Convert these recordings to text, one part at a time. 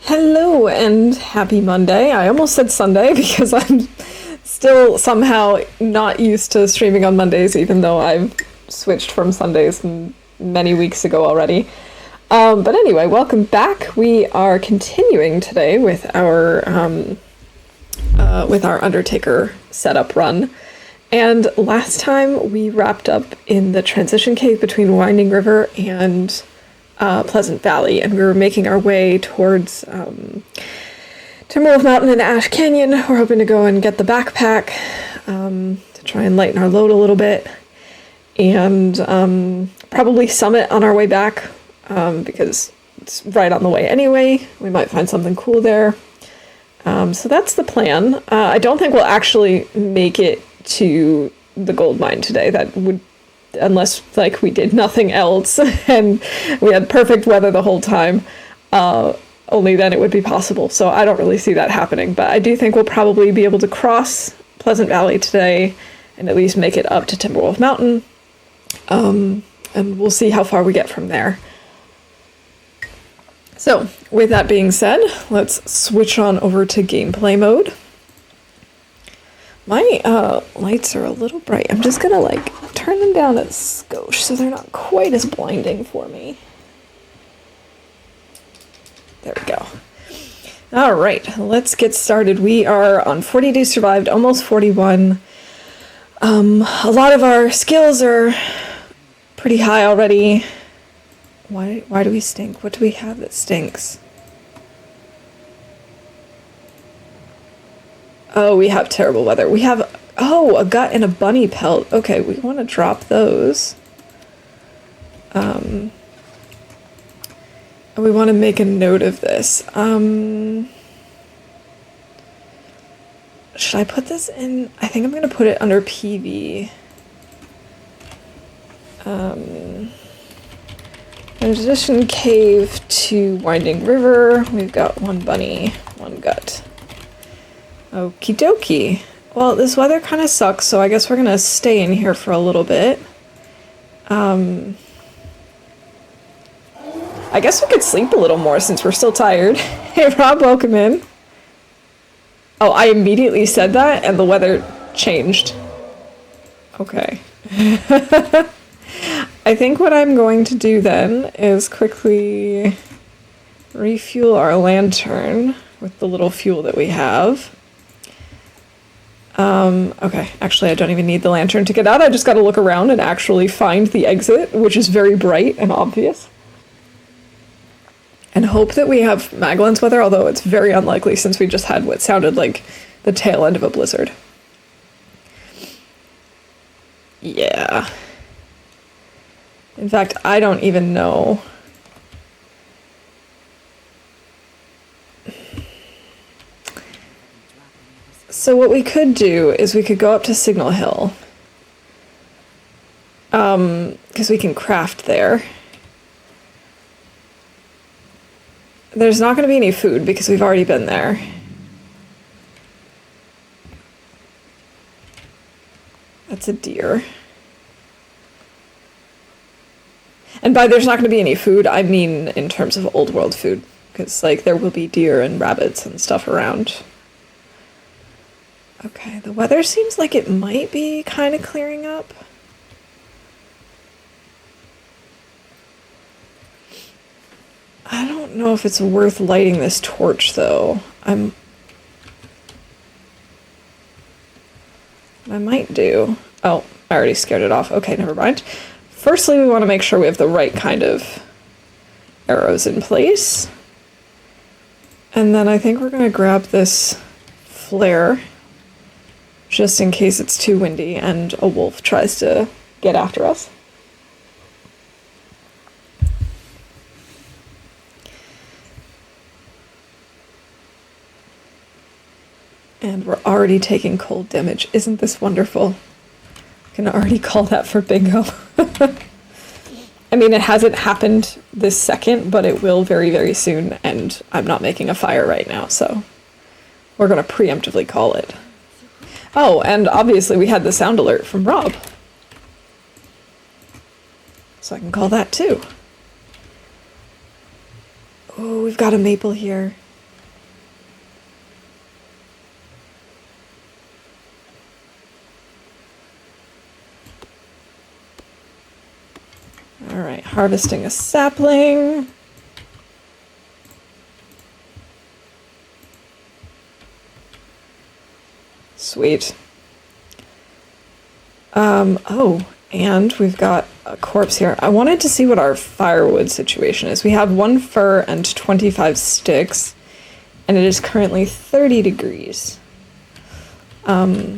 Hello and happy Monday. I almost said Sunday because I'm still somehow not used to streaming on Mondays, even though I've switched from Sundays many weeks ago already. But anyway, welcome back. We are continuing today with our Undertaker setup run. And last time we wrapped up in the transition cave between Winding River and Pleasant Valley, and we were making our way towards Timberwolf Mountain and Ash Canyon. We're hoping to go and get the backpack to try and lighten our load a little bit, and probably summit on our way back because it's right on the way anyway. We might find something cool there. So that's the plan. I don't think we'll actually make it to the gold mine today. That would, unless like we did nothing else and we had perfect weather the whole time, only then it would be possible. So I don't really see that happening, but I do think we'll probably be able to cross Pleasant Valley today and at least make it up to Timberwolf Mountain. And we'll see how far we get from there. So with that being said, let's switch on over to gameplay mode. My lights are a little bright. I'm just gonna turn them down a skosh so they're not quite as blinding for me. There we go. All right, let's get started. We are on 40 days survived, almost 41. A lot of our skills are pretty high already. Why do we stink? What do we have that stinks? Oh, we have terrible weather. We have, a gut and a bunny pelt. Okay, we want to drop those. And we want to make a note of this. Should I put this in? I think I'm going to put it under PV. Transition cave to Winding River. We've got one bunny, one gut. Okie dokie. Well, this weather kind of sucks, so I guess we're gonna stay in here for a little bit. I guess we could sleep a little more since we're still tired. Hey Rob, welcome in. Oh, I immediately said that and the weather changed. Okay. I think what I'm going to do then is quickly refuel our lantern with the little fuel that we have. Okay, actually I don't even need the lantern to get out. I just gotta look around and actually find the exit, which is very bright and obvious. And hope that we have Magellan's weather, although it's very unlikely since we just had what sounded like the tail end of a blizzard. Yeah. In fact, I don't even know. So what we could do is we could go up to Signal Hill. Because we can craft there. There's not going to be any food because we've already been there. That's a deer. And by there's not going to be any food, I mean in terms of old world food. Because, there will be deer and rabbits and stuff around. Okay, the weather seems like it might be kind of clearing up. I don't know if it's worth lighting this torch, though. I might do. Oh, I already scared it off. Okay, never mind. Firstly, we want to make sure we have the right kind of arrows in place. And then I think we're going to grab this flare, just in case it's too windy and a wolf tries to get after us. And we're already taking cold damage. Isn't this wonderful? I can already call that for bingo. I mean, it hasn't happened this second, but it will very, very soon, and I'm not making a fire right now, so we're going to preemptively call it. Oh, and obviously we had the sound alert from Rob. So I can call that too. Oh, we've got a maple here. Harvesting a sapling. Sweet. Oh, and we've got a corpse here. I wanted to see what our firewood situation is. We have 1 fir and 25 sticks, and it is currently 30 degrees. Okay.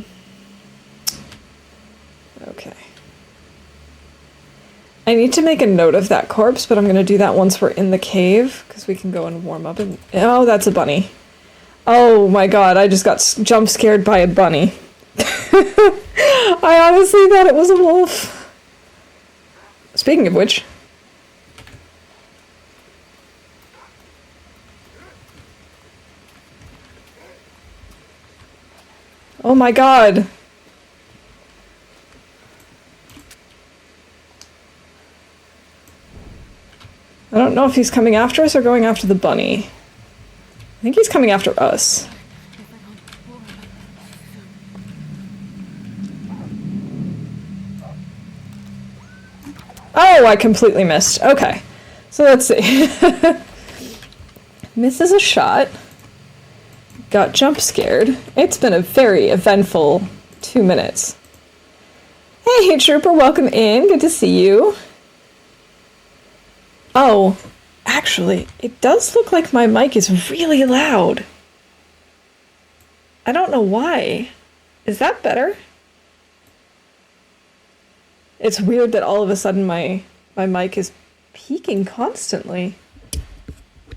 I need to make a note of that corpse, but I'm going to do that once we're in the cave, because we can go and warm up and... Oh, that's a bunny. Oh my god, I just got jump scared by a bunny. I honestly thought it was a wolf. Speaking of which... Oh my god. I don't know if he's coming after us or going after the bunny. I think he's coming after us. Oh, I completely missed. Okay. So let's see. Misses a shot. Got jump scared. It's been a very eventful 2 minutes. Hey, Trooper, welcome in. Good to see you. Oh, actually, it does look like my mic is really loud. I don't know why. Is that better? It's weird that all of a sudden my mic is peaking constantly.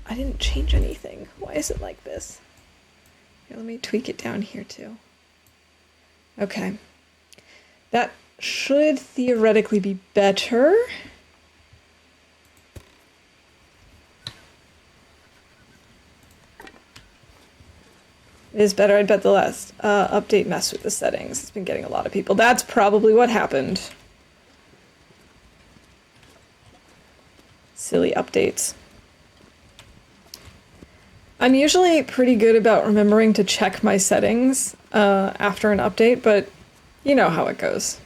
I didn't change anything. Why is it like this? Here, let me tweak it down here too. Okay. That should theoretically be better. It is better. I bet the last update messed with the settings. It's been getting a lot of people. That's probably what happened. Silly updates. I'm usually pretty good about remembering to check my settings after an update, but you know how it goes.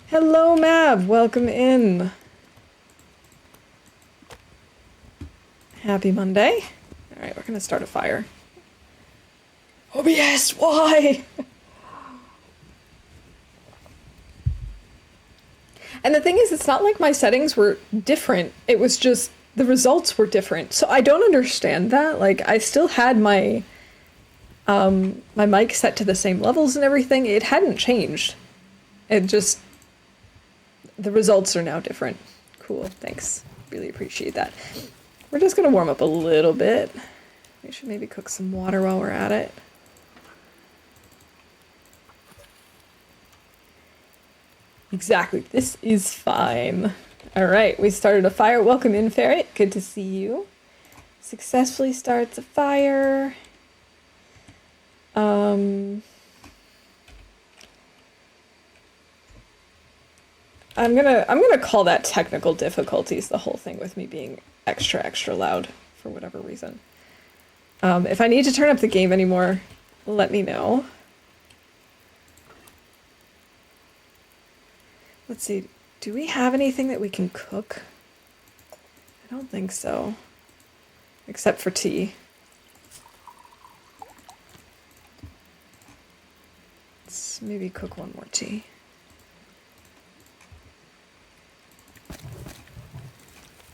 Hello, Mav. Welcome in. Happy Monday. All right, we're going to start a fire. OBS, why? And the thing is, it's not like my settings were different. It was just the results were different. So I don't understand that. Like, I still had my my mic set to the same levels and everything. It hadn't changed. It just, the results are now different. Cool, thanks. Really appreciate that. We're just gonna warm up a little bit. We should maybe cook some water while we're at it. Exactly, this is fine. All right, we started a fire. Welcome in, Ferret. Good to see you. Successfully starts a fire. I'm gonna call that technical difficulties, the whole thing with me being extra loud for whatever reason. If I need to turn up the game anymore, let me know. Let's see, do we have anything that we can cook? I don't think so. Except for tea. Let's maybe cook one more tea.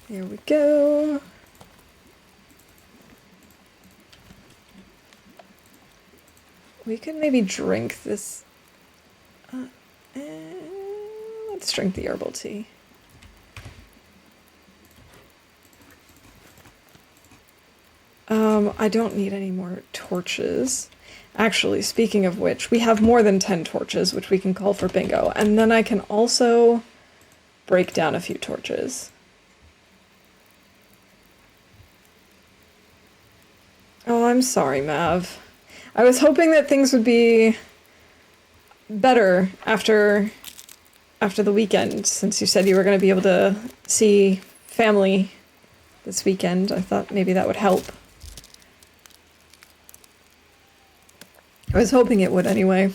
There we go. We could maybe drink this. Let's drink the herbal tea. I don't need any more torches. Actually, speaking of which, we have more than 10 torches, which we can call for bingo. And then I can also break down a few torches. Oh, I'm sorry, Mav. I was hoping that things would be better after the weekend, since you said you were going to be able to see family this weekend. I thought maybe that would help. I was hoping it would anyway.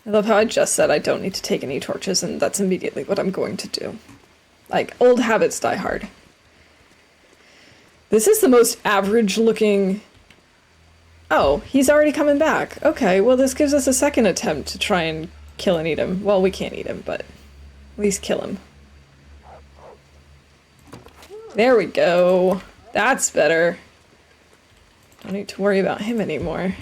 I love how I just said I don't need to take any torches, and that's immediately what I'm going to do. Like, old habits die hard. This is the most average looking... Oh, he's already coming back. Okay, well this gives us a second attempt to try and kill and eat him. Well, we can't eat him, but at least kill him. There we go. That's better. Don't need to worry about him anymore.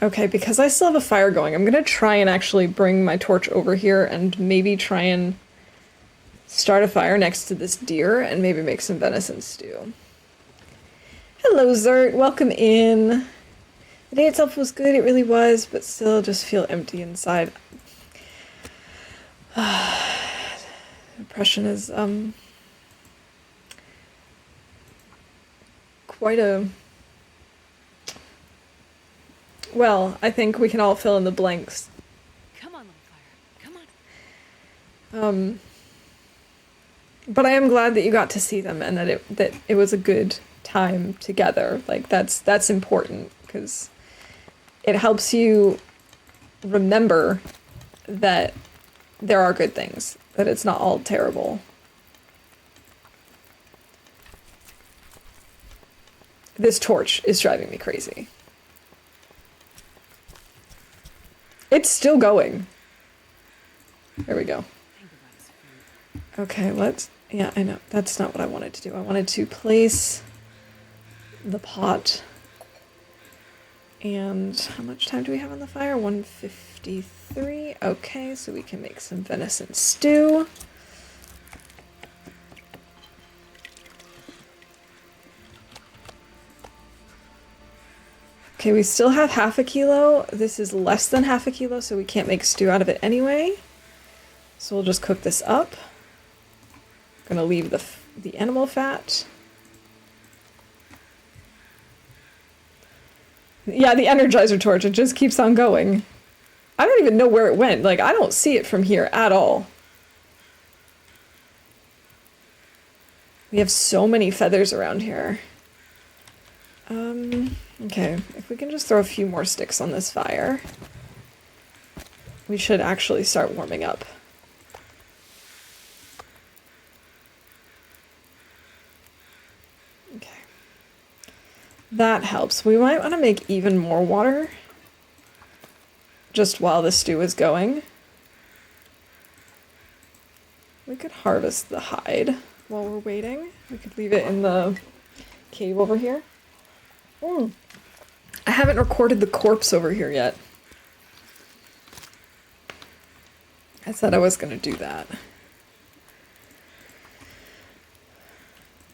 Okay, because I still have a fire going, I'm gonna try and actually bring my torch over here and maybe try and start a fire next to this deer and maybe make some venison stew. Hello, Zert. Welcome in. The day itself was good, it really was, but still just feel empty inside. Depression is, quite a... Well, I think we can all fill in the blanks. Come on, little fire. Come on. But I am glad that you got to see them and that it was a good time together. Like, that's important, because it helps you remember that there are good things, that it's not all terrible. This torch is driving me crazy. It's still going. There we go. Okay, let's... Yeah, I know. That's not what I wanted to do. I wanted to place the pot. And how much time do we have on the fire? 153. Okay, so we can make some venison stew. Okay, we still have half a kilo. This is less than half a kilo, so we can't make stew out of it anyway. So we'll just cook this up. Gonna leave the animal fat. Yeah, the Energizer torch, it just keeps on going. I don't even know where it went. Like, I don't see it from here at all. We have so many feathers around here. Okay, if we can just throw a few more sticks on this fire, we should actually start warming up. Okay. That helps. We might want to make even more water just while the stew is going. We could harvest the hide while we're waiting. We could leave it in the cave over here. I haven't recorded the corpse over here yet. I said I was going to do that.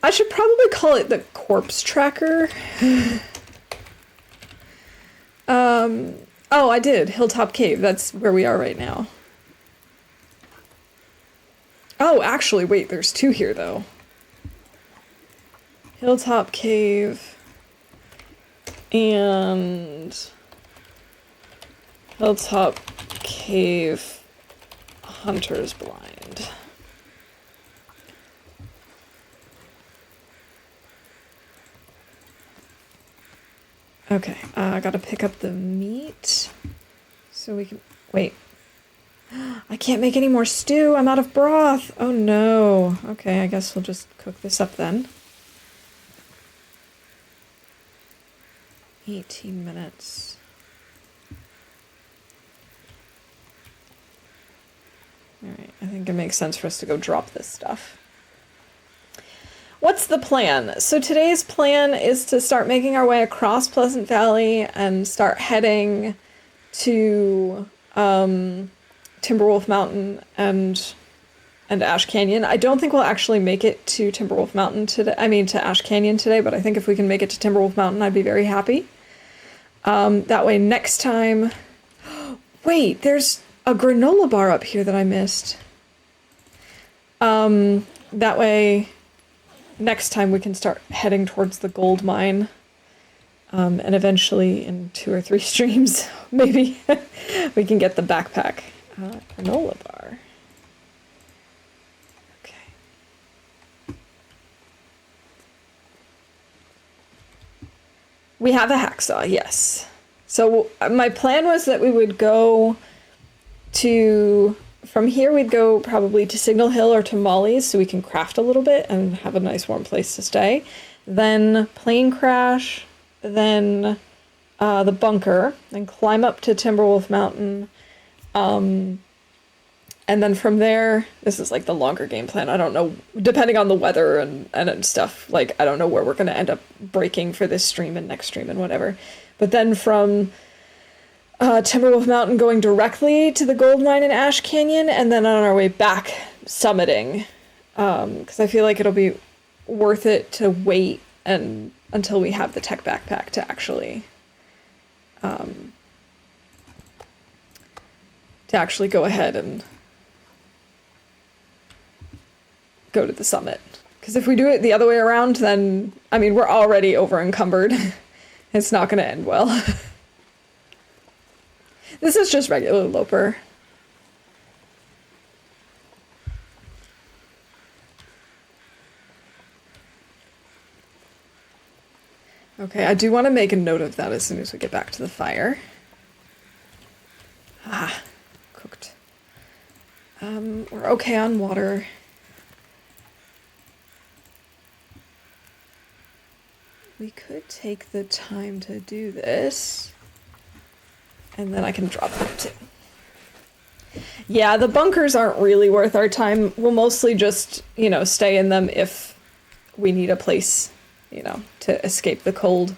I should probably call it the corpse tracker. Oh, I did. Hilltop Cave. That's where we are right now. Oh, actually, wait, there's two here, though. Hilltop Cave and Hilltop Cave Hunter's Blind. Okay, I gotta pick up the meat so we can... Wait. I can't make any more stew. I'm out of broth. Oh no. Okay, I guess we'll just cook this up then. 18 minutes. Alright, I think it makes sense for us to go drop this stuff. What's the plan? So today's plan is to start making our way across Pleasant Valley and start heading to Timberwolf Mountain and Ash Canyon. I don't think we'll actually make it to Timberwolf Mountain today. I mean, to Ash Canyon today, but I think if we can make it to Timberwolf Mountain, I'd be very happy. That way next time... Wait, there's a granola bar up here that I missed. That way next time we can start heading towards the gold mine. And eventually in 2 or 3 streams, maybe, we can get the backpack. Granola bar. Okay. We have a hacksaw, yes. So my plan was that we would go to, from here we'd go probably to Signal Hill or to Molly's so we can craft a little bit and have a nice warm place to stay. Then plane crash, then the bunker, then climb up to Timberwolf Mountain. And then from there, this is like the longer game plan. I don't know, depending on the weather and stuff, like I don't know where we're going to end up breaking for this stream and next stream and whatever. But then from Timberwolf Mountain going directly to the gold mine in Ash Canyon, and then on our way back summiting, because I feel like it'll be worth it to wait and until we have the tech backpack to actually go ahead and go to the summit. Because if we do it the other way around, then, I mean, we're already over encumbered. It's not going to end well. This is just regular Loper. Okay, I do want to make a note of that as soon as we get back to the fire. Ah, cooked. We're okay on water. We could take the time to do this, and then I can drop them too. Yeah, the bunkers aren't really worth our time. We'll mostly just, stay in them if we need a place, to escape the cold.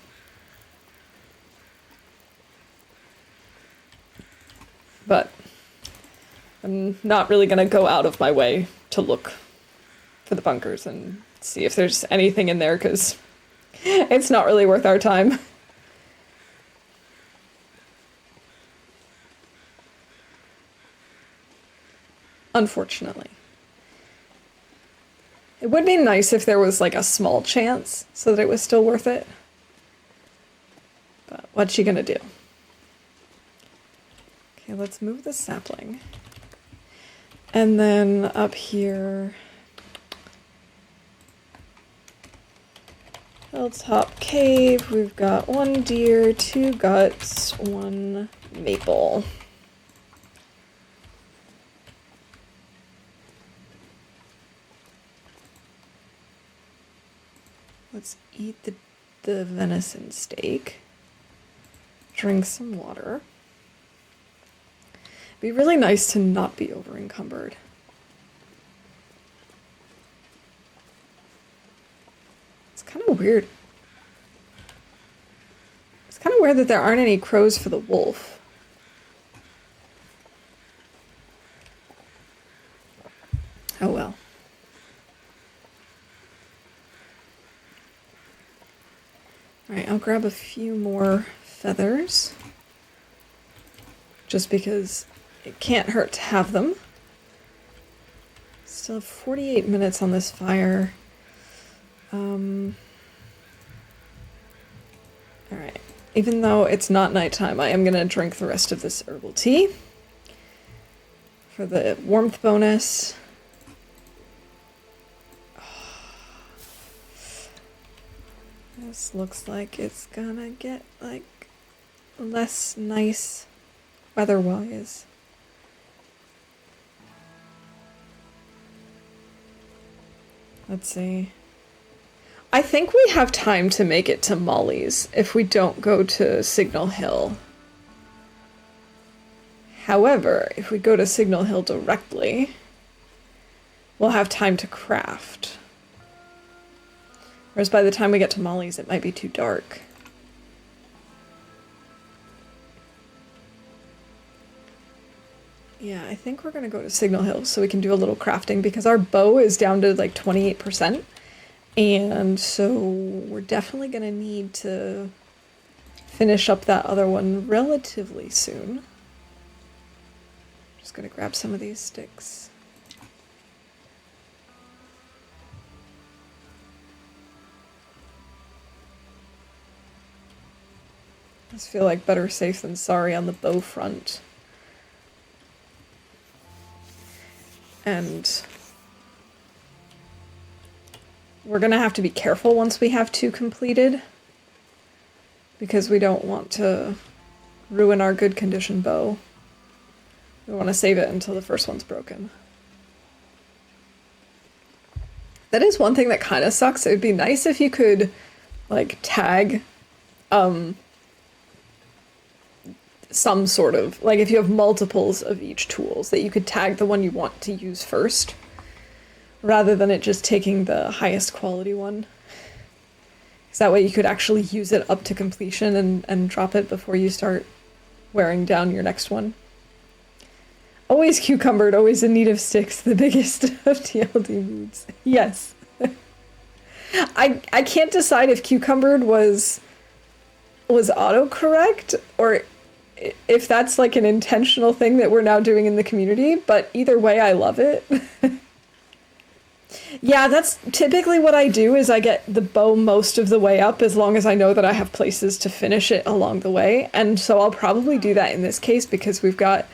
But I'm not really going to go out of my way to look for the bunkers and see if there's anything in there, because it's not really worth our time. Unfortunately. It would be nice if there was like a small chance so that it was still worth it. But what's she gonna do? Okay, let's move the sapling. And then up here, Hilltop Cave, we've got 1 deer, 2 guts, 1 maple. Let's eat the venison steak. Drink some water. It'd be really nice to not be over encumbered. It's kind of weird. It's kind of weird that there aren't any crows for the wolf. Oh well. Alright, I'll grab a few more feathers. Just because it can't hurt to have them. Still have 48 minutes on this fire. Alright. Even though it's not nighttime, I am going to drink the rest of this herbal tea. For the warmth bonus. This looks like it's gonna get, like, less nice weather-wise. Let's see. I think we have time to make it to Molly's if we don't go to Signal Hill. However, if we go to Signal Hill directly, we'll have time to craft. Whereas by the time we get to Molly's, it might be too dark. Yeah, I think we're going to go to Signal Hill so we can do a little crafting, because our bow is down to like 28%. And so we're definitely going to need to finish up that other one relatively soon. Just going to grab some of these sticks. I just feel like better safe than sorry on the bow front. And we're gonna have to be careful once we have 2 completed, because we don't want to ruin our good condition bow. We want to save it until the first one's broken. That is one thing that kind of sucks. It would be nice if you could, like, tag some sort of, like, if you have multiples of each tools, that you could tag the one you want to use first, rather than it just taking the highest quality one. Because that way you could actually use it up to completion and drop it before you start wearing down your next one. Always cucumbered, always in need of sticks, the biggest of TLD moods. Yes. I can't decide if cucumbered was autocorrect or if that's like an intentional thing that we're now doing in the community, but either way I love it. Yeah, that's typically what I do, is I get the bow most of the way up as long as I know that I have places to finish it along the way. And so I'll probably do that in this case because we've got,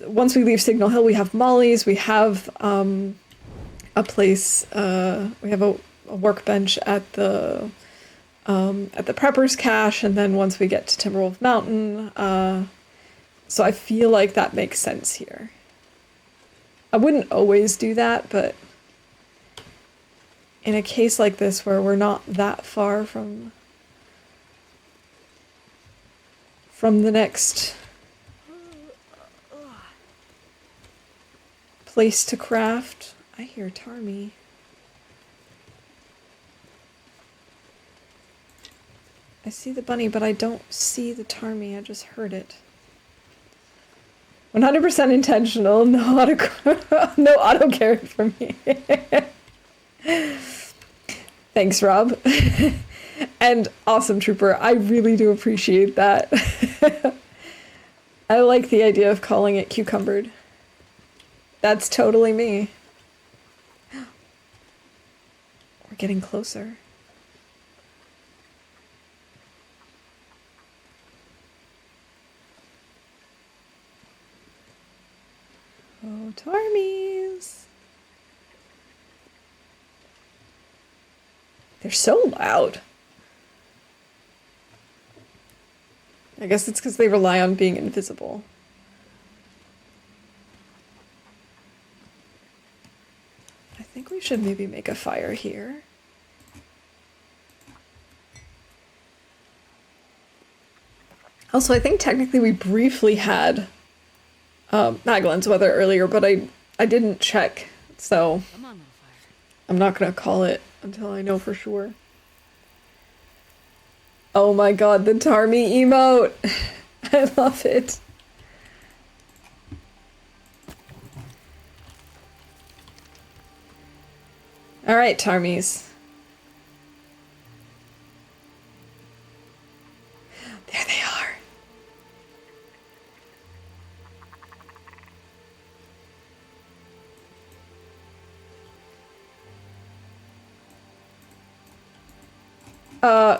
once we leave Signal Hill, we have Molly's, we have a place, we have a workbench at the Prepper's Cache, and then once we get to Timberwolf Mountain, so I feel like that makes sense here. I wouldn't always do that, but in a case like this where we're not that far from the next place to craft. I hear Tarmy. I see the bunny, but I don't see the Tarmy. I just heard it. 100% intentional. No auto carry for me. Thanks, Rob. And awesome, Trooper. I really do appreciate that. I like the idea of calling it cucumbered. That's totally me. We're getting closer. Oh, Tarmies. They're so loud. I guess it's because they rely on being invisible. I think we should maybe make a fire here. Also, I think technically we briefly had Magellan's weather earlier, but I didn't check, so Come on, little fire. I'm not gonna call it until I know for sure. Oh my god, the Tarmy emote! I love it. Alright, Tarmies. There they are.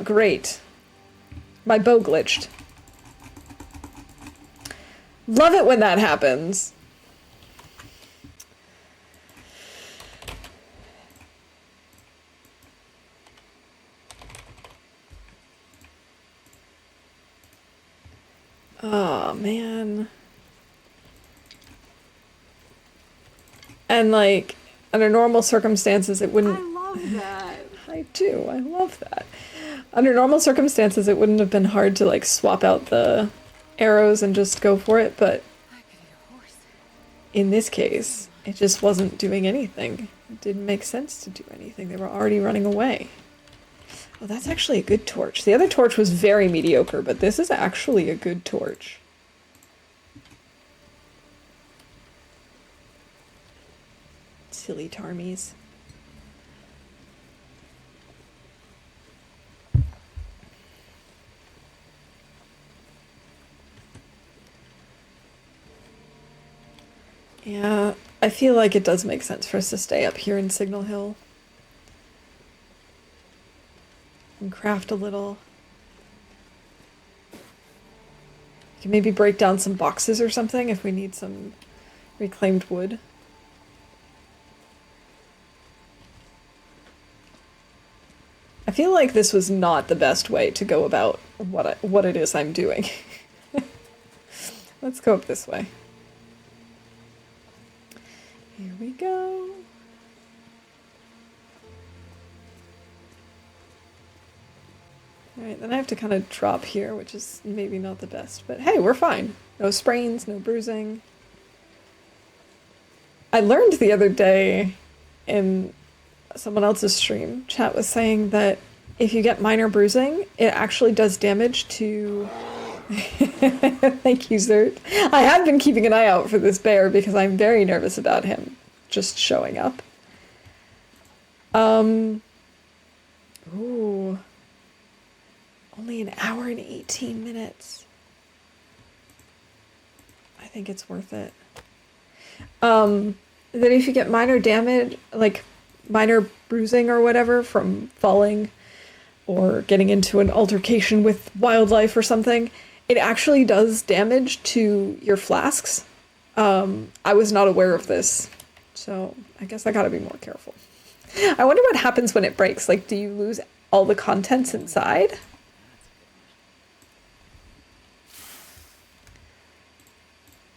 Great. My bow glitched. Love it when that happens. Oh, man. And, like, under normal circumstances, it wouldn't... I love that. I do. I love that. Under normal circumstances, it wouldn't have been hard to, like, swap out the arrows and just go for it, but I could eat a horse. in this case, it just wasn't doing anything. It didn't make sense to do anything. They were already running away. Oh, that's actually a good torch. The other torch was very mediocre, but this is actually a good torch. Silly Tarmies. Yeah, I feel like it does make sense for us to stay up here in Signal Hill. And craft a little. We can maybe break down some boxes or something if we need some reclaimed wood. I feel like this was not the best way to go about what it is I'm doing. Let's go up this way. Here we go. Alright, then I have to kind of drop here, which is maybe not the best, but hey, we're fine. No sprains, no bruising. I learned the other day in someone else's stream, chat was saying that if you get minor bruising, it actually does damage to... Thank you, Zert. I have been keeping an eye out for this bear because I'm very nervous about him just showing up. Ooh. Only an hour and 18 minutes. I think it's worth it. That if you get minor damage, like minor bruising or whatever from falling or getting into an altercation with wildlife or something, it actually does damage to your flasks. I was not aware of this, so I guess I gotta be more careful. I wonder what happens when it breaks. Like, do you lose all the contents inside?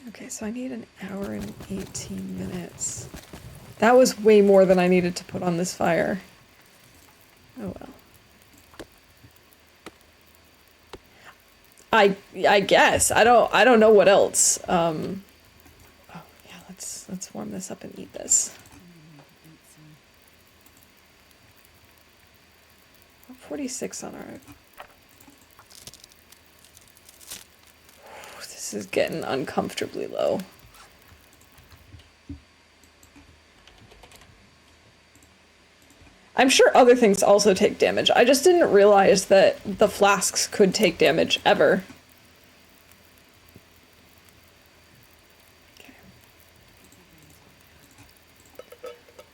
Okay, so I need an hour and 18 minutes. That was way more than I needed to put on this fire. Oh well. I guess. I don't know what else. Oh yeah, let's warm this up and eat this. 46 on our... This is getting uncomfortably low. I'm sure other things also take damage. I just didn't realize that the flasks could take damage ever. Okay.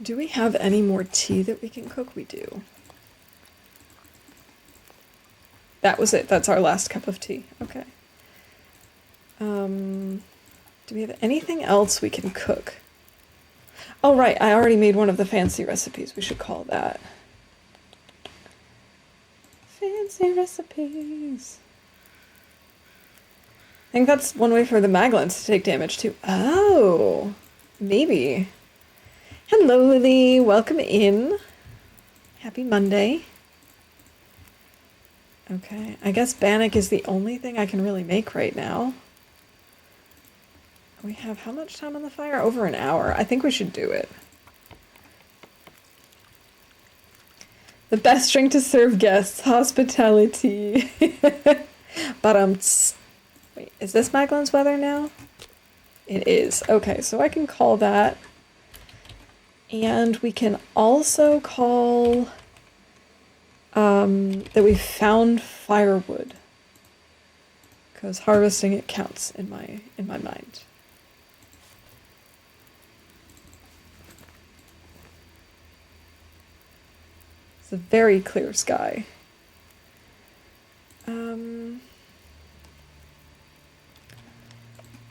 Do we have any more tea that we can cook? We do. That was it. That's our last cup of tea. Okay. Do we have anything else we can cook? Oh, right. I already made one of the fancy recipes. We should call that. Fancy recipes. I think that's one way for the Maglins to take damage, too. Oh, maybe. Hello, Lily. Welcome in. Happy Monday. Okay. I guess Bannock is the only thing I can really make right now. We have how much time on the fire? Over an hour. I think we should do it. The best drink to serve guests. Hospitality. But wait, is this Maglin's weather now? It is. Okay, so I can call that. And we can also call that we found firewood. Because harvesting it counts in my mind. It's a very clear sky.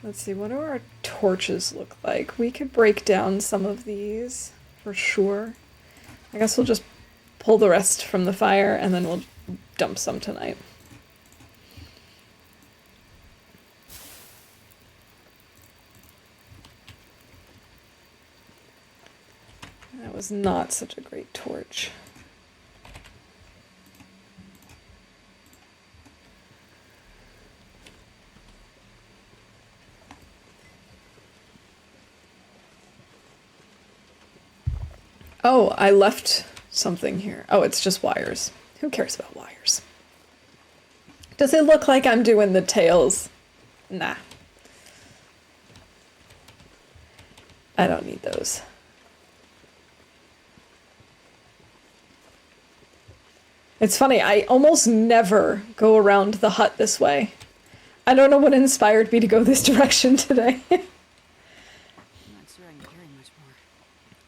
Let's see, what do our torches look like? We could break down some of these for sure. I guess we'll just pull the rest from the fire and then we'll dump some tonight. That was not such a great torch. Oh, I left something here. Oh, it's just wires. Who cares about wires? Does it look like I'm doing the tails? Nah. I don't need those. It's funny, I almost never go around the hut this way. I don't know what inspired me to go this direction today.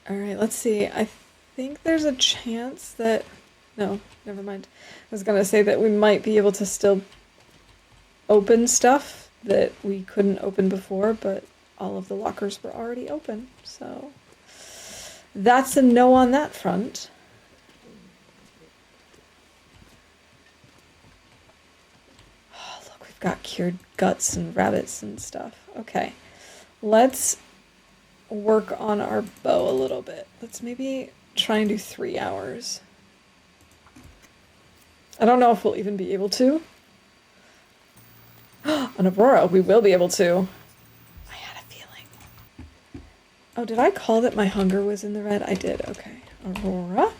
Alright, let's see. I think there's a chance that... No, never mind. I was gonna say that we might be able to still open stuff that we couldn't open before, but all of the lockers were already open, so... That's a no on that front. got cured guts and rabbits and stuff. Okay. Let's work on our bow a little bit. Let's maybe try and do 3 hours. I don't know if we'll even be able to. An Aurora, we will be able to. I had a feeling. Oh, did I call that my hunger was in the red? I did, okay. Aurora.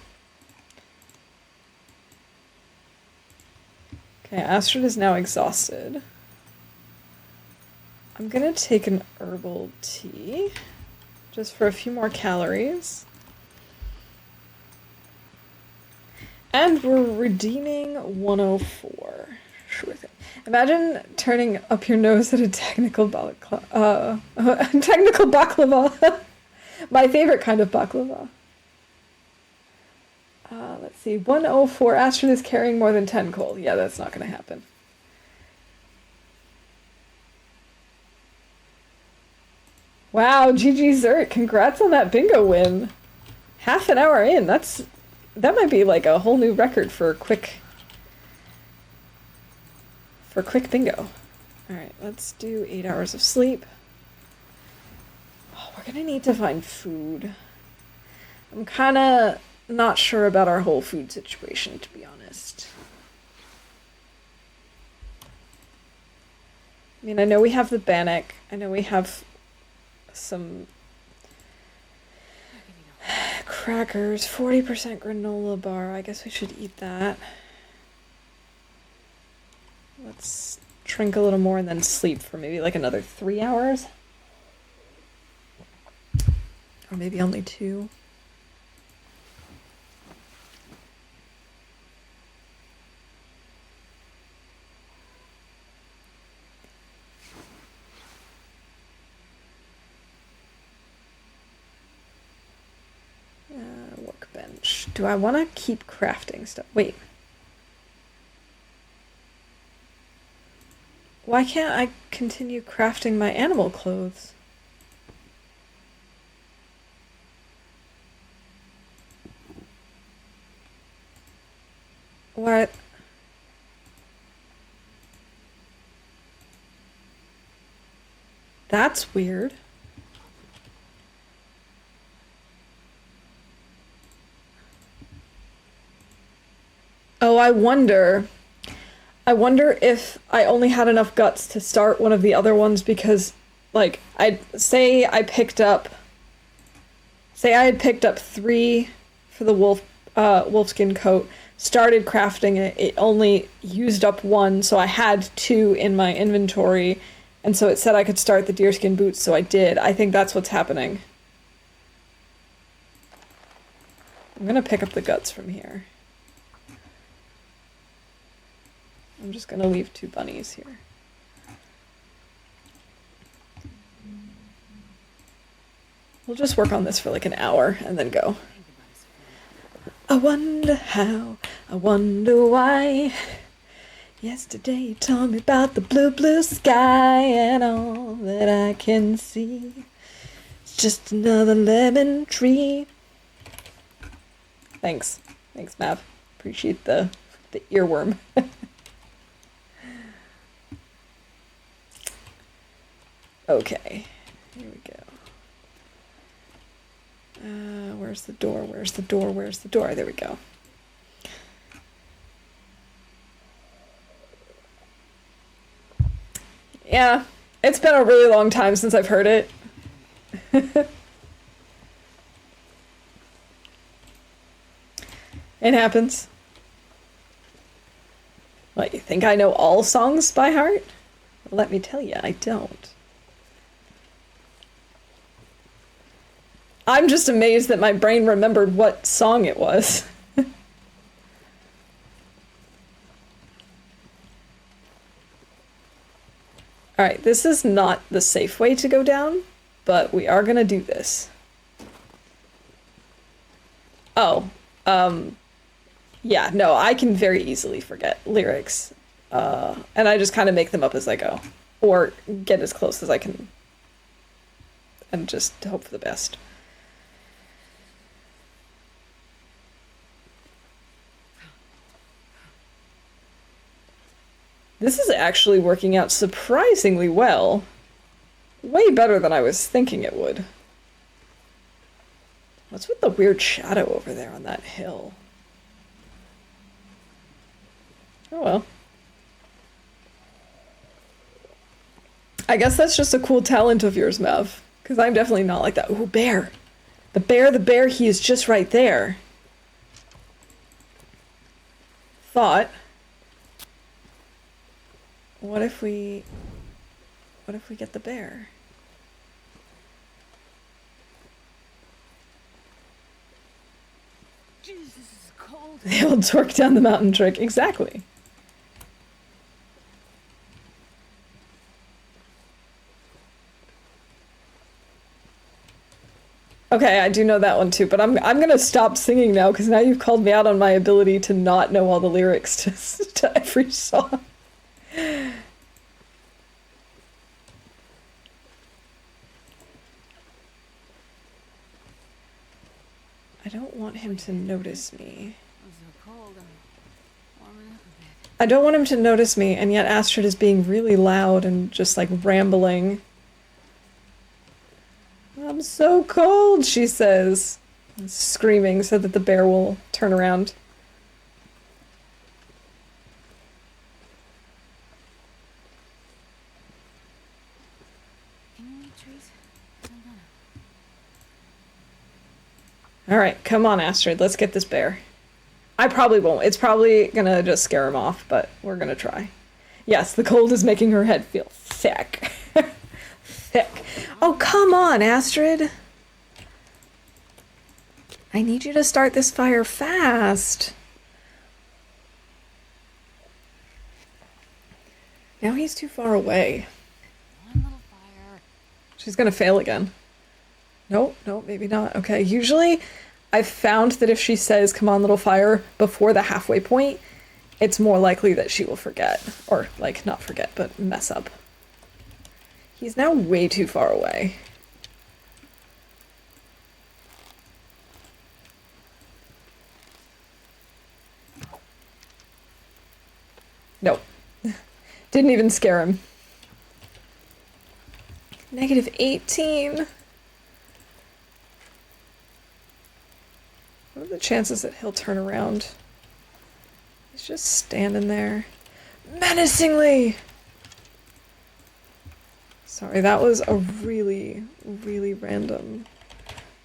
Okay, Astrid is now exhausted. I'm gonna take an herbal tea, just for a few more calories. And we're redeeming 104. Sure thing. Imagine turning up your nose at a technical baklava. My favorite kind of baklava. Let's see. 104. Astrid is carrying more than 10 coal. Yeah, that's not going to happen. Wow, GG Zert. Congrats on that bingo win. Half an hour in. That might be like a whole new record for quick bingo. Alright, let's do 8 hours of sleep. Oh, we're gonna need to find food. I'm kinda not sure about our whole food situation, to be honest. I mean, I know we have the Bannock. I know we have some crackers, 40% granola bar. I guess we should eat that. Let's drink a little more and then sleep for maybe like another 3 hours. Or maybe only 2. Workbench. Do I want to keep crafting stuff? Wait. Why can't I continue crafting my animal clothes? What? That's weird. Oh, I wonder if I only had enough guts to start one of the other ones because, like, say I had picked up 3 for the wolfskin coat, started crafting it, it only used up 1, so I had 2 in my inventory, and so it said I could start the deerskin boots, so I did. I think that's what's happening. I'm gonna pick up the guts from here. I'm just gonna leave 2 bunnies here. We'll just work on this for like an hour and then go. I wonder how, I wonder why. Yesterday you told me about the blue, blue sky and all that I can see. It's just another lemon tree. Thanks. Thanks, Mav. Appreciate the earworm. Okay, here we go. Where's the door? Where's the door? Where's the door? There we go. Yeah, it's been a really long time since I've heard it. It happens. What, you think I know all songs by heart? Let me tell you, I don't. I'm just amazed that my brain remembered what song it was. Alright, this is not the safe way to go down, but we are gonna do this. Oh, yeah, no, I can very easily forget lyrics. And I just kind of make them up as I go. Or get as close as I can. And just hope for the best. This is actually working out surprisingly well. Way better than I was thinking it would. What's with the weird shadow over there on that hill? Oh well. I guess that's just a cool talent of yours, Mev. Because I'm definitely not like that. Ooh, bear. The bear, he is just right there. Thought. What if we get the bear? Jesus, this is cold. The old torque down the mountain trick. Exactly. Okay, I do know that one too, but I'm gonna stop singing now because now you've called me out on my ability to not know all the lyrics to every song. I don't want him to notice me. I'm so cold. I'm warming up a bit. I don't want him to notice me, and yet Astrid is being really loud and just like rambling. I'm so cold, she says, and screaming so that the bear will turn around. Can you eat trees? I'm gonna. Alright, come on, Astrid, let's get this bear. I probably won't. It's probably gonna just scare him off, but we're gonna try. Yes, the cold is making her head feel thick. Thick. Oh, come on, Astrid. I need you to start this fire fast. Now he's too far away. One little fire. She's gonna fail again. Nope, nope, maybe not. Okay, usually I've found that if she says, come on, little fire, before the halfway point, it's more likely that she will forget. Or, like, not forget, but mess up. He's now way too far away. Nope. Didn't even scare him. -18. What are the chances that he'll turn around? He's just standing there. Menacingly! Sorry, that was a really, really random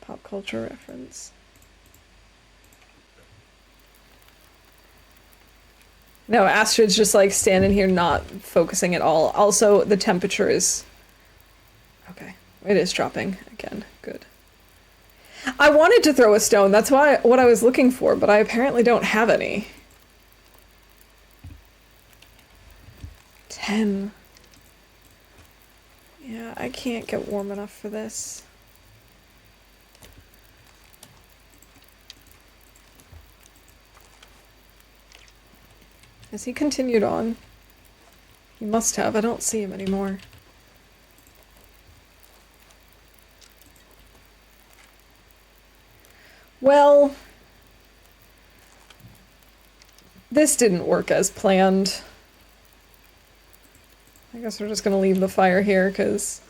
pop culture reference. No, Astrid's just like standing here not focusing at all. Also, the temperature is... Okay, it is dropping again. Good. I wanted to throw a stone, that's what I was looking for, but I apparently don't have any. 10. Yeah, I can't get warm enough for this. Has he continued on? He must have. I don't see him anymore. Well, this didn't work as planned. I guess we're just gonna leave the fire here, because...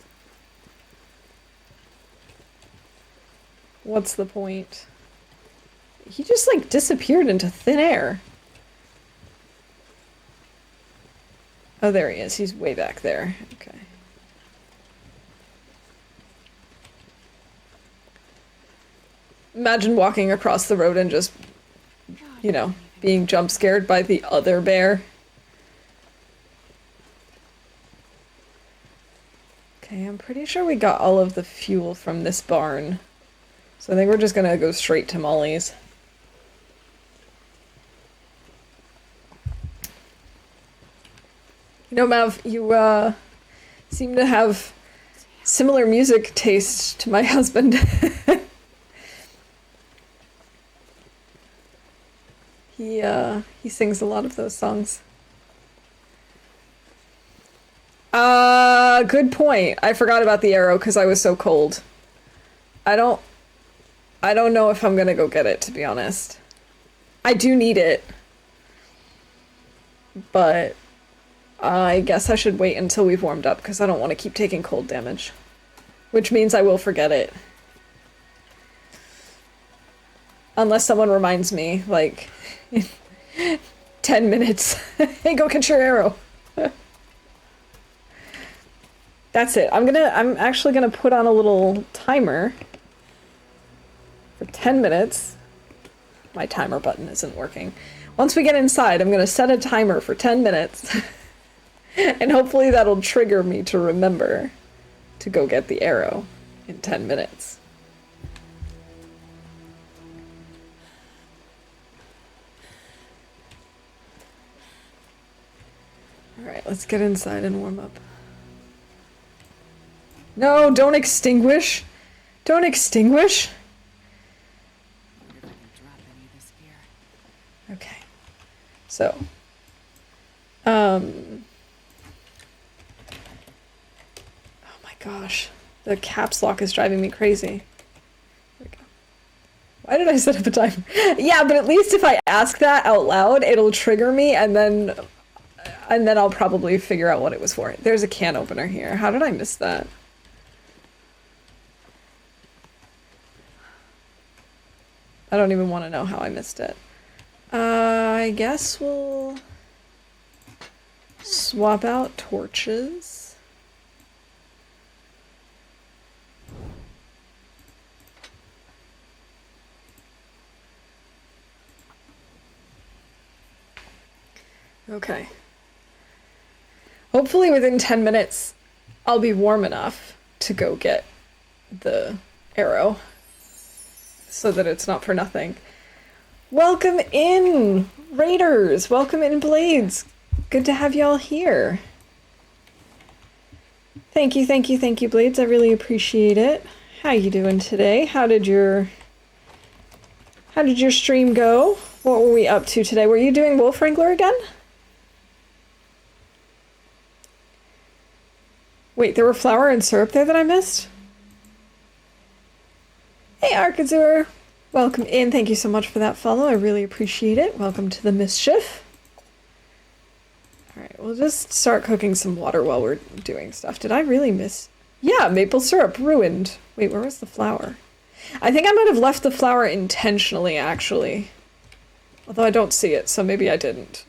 What's the point? He just, like, disappeared into thin air. Oh, there he is. He's way back there. Okay. Imagine walking across the road and just, you know, being jump scared by the other bear. Okay, I'm pretty sure we got all of the fuel from this barn. So I think we're just gonna go straight to Molly's. You know, Mav, you seem to have similar music taste to my husband. He sings a lot of those songs. Good point. I forgot about the arrow because I was so cold. I don't know if I'm gonna go get it, to be honest. I do need it. But I guess I should wait until we've warmed up, because I don't want to keep taking cold damage. Which means I will forget it. Unless someone reminds me, like, 10 minutes. Hey, go catch your arrow. That's it. I'm actually gonna put on a little timer for 10 minutes. My timer button isn't working. Once we get inside, I'm gonna set a timer for 10 minutes. And hopefully that'll trigger me to remember to go get the arrow in 10 minutes. Alright, let's get inside and warm up. No, don't extinguish! Don't extinguish! I wonder if I can drop any of this gear. Okay. So. Oh my gosh. The caps lock is driving me crazy. There we go. Why did I set up a timer? Yeah, but at least if I ask that out loud, it'll trigger me, and then I'll probably figure out what it was for. There's a can opener here. How did I miss that? I don't even want to know how I missed it. I guess we'll swap out torches. Okay. Hopefully within 10 minutes, I'll be warm enough to go get the arrow so that it's not for nothing. Welcome in, Raiders! Welcome in, Blades! Good to have y'all here. Thank you, thank you, thank you, Blades. I really appreciate it. How you doing today? How did your stream go? What were we up to today? Were you doing Wolf Wrangler again? Wait, there were flour and syrup there that I missed? Hey, Arkazoor! Welcome in. Thank you so much for that follow. I really appreciate it. Welcome to the mischief. Alright, we'll just start cooking some water while we're doing stuff. Did I really miss? Yeah, maple syrup ruined. Wait, where was the flour? I think I might have left the flour intentionally, actually. Although I don't see it, so maybe I didn't.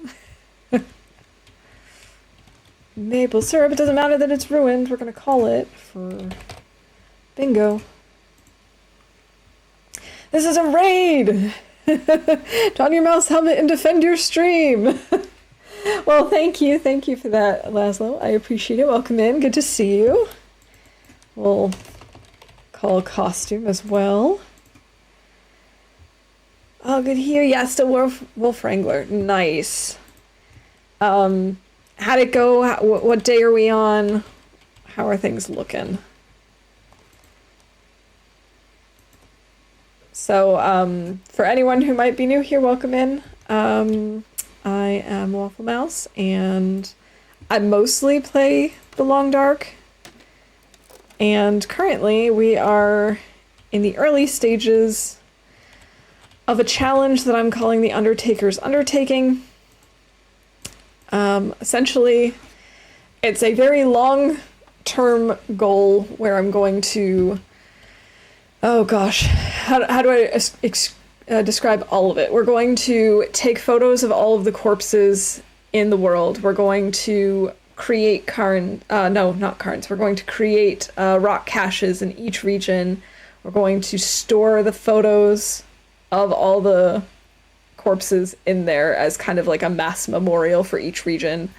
Maple syrup, it doesn't matter that it's ruined. We're gonna call it for bingo. This is a raid! Don your mouse helmet and defend your stream! Well, thank you for that, Laszlo. I appreciate it. Welcome in. Good to see you. We'll call costume as well. Oh, good here. Yeah, still Wolf Wrangler. Nice. How'd it go? What day are we on? How are things looking? So, for anyone who might be new here, welcome in. I am Waffle Mouse, and I mostly play The Long Dark. And currently, we are in the early stages of a challenge that I'm calling the Undertaker's Undertaking. Essentially, it's a very long-term goal where I'm going to... Oh gosh, how do I describe all of it? We're going to take photos of all of the corpses in the world. We're going to create not cairns. We're going to create rock caches in each region. We're going to store the photos of all the corpses in there as kind of like a mass memorial for each region.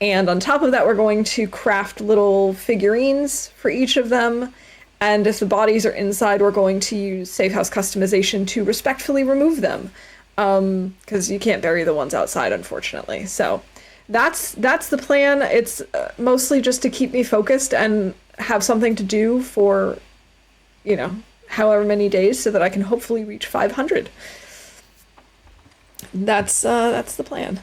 And on top of that, we're going to craft little figurines for each of them. And if the bodies are inside, we're going to use Safe House customization to respectfully remove them. Because you can't bury the ones outside, unfortunately. So that's the plan. It's mostly just to keep me focused and have something to do for, however many days so that I can hopefully reach 500. That's the plan.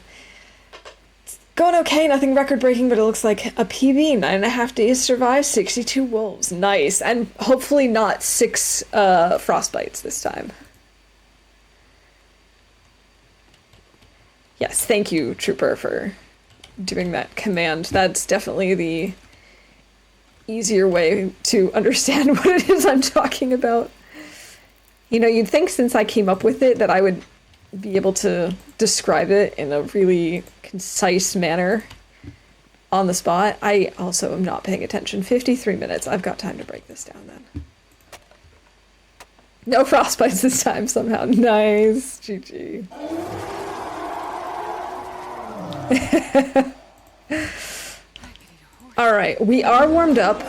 It's going okay, nothing record-breaking, but it looks like a PB. 9.5 days survive, 62 wolves. Nice. And hopefully not 6 frostbites this time. Yes, thank you, Trooper, for doing that command. That's definitely the easier way to understand what it is I'm talking about. You know, you'd think since I came up with it that I would be able to describe it in a really concise manner on the spot. I also am not paying attention. 53 minutes. I've got time to break this down then. No frostbites this time somehow. Nice. GG. All right, we are warmed up.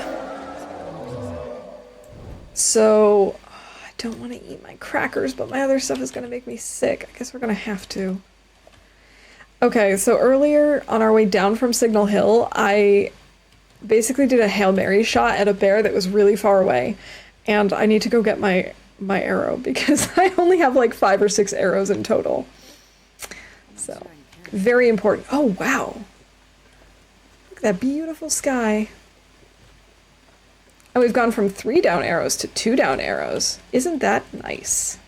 So I don't want to eat my crackers, but my other stuff is going to make me sick. I guess we're going to have to. Okay, so earlier on our way down from Signal Hill, I basically did a Hail Mary shot at a bear that was really far away. And I need to go get my arrow because I only have like 5 or 6 arrows in total. So, very important. Oh, wow. Look at that beautiful sky. And we've gone from 3 down arrows to 2 down arrows. Isn't that nice?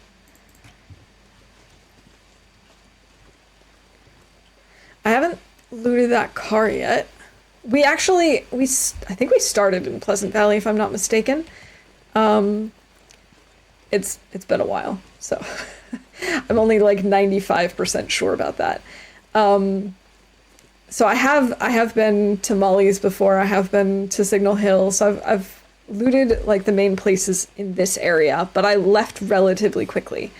I haven't looted that car yet. We actually, I think we started in Pleasant Valley, if I'm not mistaken. It's been a while, so I'm only like 95% sure about that. So I have been to Molly's before. I have been to Signal Hill. So I've looted like the main places in this area, but I left relatively quickly.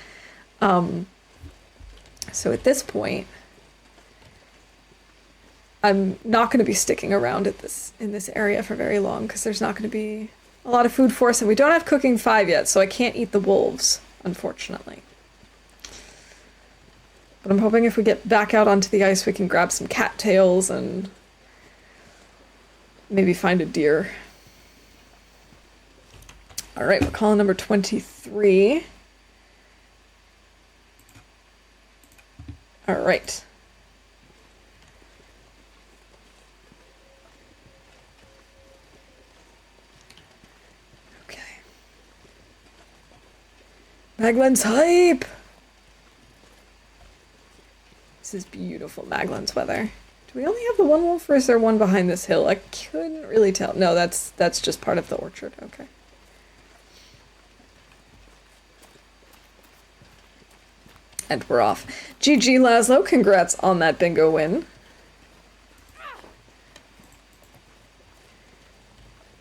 So at this point, I'm not going to be sticking around in this area for very long because there's not going to be a lot of food for us, and we don't have cooking 5 yet, so I can't eat the wolves, unfortunately. But I'm hoping if we get back out onto the ice, we can grab some cattails and maybe find a deer. All right, we're calling number 23. All right. Okay. Maglen's hype! This is beautiful Maglen's weather. Do we only have the one wolf or is there one behind this hill? I couldn't really tell. No, that's just part of the orchard. Okay. And we're off. GG Laszlo, congrats on that bingo win.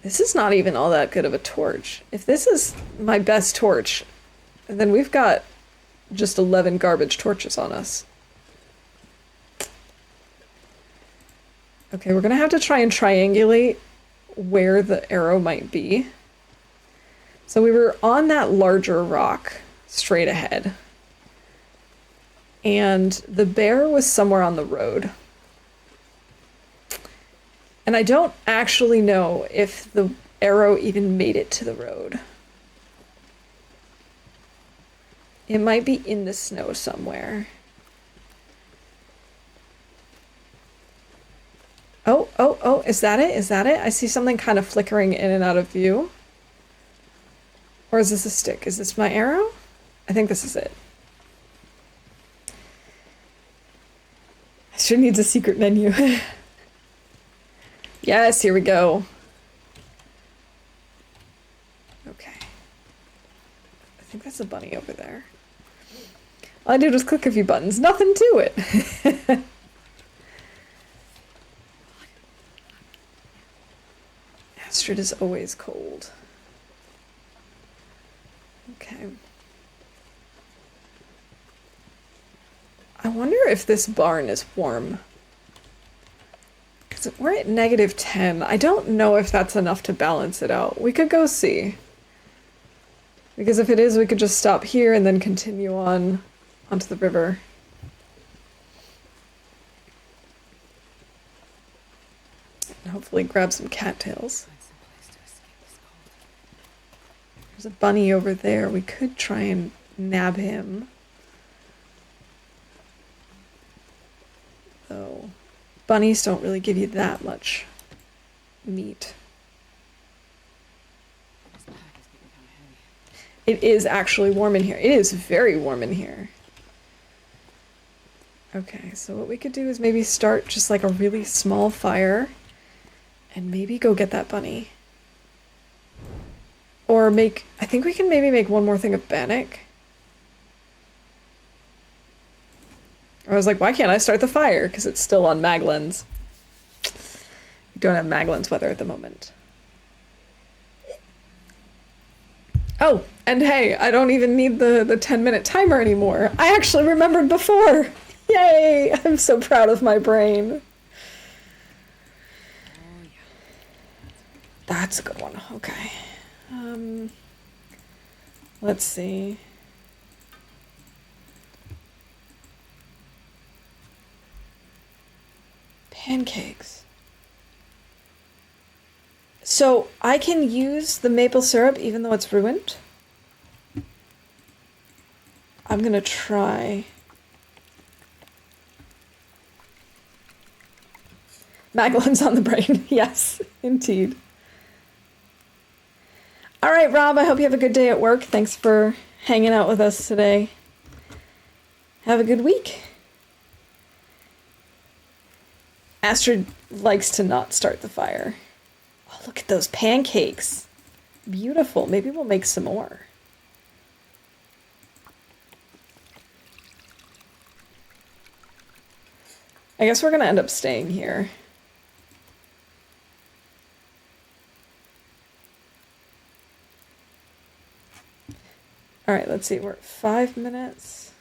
This is not even all that good of a torch. If this is my best torch, then we've got just 11 garbage torches on us. Okay, we're gonna have to try and triangulate where the arrow might be. So we were on that larger rock straight ahead. And the bear was somewhere on the road. And I don't actually know if the arrow even made it to the road. It might be in the snow somewhere. Oh, is that it? Is that it? I see something kind of flickering in and out of view. Or is this a stick? Is this my arrow? I think this is it. Sure needs a secret menu. Yes, here we go. Okay. I think that's a bunny over there. All I did was click a few buttons. Nothing to it. Astrid is always cold. Okay. I wonder if this barn is warm. Because we're at -10. I don't know if that's enough to balance it out. We could go see. Because if it is, we could just stop here and then continue on onto the river. And hopefully grab some cattails. There's a bunny over there. We could try and nab him. Though bunnies don't really give you that much meat. It is actually warm in here. It is very warm in here. Okay, so what we could do is maybe start just like a really small fire and maybe go get that bunny. Or make, I think we can maybe make one more thing of bannock. I was like, why can't I start the fire? Because it's still on Maglin's. We don't have Maglin's weather at the moment. Oh, and hey, I don't even need the 10-minute timer anymore. I actually remembered before. Yay! I'm so proud of my brain. Oh, yeah. That's a good one. Okay. Let's see. Pancakes. So I can use the maple syrup even though it's ruined. I'm gonna try. Magdalene's on the brain. Yes, indeed. All right, Rob, I hope you have a good day at work. Thanks for hanging out with us today. Have a good week. Astrid likes to not start the fire. Oh, look at those pancakes. Beautiful. Maybe we'll make some more. I guess we're going to end up staying here. All right, let's see. We're at 5 minutes.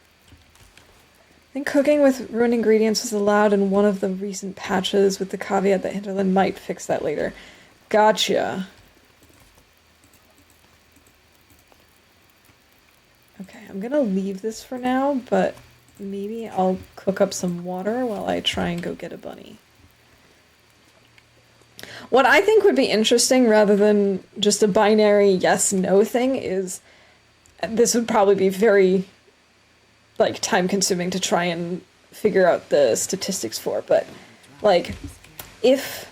I think cooking with ruined ingredients was allowed in one of the recent patches with the caveat that Hinterland might fix that later. Gotcha. Okay, I'm gonna leave this for now, but maybe I'll cook up some water while I try and go get a bunny. What I think would be interesting rather than just a binary yes-no thing is this would probably be very like time consuming to try and figure out the statistics for, but like if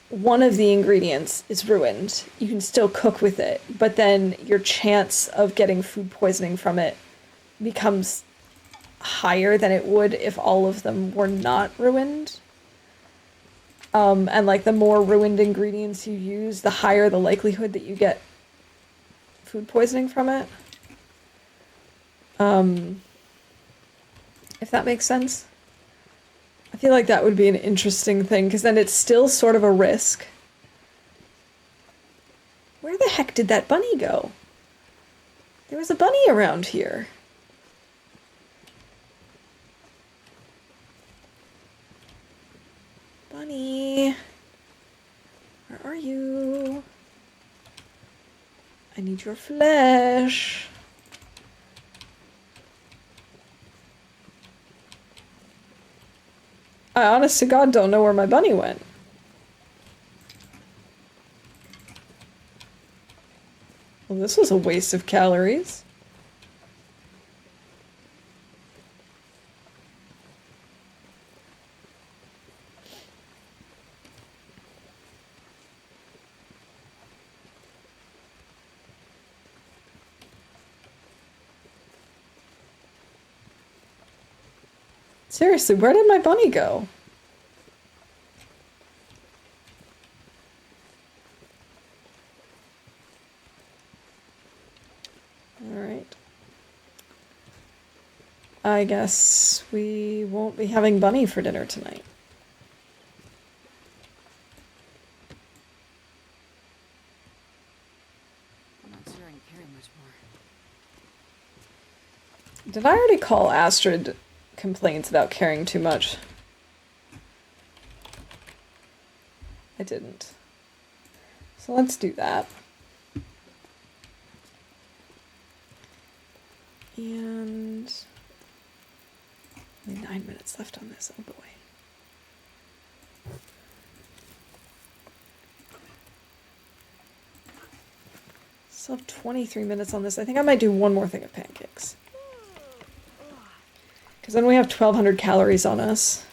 one of the ingredients is ruined, you can still cook with it, but then your chance of getting food poisoning from it becomes higher than it would if all of them were not ruined. And like the more ruined ingredients you use, the higher the likelihood that you get food poisoning from it. If that makes sense. I feel like that would be an interesting thing, because then it's still sort of a risk. Where the heck did that bunny go? There was a bunny around here. Bunny. Where are you? I need your flesh. I honest to God don't know where my bunny went. Well, this was a waste of calories. Seriously, where did my bunny go? Alright. I guess we won't be having bunny for dinner tonight. I'm not sure I can carry much more. Did I already call Astrid complaints about carrying too much? I didn't. So let's do that. And only 9 minutes left on this. Oh boy. Still have 23 minutes on this. I think I might do one more thing of pancakes. Because then we have 1,200 calories on us.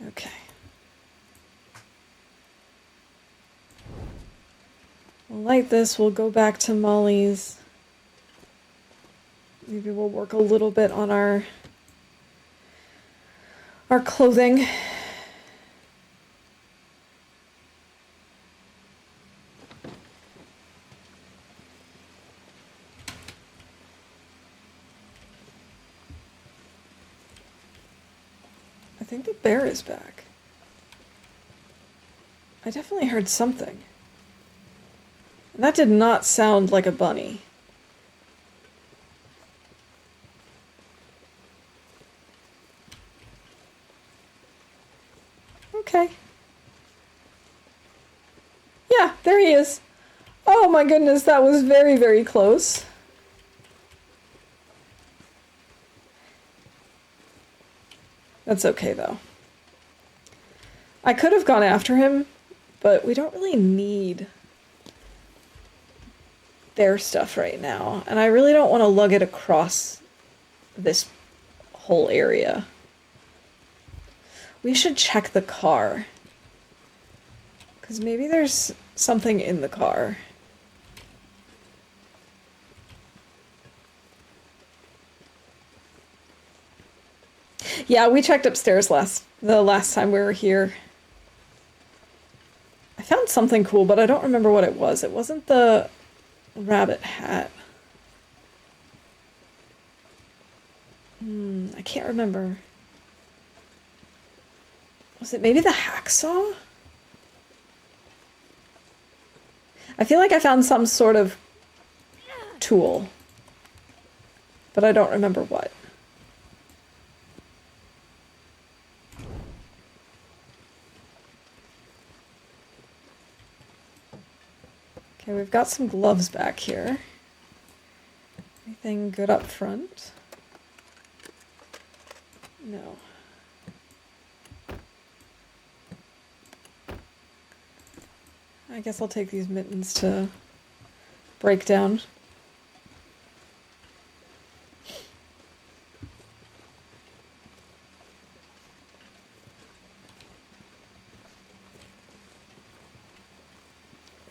Okay. We'll light this. We'll go back to Molly's. Maybe we'll work a little bit on our clothing. I think the bear is back. I definitely heard something. And that did not sound like a bunny. Okay. Yeah, there he is. Oh my goodness, that was very, very close. That's okay, though. I could have gone after him, but we don't really need their stuff right now. And I really don't want to lug it across this whole area. We should check the car. Because maybe there's something in the car. Yeah, we checked upstairs the last time we were here. I found something cool, but I don't remember what it was. It wasn't the rabbit hat. I can't remember. Was it maybe the hacksaw? I feel like I found some sort of tool, but I don't remember what. Okay, we've got some gloves back here. Anything good up front? No. I guess I'll take these mittens to break down.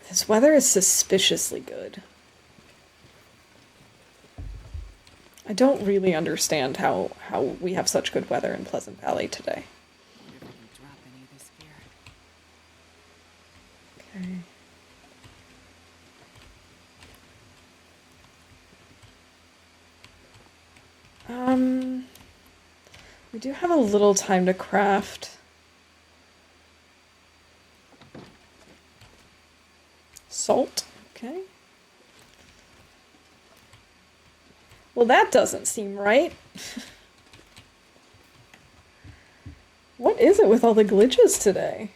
This weather is suspiciously good. I don't really understand how we have such good weather in Pleasant Valley today. I wonder if I can drop any of this fear. Okay. We do have a little time to craft. Salt, okay. Well, that doesn't seem right. What is it with all the glitches today?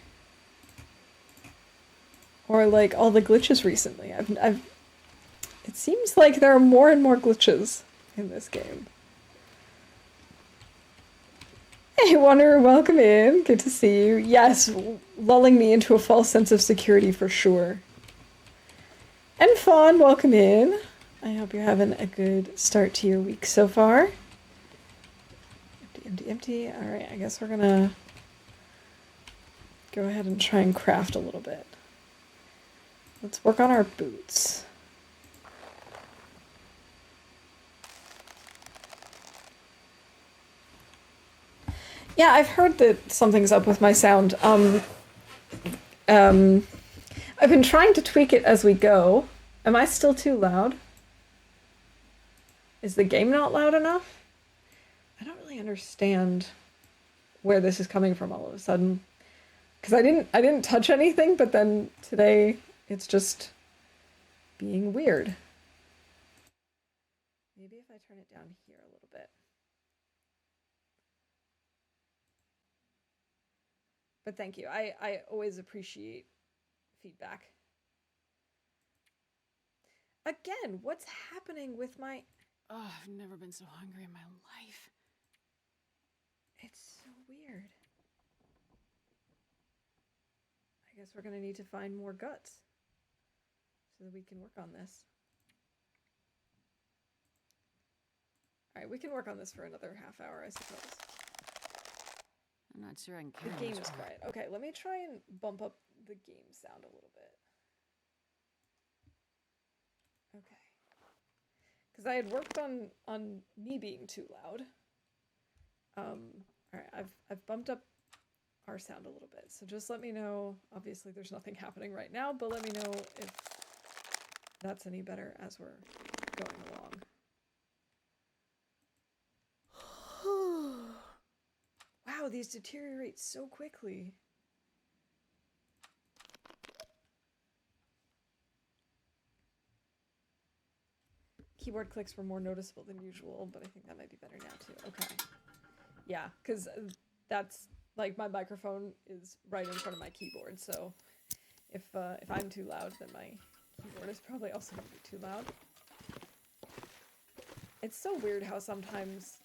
Or like all the glitches recently? It seems like there are more and more glitches in this game. Hey, Wanderer, welcome in. Good to see you. Yes, lulling me into a false sense of security for sure. And Fawn, welcome in. I hope you're having a good start to your week so far. Empty, empty, empty. Alright, I guess we're gonna go ahead and try and craft a little bit. Let's work on our boots. Yeah, I've heard that something's up with my sound. I've been trying to tweak it as we go. Am I still too loud? Is the game not loud enough? I don't really understand where this is coming from all of a sudden. Because I didn't touch anything, but then today it's just being weird. Maybe if I turn it down here a little bit. But thank you. I always appreciate feedback. Again, what's happening with my... Oh, I've never been so hungry in my life. It's so weird. I guess we're gonna need to find more guts so that we can work on this. Alright, we can work on this for another half hour, I suppose. I'm not sure I can The carry game much is more. quiet. Okay, let me try and bump up the game sound a little bit. Okay. Because I had worked on me being too loud. All right, I've bumped up our sound a little bit, so just let me know. Obviously, there's nothing happening right now, but let me know if that's any better as we're going along. Wow, these deteriorate so quickly. Keyboard clicks were more noticeable than usual, but I think that might be better now too. Okay. Yeah, because that's like my microphone is right in front of my keyboard, so if I'm too loud, then my keyboard is probably also going to be too loud. It's so weird how sometimes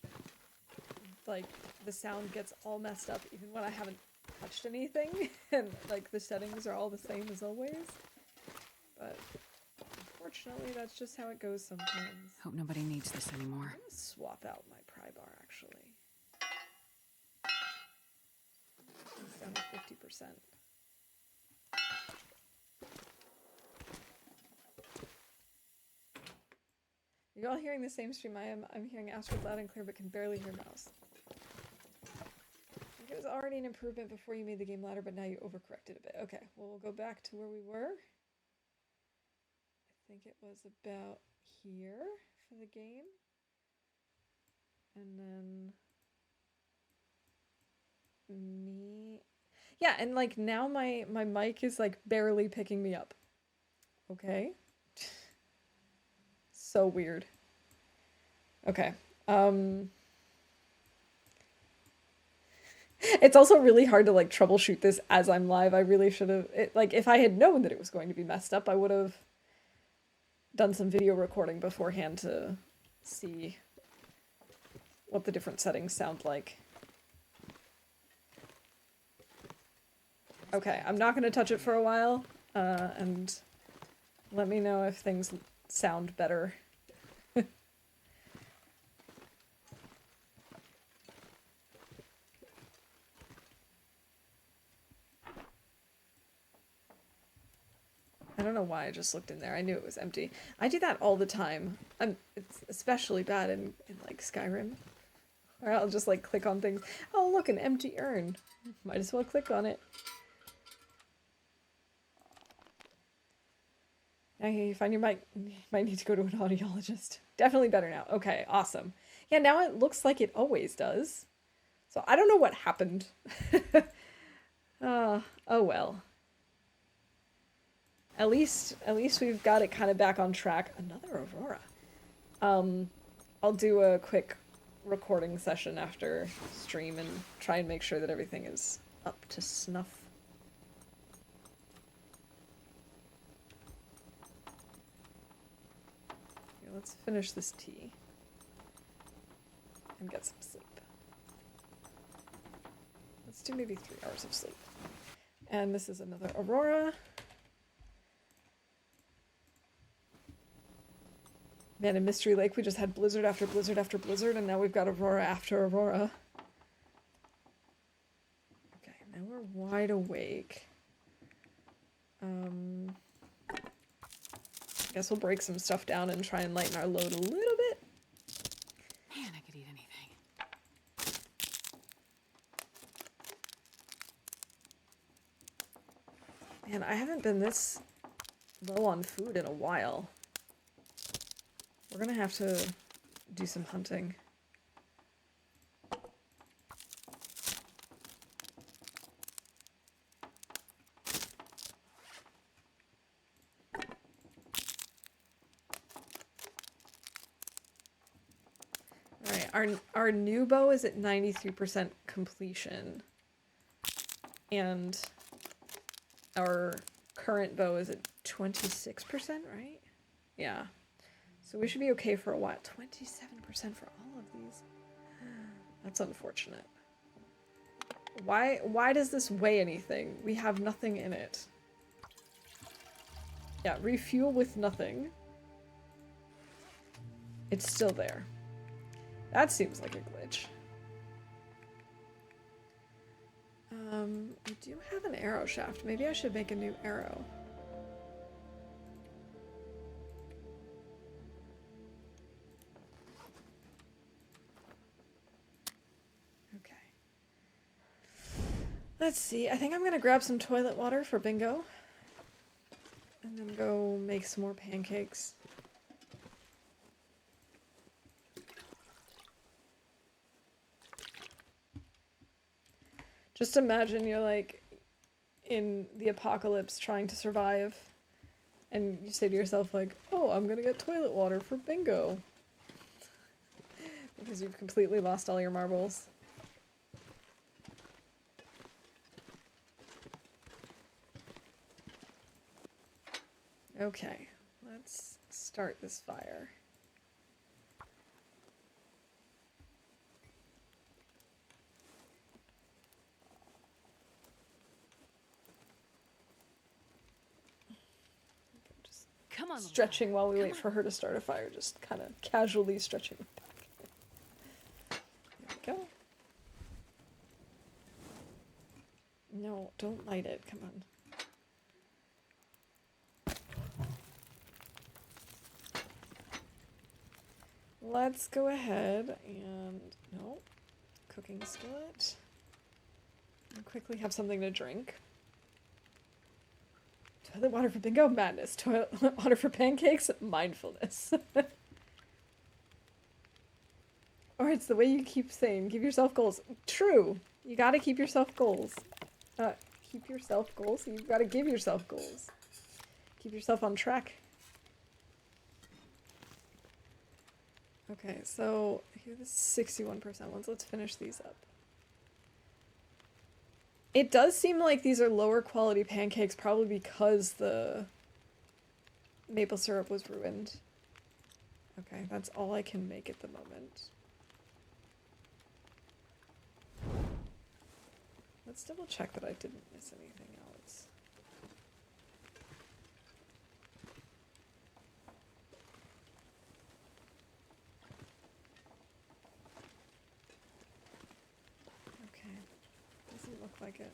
like the sound gets all messed up even when I haven't touched anything and like the settings are all the same as always. But unfortunately, that's just how it goes sometimes. Hope nobody needs this anymore. I'm gonna swap out my pry bar actually. It's down to 50%. Are you all hearing the same stream I am? I'm hearing Astrid loud and clear but can barely hear Mouse. It was already an improvement before you made the game louder, but now you overcorrected a bit. Okay, well, we'll go back to where we were. I think it was about here for the game. And then me. Yeah, and like now my mic is like barely picking me up. Okay. So weird. Okay. It's also really hard to like troubleshoot this as I'm live. I really should have like if I had known that it was going to be messed up, I would have done some video recording beforehand to see what the different settings sound like. Okay, I'm not going to touch it for a while, and let me know if things sound better. I don't know why I just looked in there. I knew it was empty. I do that all the time. It's especially bad in like Skyrim. Or I'll just like click on things. Oh, look, an empty urn. Might as well click on it. Now you find you might need to go to an audiologist. Definitely better now. Okay, awesome. Yeah, now it looks like it always does. So I don't know what happened. Oh well. At least we've got it kind of back on track. Another Aurora. I'll do a quick recording session after stream and try and make sure that everything is up to snuff. Okay, let's finish this tea and get some sleep. Let's do maybe 3 hours of sleep. And this is another Aurora. Man, in Mystery Lake, we just had blizzard after blizzard after blizzard, and now we've got Aurora after Aurora. Okay, now we're wide awake. I guess we'll break some stuff down and try and lighten our load a little bit. Man, I could eat anything. Man, I haven't been this low on food in a while. We're gonna have to do some hunting. Alright, our new bow is at 93% completion. And our current bow is at 26%, right? Yeah. So we should be okay for a while. 27% for all of these. That's unfortunate. Why does this weigh anything? We have nothing in it. Yeah, refuel with nothing. It's still there. That seems like a glitch. We do have an arrow shaft. Maybe I should make a new arrow. Let's see. I think I'm gonna grab some toilet water for bingo. And then go make some more pancakes. Just imagine you're like in the apocalypse trying to survive. And you say to yourself like, oh, I'm gonna get toilet water for bingo. Because you've completely lost all your marbles. Okay, let's start this fire. Just Come on, little stretching fire. while we Come wait on. for her to start a fire, just kind of casually stretching back. There we go. No, don't light it, come on. Let's go ahead and, no, cooking skillet. And quickly have something to drink. Toilet water for bingo? Madness. Toilet water for pancakes? Mindfulness. Or it's the way you keep saying, give yourself goals. True. You gotta keep yourself goals. Keep yourself goals? You've gotta give yourself goals. Keep yourself on track. Okay, so here are the 61% ones. Let's finish these up. It does seem like these are lower quality pancakes, probably because the maple syrup was ruined. Okay, that's all I can make at the moment. Let's double check that I didn't miss anything else. Okay, doesn't look like it.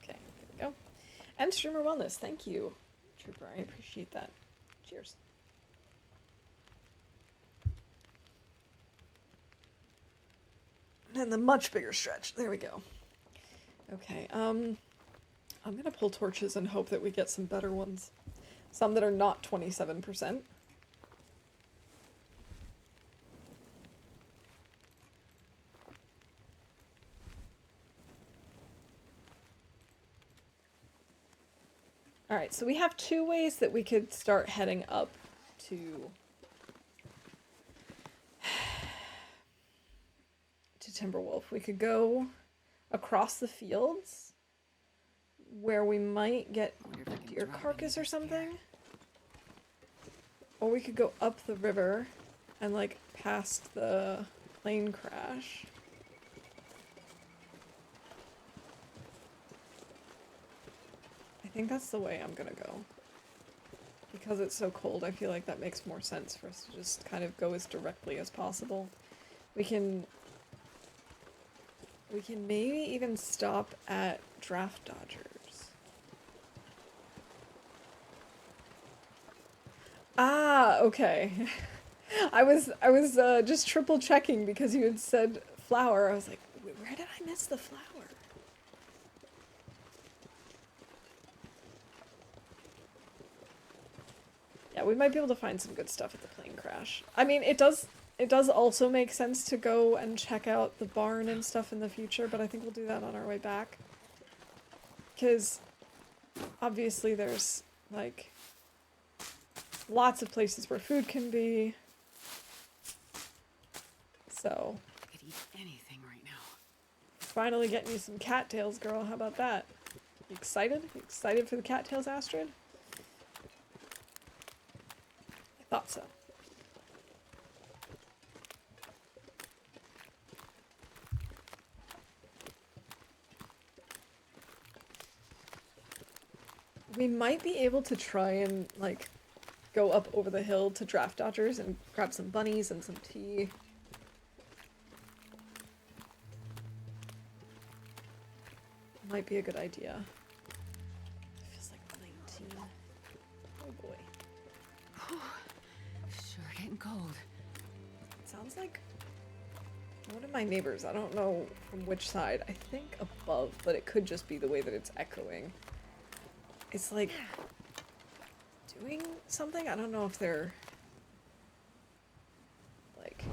Okay, there we go. And streamer wellness, thank you, Trooper. I appreciate that. Cheers. And the much bigger stretch. There we go. Okay, I'm gonna pull torches and hope that we get some better ones. Some that are not 27%. Alright, so we have two ways that we could start heading up to Timberwolf. We could go across the fields where we might get a deer carcass or something. Or we could go up the river and like past the plane crash. I think that's the way I'm gonna go. Because it's so cold, I feel like that makes more sense for us to just kind of go as directly as possible. We can maybe even stop at Draft Dodgers. Ah, okay. I was just triple checking because you had said flower. I was like, where did I miss the flower? Yeah, we might be able to find some good stuff at the plane crash. I mean, it does also make sense to go and check out the barn and stuff in the future, but I think we'll do that on our way back. Because obviously there's, like, lots of places where food can be. So. I could eat anything right now. Finally getting you some cattails, girl. How about that? You excited? You excited for the cattails, Astrid? I thought so. We might be able to try and, like, go up over the hill to Draft Dodgers and grab some bunnies and some tea. Might be a good idea. It feels like 19. Oh boy. Sure getting cold. Sounds like one of my neighbors. I don't know from which side. I think above, but it could just be the way that it's echoing. It's like doing something. I don't know if they're like...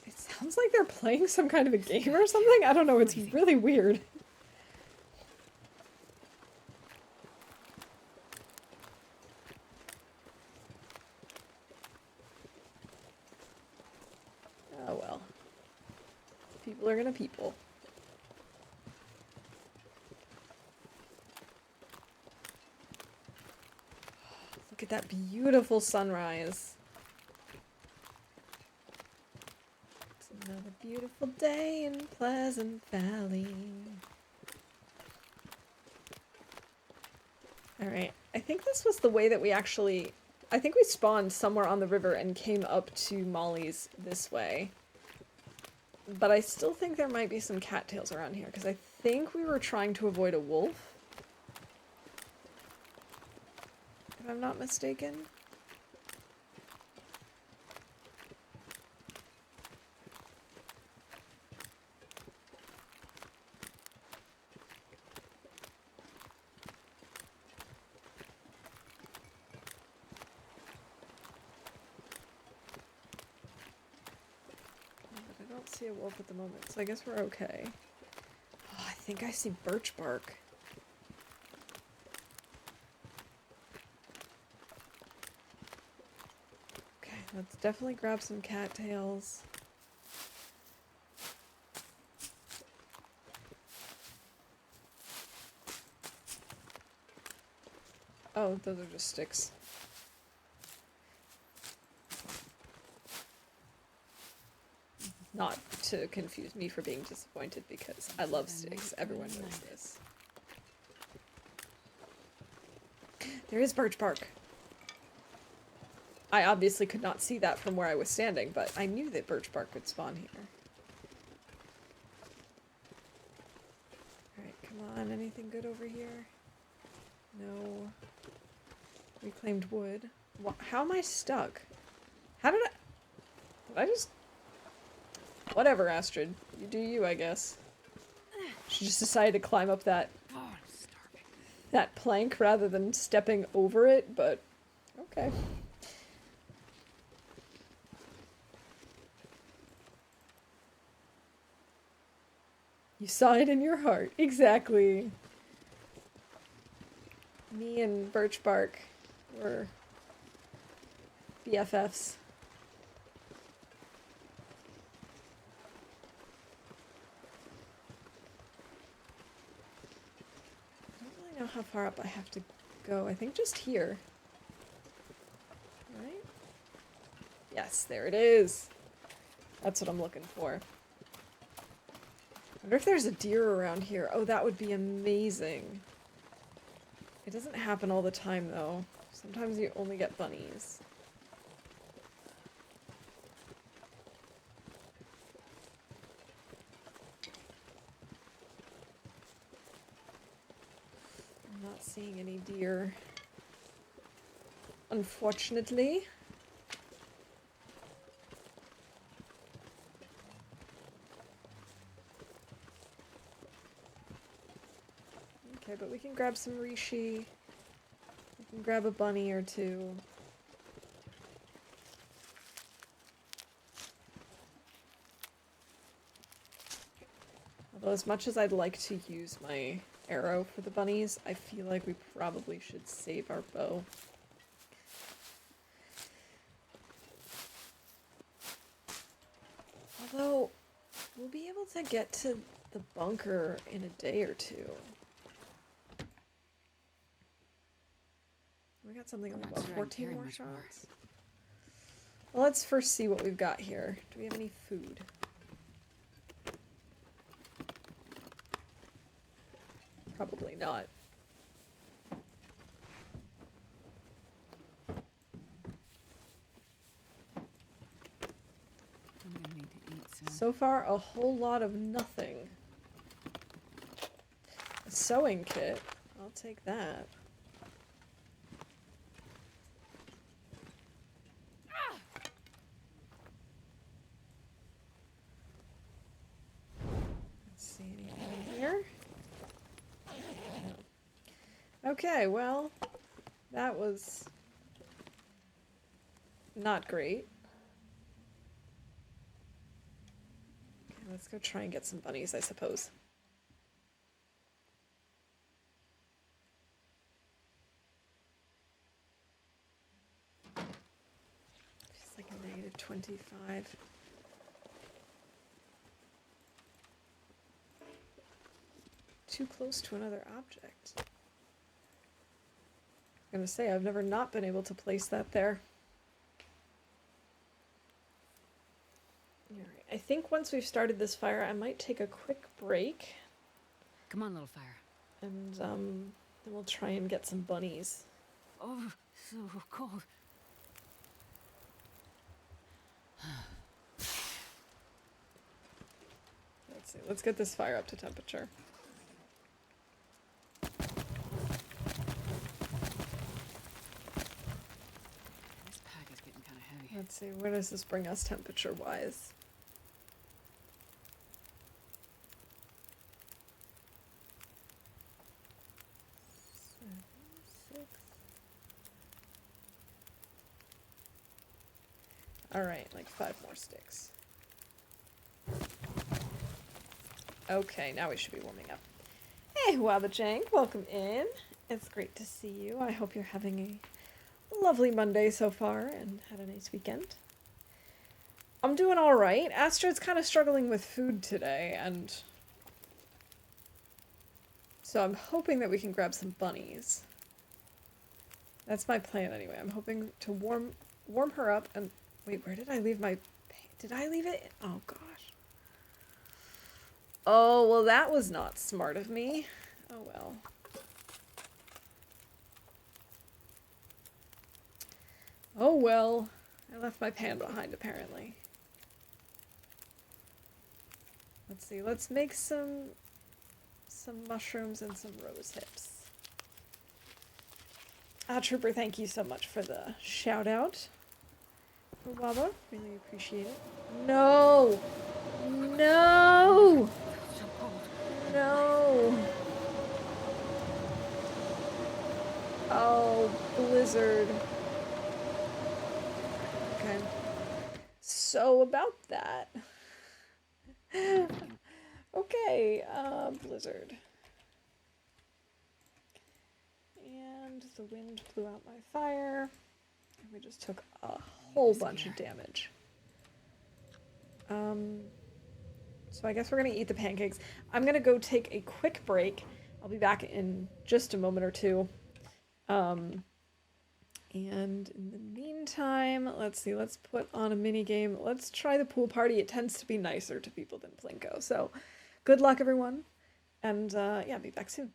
It sounds like they're playing some kind of a game or something. I don't know. It's really weird. Oh well. People are gonna people. Look at that beautiful sunrise. It's another beautiful day in Pleasant Valley. Alright, I think this was the way that we actually... I think we spawned somewhere on the river and came up to Molly's this way. But I still think there might be some cattails around here, because I think we were trying to avoid a wolf. If I'm not mistaken. But I don't see a wolf at the moment, so I guess we're okay. Oh, I think I see birch bark. Okay, let's definitely grab some cattails. Oh, those are just sticks. Not to confuse me for being disappointed, because I love sticks. Everyone knows this. There is birch bark. I obviously could not see that from where I was standing, but I knew that birch bark would spawn here. Alright, come on. Anything good over here? No. Reclaimed wood. How am I stuck? How did I... Did I just... Whatever, Astrid. You do you, I guess. She just decided to climb up that... Oh, I'm starving. that plank rather than stepping over it, but... Okay. You saw it in your heart. Exactly. Me and birch bark were BFFs. I don't really know how far up I have to go. I think just here. Right? Yes, there it is. That's what I'm looking for. I wonder if there's a deer around here. Oh, that would be amazing. It doesn't happen all the time, though. Sometimes you only get bunnies. I'm not seeing any deer. Unfortunately. Okay, but we can grab some reishi. We can grab a bunny or two. Although as much as I'd like to use my arrow for the bunnies, I feel like we probably should save our bow. Although, we'll be able to get to the bunker in a day or two. We got something like about 14 more shots. Well, let's first see what we've got here. Do we have any food? Probably not. I'm gonna need to eat soon. So far, a whole lot of nothing. A sewing kit. I'll take that. Okay, well, that was not great. Okay, let's go try and get some bunnies, I suppose. Just like a negative 25. Too close to another object. I'm gonna say, I've never not been able to place that there. Alright, I think once we've started this fire, I might take a quick break. Come on, little fire. And, then we'll try and get some bunnies. Oh, so cold. Let's see, let's get this fire up to temperature. This pack is getting kind of heavy. Let's see, where does this bring us temperature-wise? Alright, like 5 more sticks. Okay, now we should be warming up. Hey, Wabajank, welcome in. It's great to see you. I hope you're having a lovely Monday so far and had a nice weekend. I'm doing alright. Astrid's kind of struggling with food today, and so I'm hoping that we can grab some bunnies. That's my plan anyway. I'm hoping to warm her up and... Wait, where did I leave my... Did I leave it? Oh, gosh. Oh, well, that was not smart of me. Oh, well. Oh, well. I left my pan behind, apparently. Let's see. Let's make some mushrooms and some rose hips. Trooper, thank you so much for the shout out. For Waba. Really appreciate it. No! No! So cold. No! Oh, blizzard. Okay. So about that. Okay, blizzard. And the wind blew out my fire. And we just took a whole bunch of damage. So I guess we're gonna eat the pancakes. I'm gonna go take a quick break. I'll be back in just a moment or two. And in the meantime, let's see, let's put on a mini game. Let's try the pool party. It tends to be nicer to people than Plinko. So good luck, everyone. And yeah, be back soon.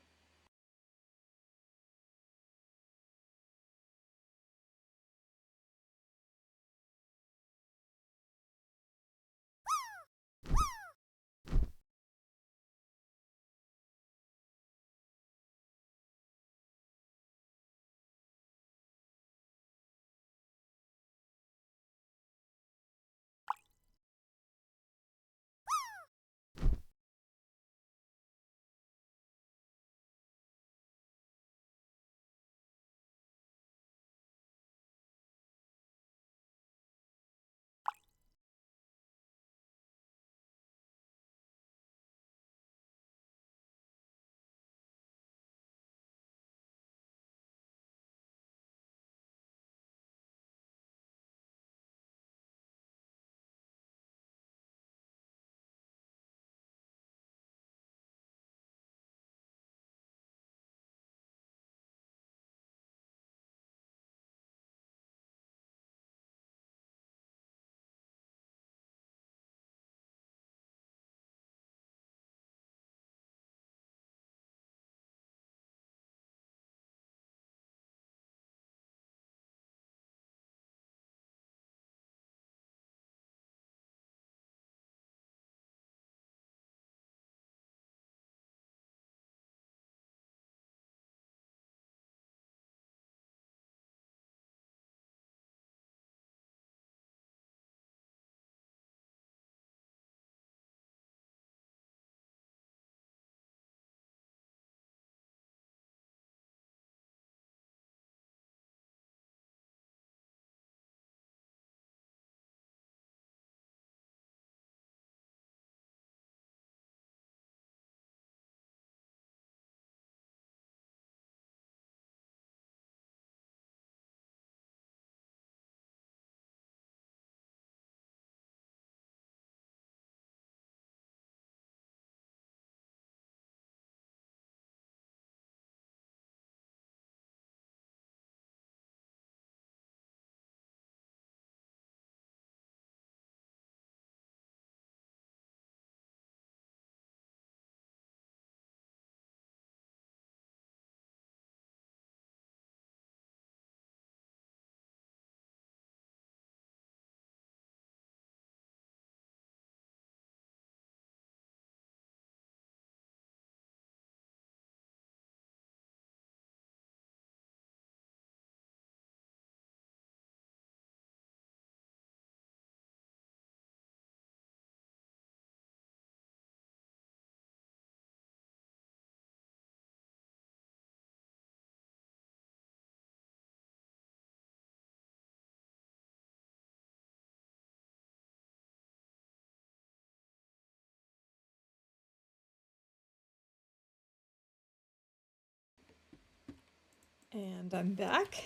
And I'm back.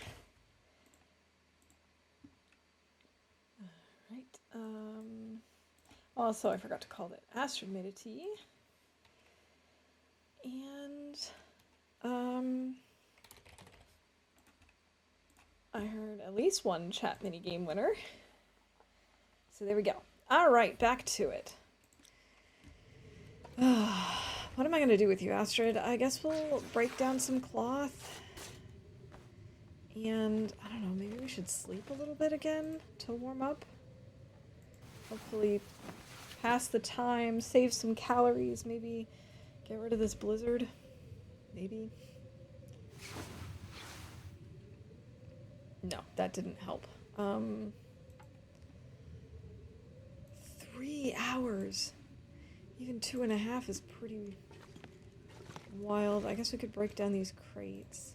Alright, also I forgot to call that Astrid made a tea. And, I heard at least one chat minigame winner. So there we go. Alright, back to it. What am I going to do with you, Astrid? I guess we'll break down some cloth. And, I don't know, maybe we should sleep a little bit again to warm up. Hopefully pass the time, save some calories, maybe get rid of this blizzard. Maybe. No, that didn't help. 3 hours. Even 2.5 is pretty wild. I guess we could break down these crates.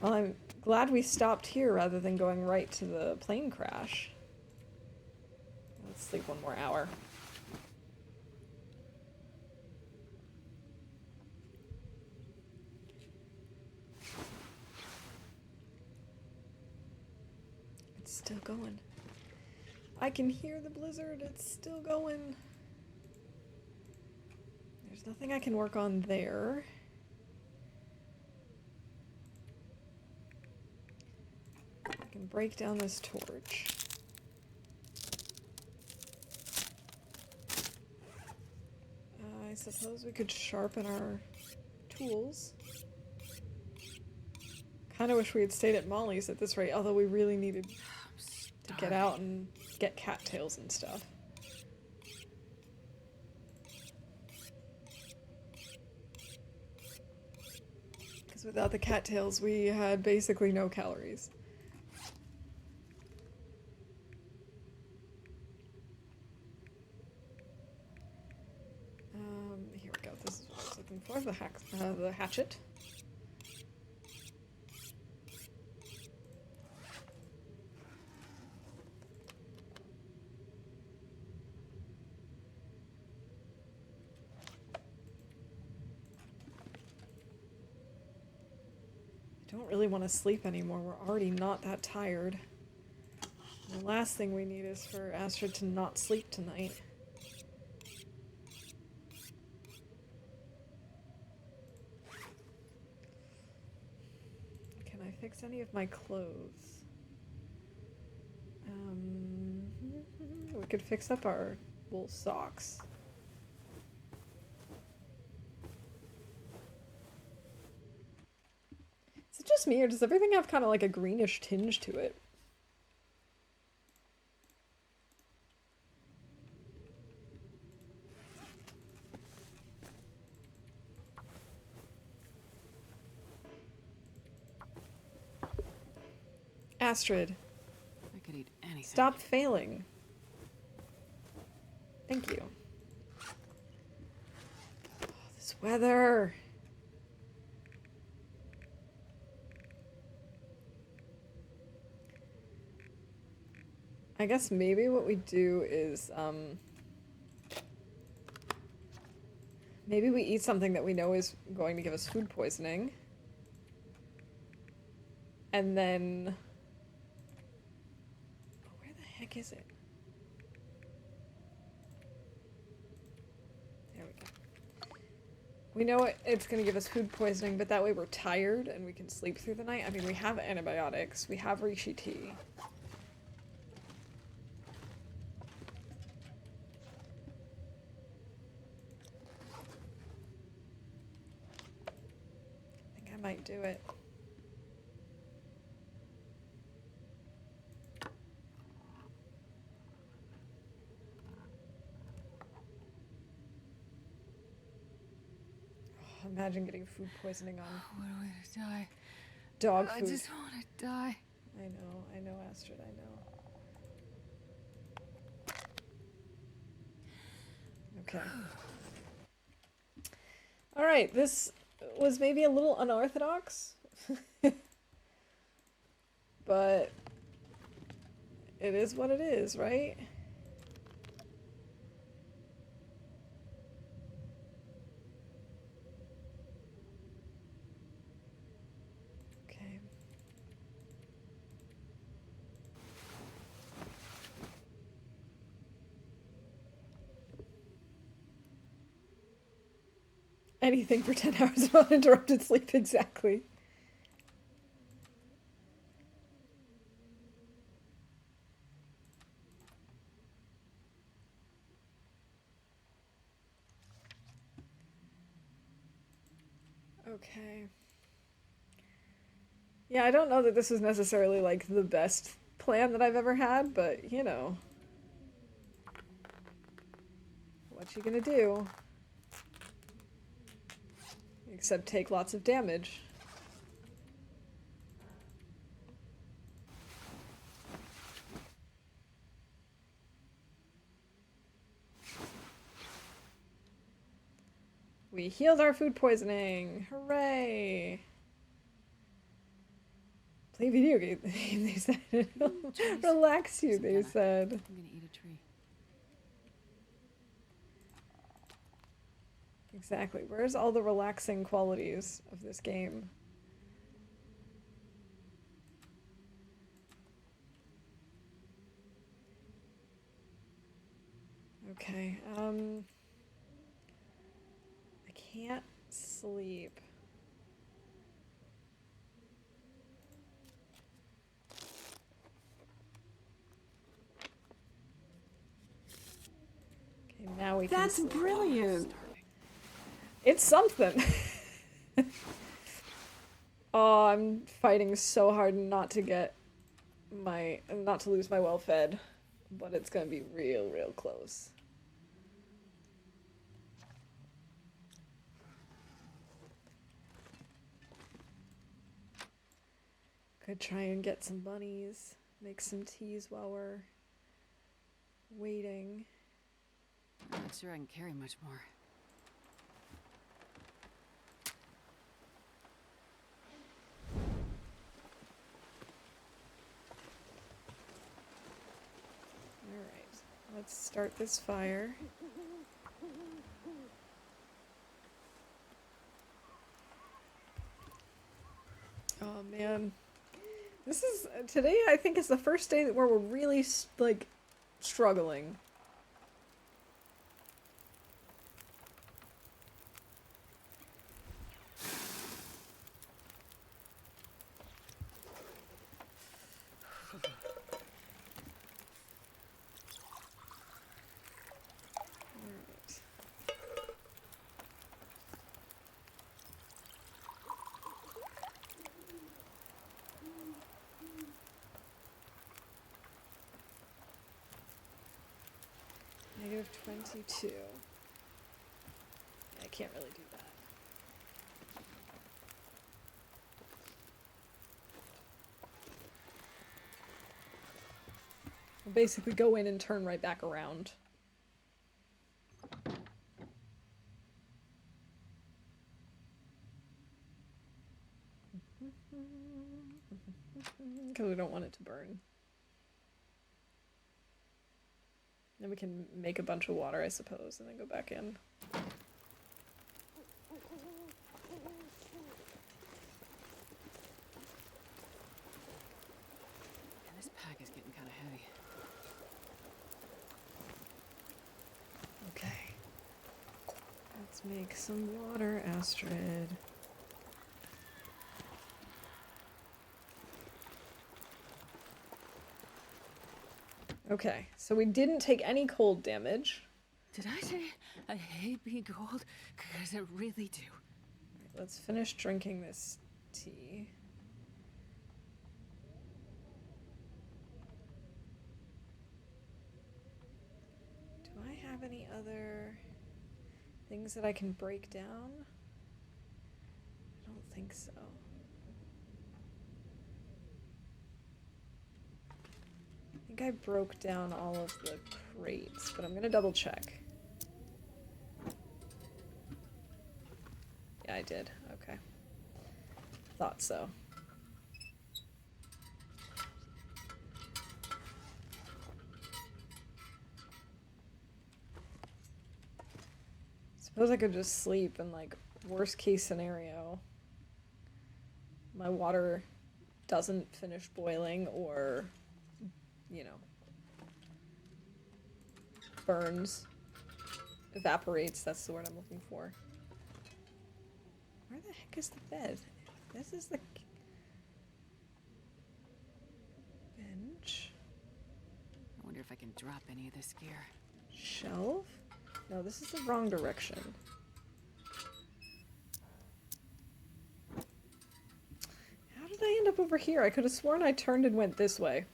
Well, I'm glad we stopped here rather than going right to the plane crash. Let's sleep 1 more hour. It's still going. I can hear the blizzard. It's still going. There's nothing I can work on there. I can break down this torch. I suppose we could sharpen our tools. Kind of wish we had stayed at Molly's at this rate, although we really needed to get out and get cattails and stuff. Because without the cattails, we had basically no calories. Here we go. This is what I was looking for, the hatchet. I don't really want to sleep anymore. We're already not that tired. The last thing we need is for Astrid to not sleep tonight. Can I fix any of my clothes? We could fix up our wool socks. Is it just me, or does everything have kind of like a greenish tinge to it? Astrid, I could eat anything. stop failing. Thank you. Oh, this weather. I guess maybe what we do is, maybe we eat something that we know is going to give us food poisoning. And then... Oh, where the heck is it? There we go. We know it's going to give us food poisoning, but that way we're tired and we can sleep through the night. I mean, we have antibiotics. We have reishi tea. I think I might do it. Imagine getting food poisoning on What a way to die. dog food. I just want to die. I know, Astrid, I know. Okay. Alright, this was maybe a little unorthodox. But it is what it is, right? Anything for 10 hours of uninterrupted sleep, exactly. Okay. Yeah, I don't know that this is necessarily like the best plan that I've ever had, but you know. What you gonna do? Except take lots of damage. We healed our food poisoning! Hooray! Play video game, they said. It'll Trees. relax you, Some they kinda- said. I'm gonna eat a tree. Exactly. Where's all the relaxing qualities of this game? Okay, I can't sleep. Okay, now we can That's sleep. brilliant. Starving. It's something. Oh, I'm fighting so hard not to lose my well fed, but it's gonna be real close. Could try and get some bunnies, make some teas while we're waiting. I'm not sure I can carry much more. Alright, let's start this fire. Oh man. This is, today I think is the first day where we're really, like, struggling. Alright. -22. I can't really do that. We'll basically go in and turn right back around. Because we don't want it to burn. Then we can make a bunch of water, I suppose, and then go back in. And this pack is getting kind of heavy. Okay. Let's make some water, Astrid. Okay, so we didn't take any cold damage. Did I say I hate being cold? Because I really do. Alright, let's finish drinking this tea. Do I have any other things that I can break down? I don't think so. I think I broke down all of the crates, but I'm gonna double check. Yeah, I did. Okay. Thought so. Suppose I could just sleep and, like, worst case scenario, my water doesn't finish boiling or, you know, burns. Evaporates, that's the word I'm looking for. Where the heck is the bed? This is the bench. I wonder if I can drop any of this gear. Shelf? No, this is the wrong direction. How did I end up over here? I could have sworn I turned and went this way.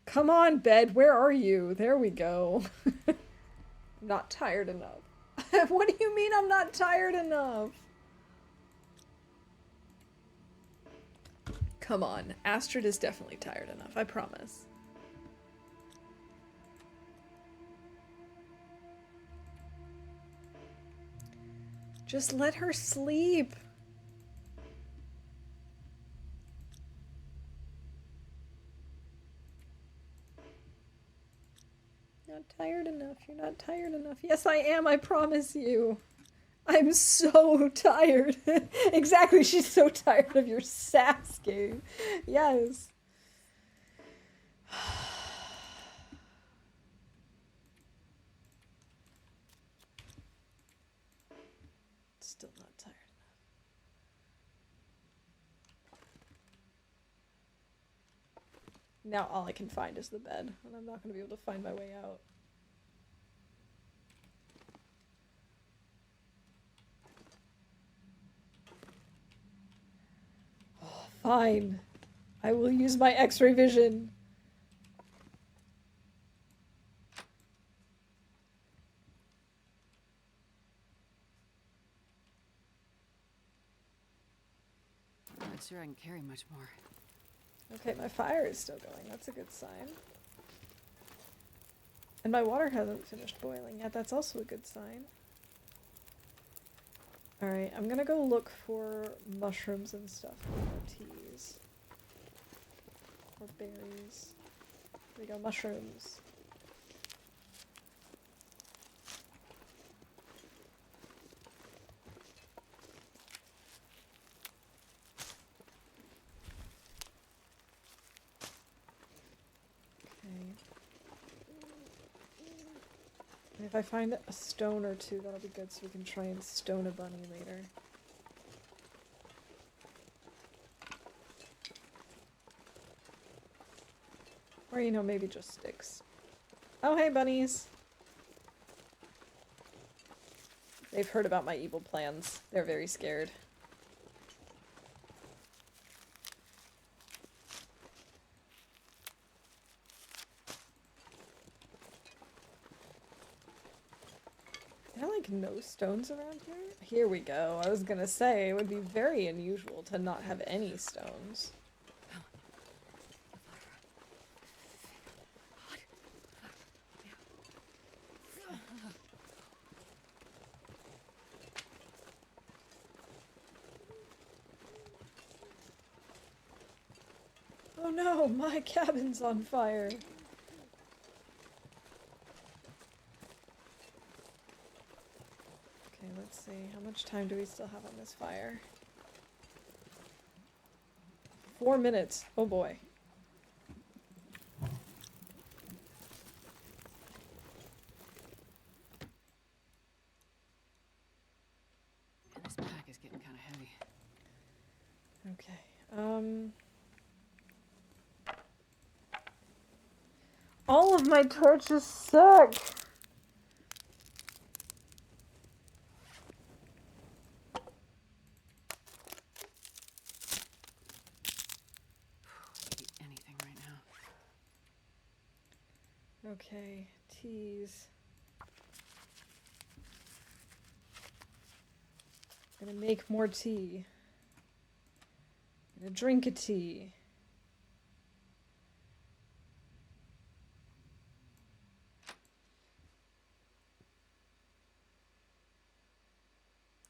Come on, bed, where are you? There we go. I'm not tired enough. What do you mean I'm not tired enough? Come on, Astrid is definitely tired enough, I promise. Just let her sleep. Not tired enough. You're not tired enough. Yes, I am. I promise you. I'm so tired. Exactly. She's so tired of your sass game. Yes. Still not tired enough. Now all I can find is the bed, and I'm not going to be able to find my way out. Oh, fine. I will use my X-ray vision. I'm not sure I can carry much more. Okay, my fire is still going. That's a good sign. And my water hasn't finished boiling yet. That's also a good sign. Alright, I'm gonna go look for mushrooms and stuff or teas. Or berries. There we go, mushrooms. Okay. And if I find a stone or two, that'll be good so we can try and stone a bunny later. Or, you know, maybe just sticks. Oh, hey, bunnies! They've heard about my evil plans. They're very scared. Are there, like, no stones around here? Here we go. I was gonna say, it would be very unusual to not have any stones. Oh no, my cabin's on fire. Okay, let's see. How much time do we still have on this fire? 4 minutes. Oh boy. And this pack is getting kind of heavy. Okay. All of my torches suck. Eat anything right now. Okay, teas. Gonna make more tea. Gonna drink a tea.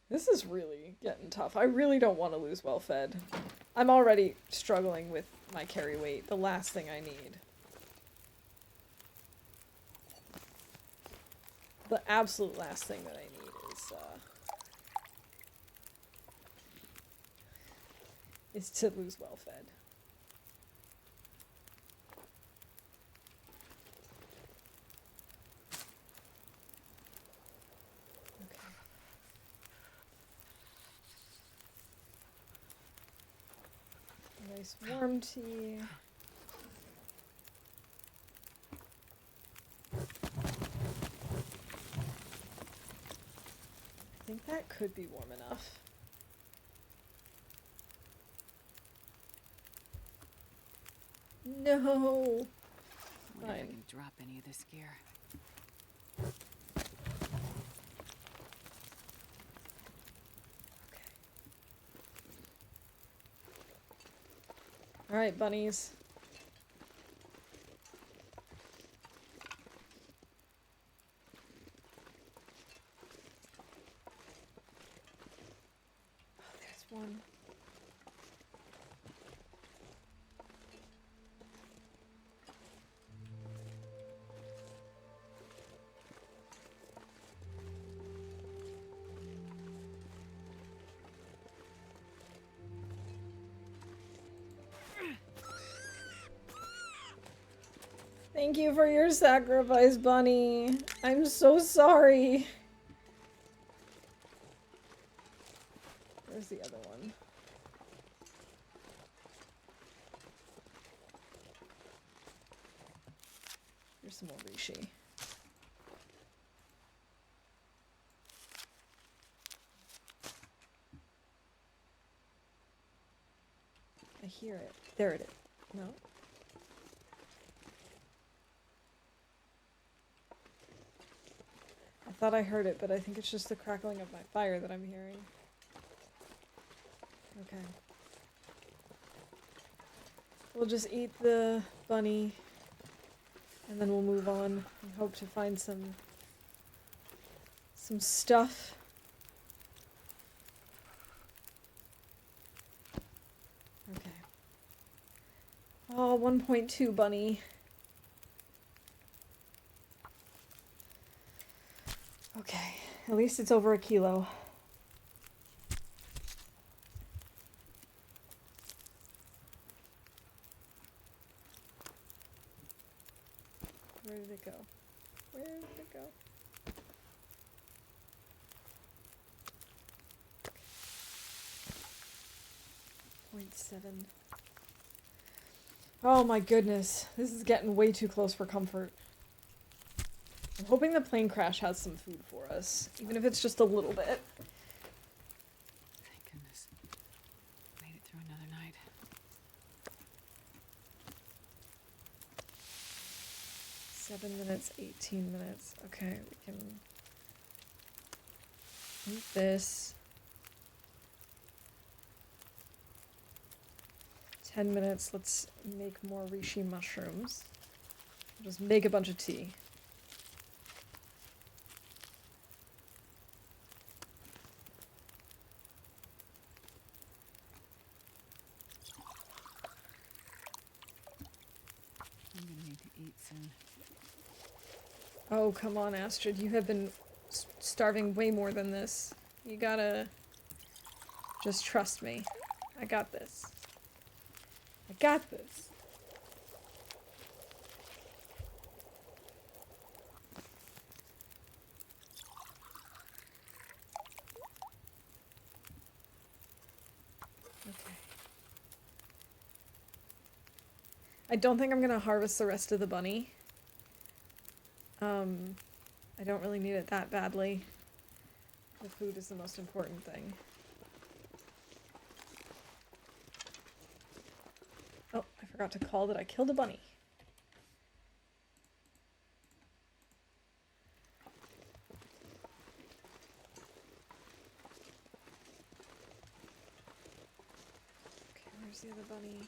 This is really getting tough. I really don't want to lose well fed. I'm already struggling with my carry weight. The last thing I need. The absolute last thing that I need is to lose well fed. Nice warm tea. I think that could be warm enough. No. I wonder if I can drop any of this gear. Okay. All right, bunnies. Oh, there's one. Thank you for your sacrifice, Bunny. I'm so sorry. Where's the other one? Here's some more Rishi. I hear it. There it is. No? I thought I heard it, but I think it's just the crackling of my fire that I'm hearing. Okay. We'll just eat the bunny, and then we'll move on and hope to find some stuff. Okay. Oh, 1.2 bunny. Okay, at least it's over a kilo. Where did it go? Where did it go? 0.7. Oh my goodness, this is getting way too close for comfort. I'm hoping the plane crash has some food for us, even if it's just a little bit. Thank goodness. Made it through another night. 7 minutes, 18 minutes. Okay, we can eat this. 10 minutes, let's make more reishi mushrooms. Just make a bunch of tea. I'm gonna need to eat soon. Oh, come on, Astrid. You have been starving way more than this. You gotta just trust me. I got this. I got this. Okay. I don't think I'm gonna harvest the rest of the bunny. I don't really need it that badly. The food is the most important thing. Oh, I forgot to call that I killed a bunny. Okay, where's the other bunny?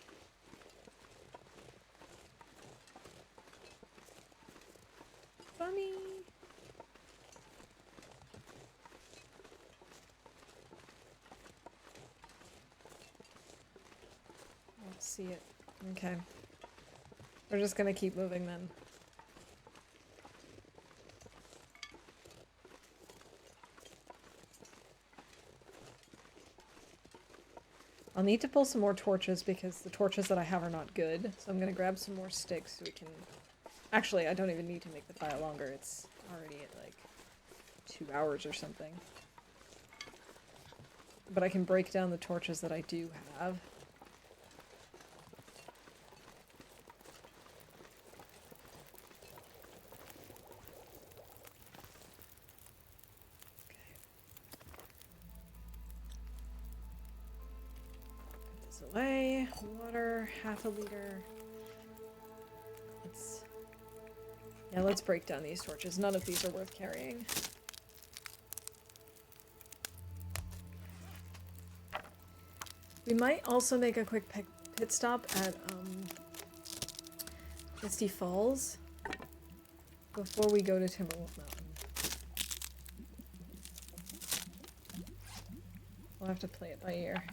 Bunny! I don't see it. Okay. We're just gonna keep moving then. I'll need to pull some more torches because the torches that I have are not good. So I'm gonna grab some more sticks so we can... Actually, I don't even need to make the fire longer. It's already at like 2 hours or something. But I can break down the torches that I do have. this away. Water, half a liter. Let's break down these torches. None of these are worth carrying. We might also make a quick pit stop at Misty Falls before we go to Timberwolf Mountain. We'll have to play it by ear.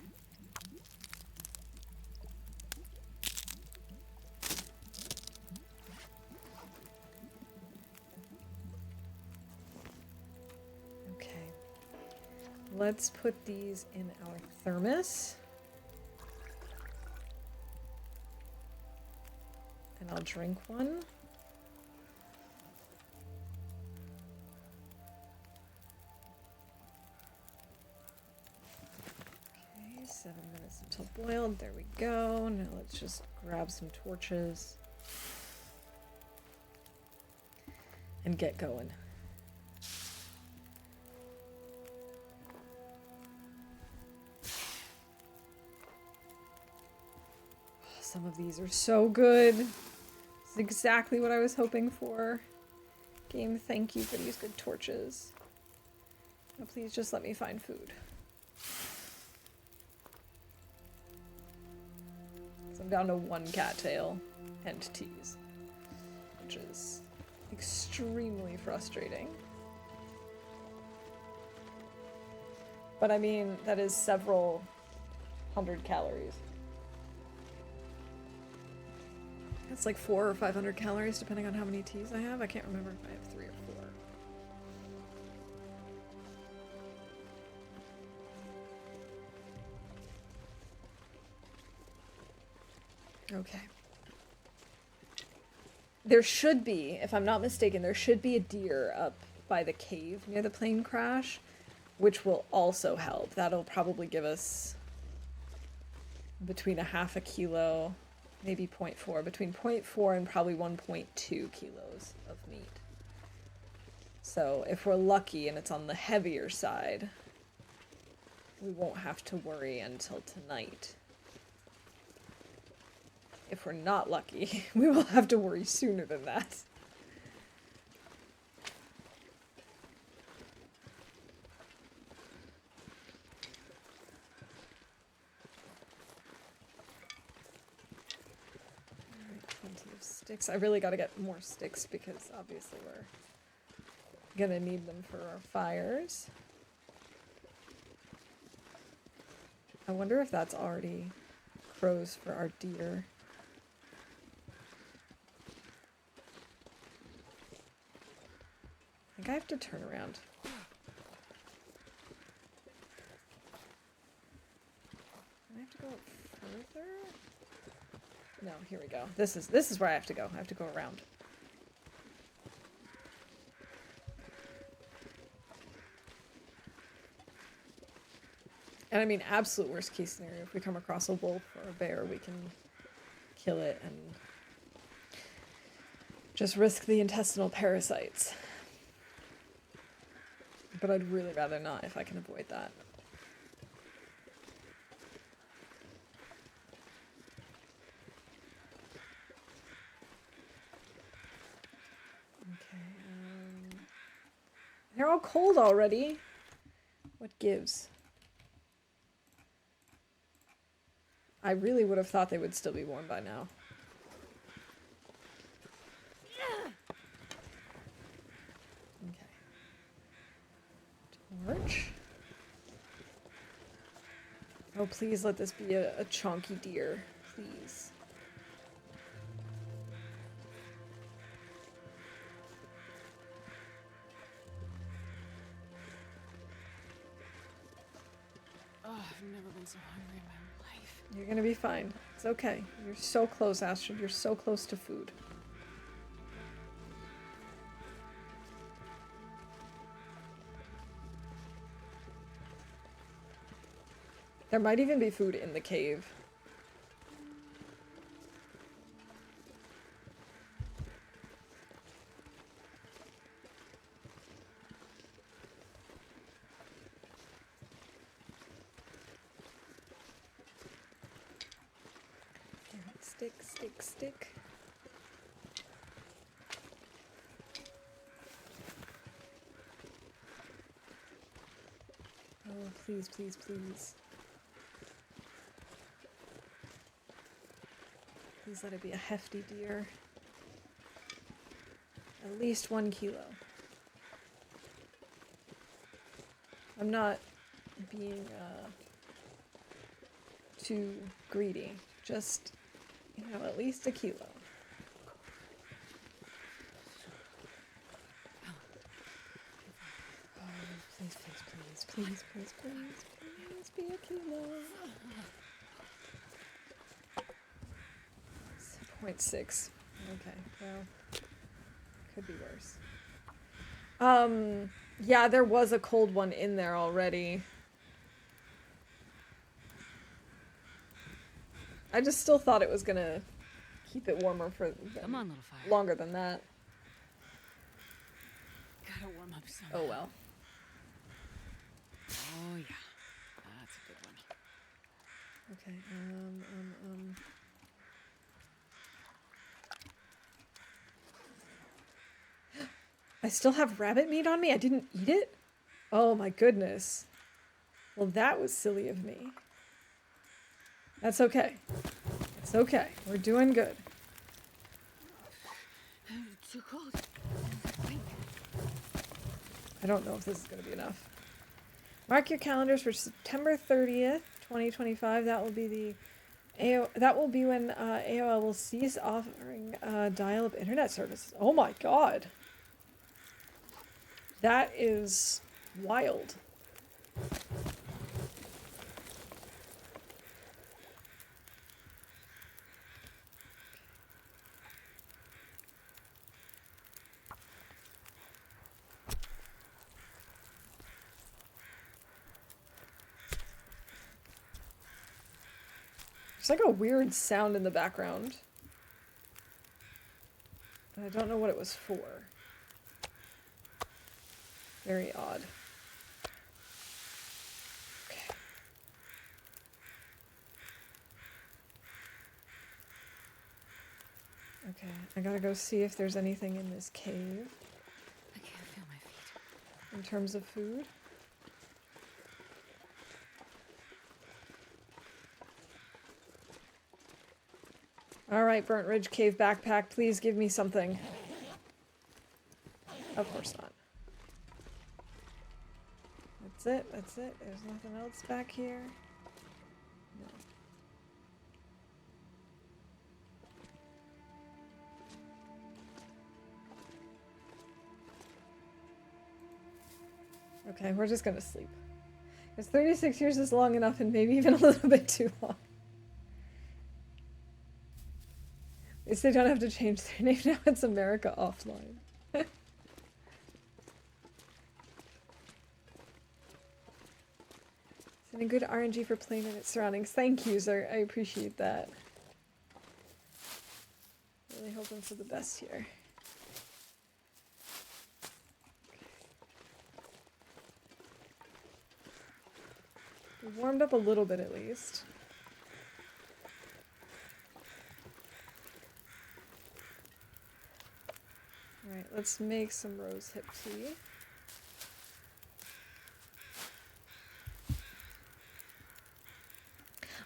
Okay. Let's put these in our thermos. And I'll drink one. Okay, 7 minutes until boiled. There we go. Now let's just grab some torches and get going. Some of these are so good. This is exactly what I was hoping for. Game, thank you for these good torches. Now please just let me find food. So I'm down to 1 cattail and teas, which is extremely frustrating. But I mean, that is several hundred calories. It's like 400 or 500 calories depending on how many teas I have. I can't remember if I have 3 or 4. Okay. There should be, if I'm not mistaken, there should be a deer up by the cave near the plane crash, which will also help. That'll probably give us between a half a kilo, maybe 0.4, between 0.4 and probably 1.2 kilos of meat. So if we're lucky and it's on the heavier side, we won't have to worry until tonight. If we're not lucky, we will have to worry sooner than that. Alright, plenty of sticks. I really gotta get more sticks because obviously we're gonna need them for our fires. I wonder if that's already crows for our deer. I think I have to turn around. I have to go further? No, here we go. This is where I have to go. I have to go around. And I mean, absolute worst case scenario, if we come across a wolf or a bear, we can kill it and just risk the intestinal parasites. But I'd really rather not if I can avoid that. Okay, they're all cold already. What gives? I really would have thought they would still be warm by now. Okay. Torch. Oh, please let this be a chonky deer. Please. Oh, I've never been so hungry in my life. You're gonna be fine. It's okay. You're so close, Astrid. You're so close to food. There might even be food in the cave. Stick. Oh, please. Please let it be a hefty deer. At least 1 kilo. I'm not being too greedy. Just, at least a kilo. Oh, please be a kilo. 0.6. Okay, well, could be worse. Yeah, there was a cold one in there already. I just still thought it was gonna keep it warmer for Come on, little fire. longer than that. Gotta warm up somehow. Oh well. Oh yeah, that's a good one. Okay. I still have rabbit meat on me? I didn't eat it? Oh my goodness. Well, that was silly of me. That's okay. It's okay. We're doing good. Too cold. I don't know if this is going to be enough. Mark your calendars for September 30th, 2025. That will be when AOL will cease offering dial-up internet services. Oh my god. That is wild. There's like a weird sound in the background. I don't know what it was for. Very odd. Okay. Okay, I gotta go see if there's anything in this cave. I can't feel my feet. In terms of food. Alright, Burnt Ridge Cave backpack, please give me something. Of course not. That's it. There's nothing else back here. No. Okay, we're just gonna sleep. Because 36 years is long enough and maybe even a little bit too long. At least they don't have to change their name now. It's America Offline. Sending good RNG for Plane and its surroundings. Thank you, sir. I appreciate that. Really hoping for the best here. We warmed up a little bit at least. Alright, let's make some rose hip tea.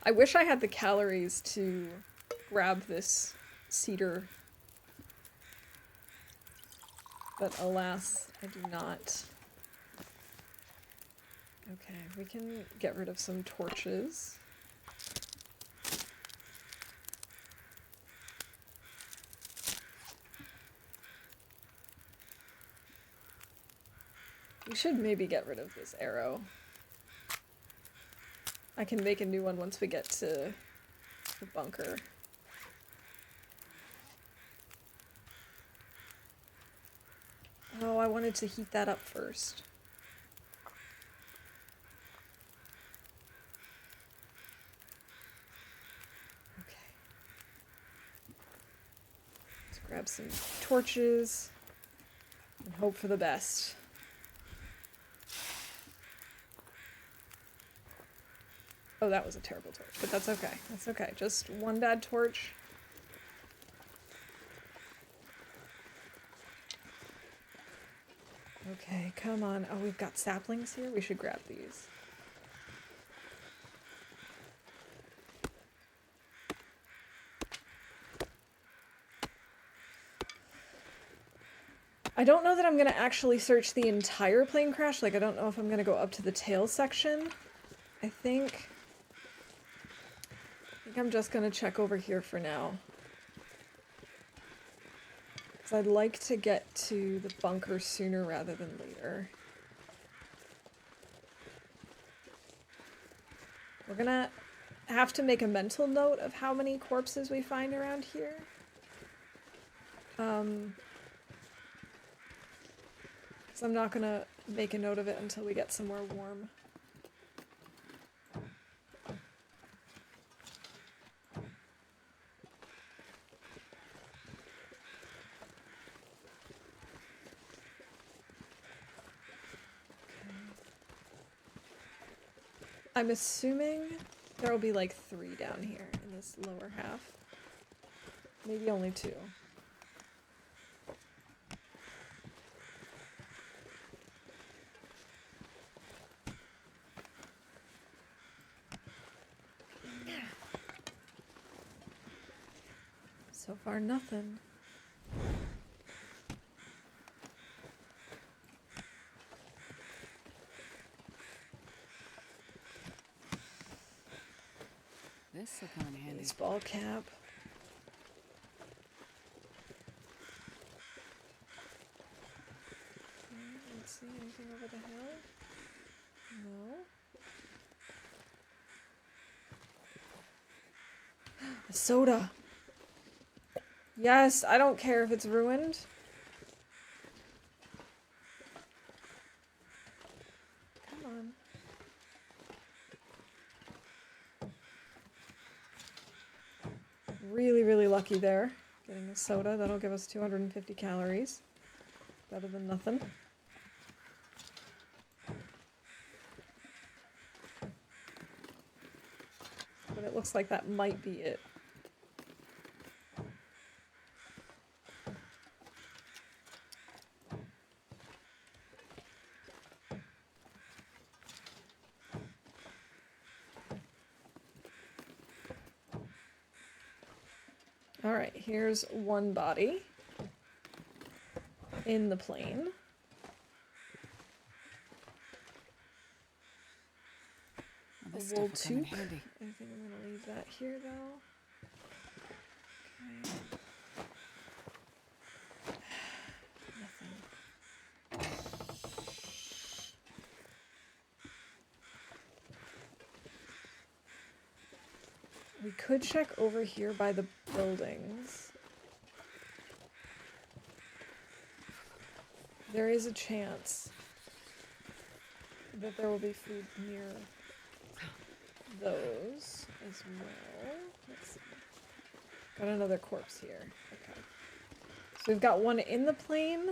I wish I had the calories to grab this cedar, but alas, I do not. Okay, we can get rid of some torches. We should maybe get rid of this arrow. I can make a new one once we get to the bunker. Oh, I wanted to heat that up first. Okay. Let's grab some torches and hope for the best. Oh, that was a terrible torch, but that's okay. That's okay. Just one bad torch Come on. Oh, we've got saplings here. We should grab these. I don't know that I'm gonna actually search the entire plane crash. Like, I don't know if I'm gonna go up to the tail section. I think I'm just gonna check over here for now. Because I'd like to get to the bunker sooner rather than later. We're gonna have to make a mental note of how many corpses we find around here. So I'm not gonna make a note of it until we get somewhere warm. I'm assuming there will be like 3 down here in this lower half. Maybe only 2. So far, nothing. This will come in handy. Baseball cap. Let's see, anything over the hill? No. A soda. Yes, I don't care if it's ruined. Come on. Really, really lucky there. Getting a soda, that'll give us 250 calories. Better than nothing. But it looks like that might be it. Alright, here's one body in the plane. Well, this A wool stuff will come in tube. handy. I think I'm gonna leave that here though. Okay. Nothing. We could check over here by the buildings. There is a chance that there will be food near those as well. Let's see. Got another corpse here. Okay. So we've got one in the plane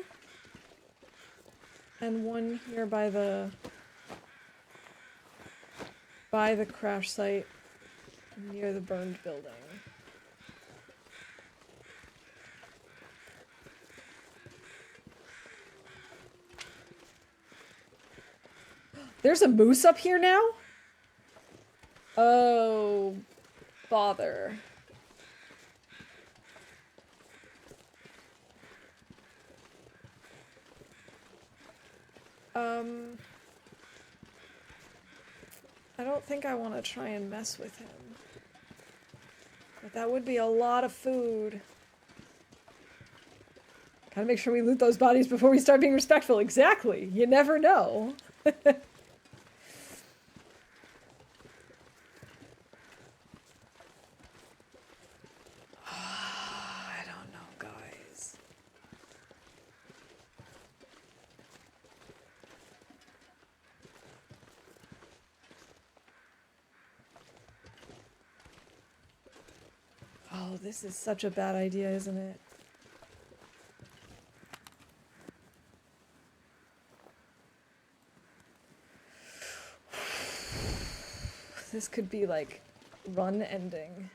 and one here by the crash site near the burned building. There's a moose up here now? Oh, bother. I don't think I want to try and mess with him. But that would be a lot of food. Gotta make sure we loot those bodies before we start being respectful. Exactly. You never know. I don't know, guys. Oh, this is such a bad idea, isn't it? This could be like run ending.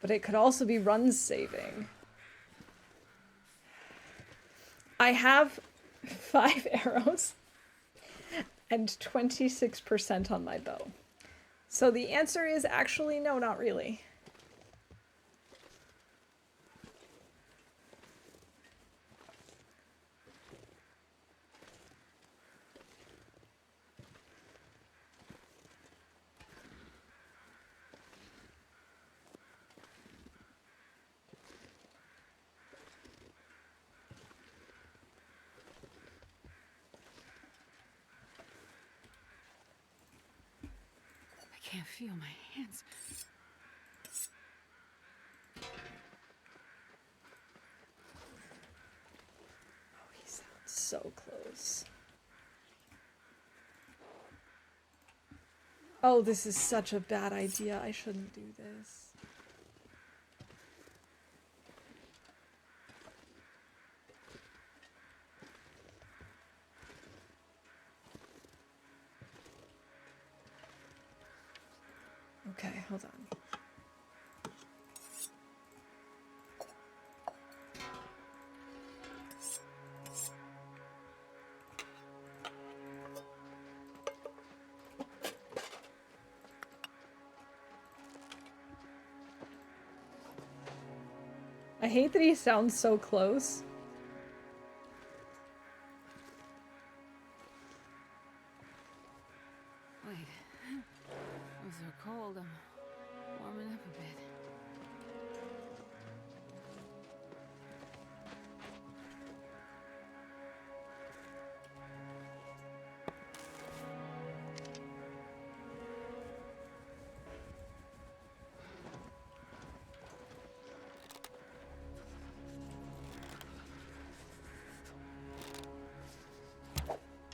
But but it could also be run saving. I have 5 arrows and 26% on my bow. So the answer is actually no, not really. I can't feel my hands. Oh, he sounds so close. Oh, this is such a bad idea. I shouldn't do this. Okay, hold on. I hate that he sounds so close. Wait. I'm so cold. I'm warming up a bit.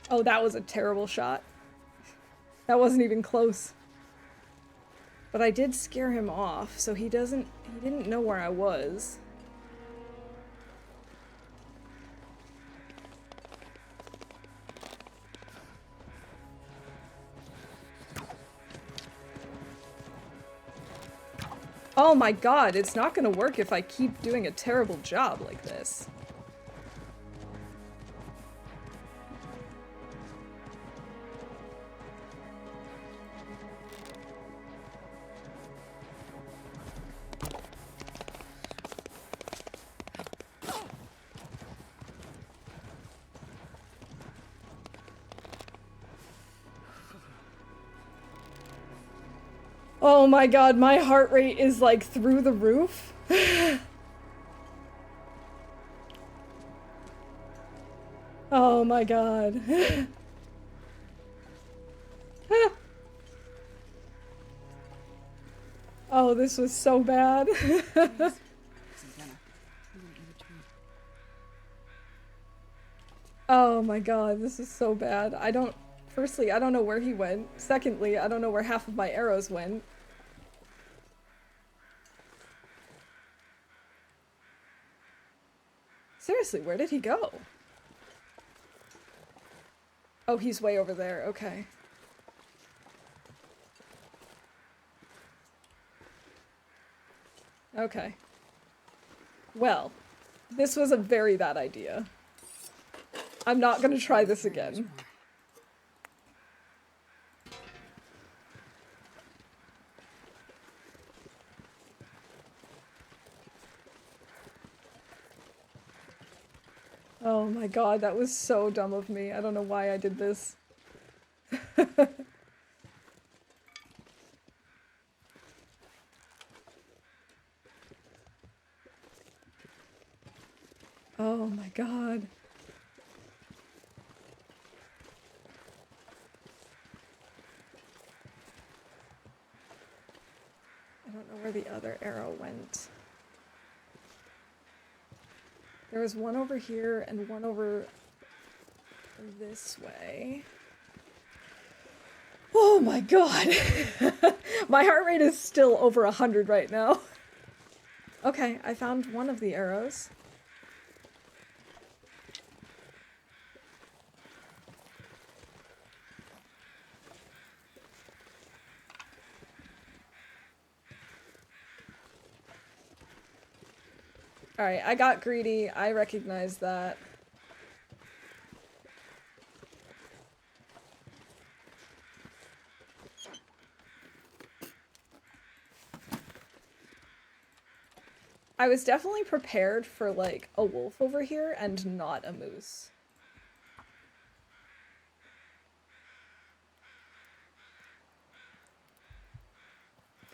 Oh, that was a terrible shot. That wasn't even close. But I did scare him off, so he didn't know where I was. Oh my god, it's not gonna work if I keep doing a terrible job like this. Oh my god, my heart rate is like through the roof. Oh my god. Oh, this was so bad. Oh my god, this is so bad. Firstly, I don't know where he went. Secondly, I don't know where half of my arrows went. Seriously, where did he go? Oh, he's way over there. Okay. Okay. Well, this was a very bad idea. I'm not gonna try this again. Oh my god, that was so dumb of me. I don't know why I did this. Oh my god. I don't know where the other arrow went. There was one over here and one over this way. Oh my god. My heart rate is still over 100 right now. Okay, I found one of the arrows. Alright, I got greedy. I recognize that. I was definitely prepared for, like, a wolf over here and not a moose.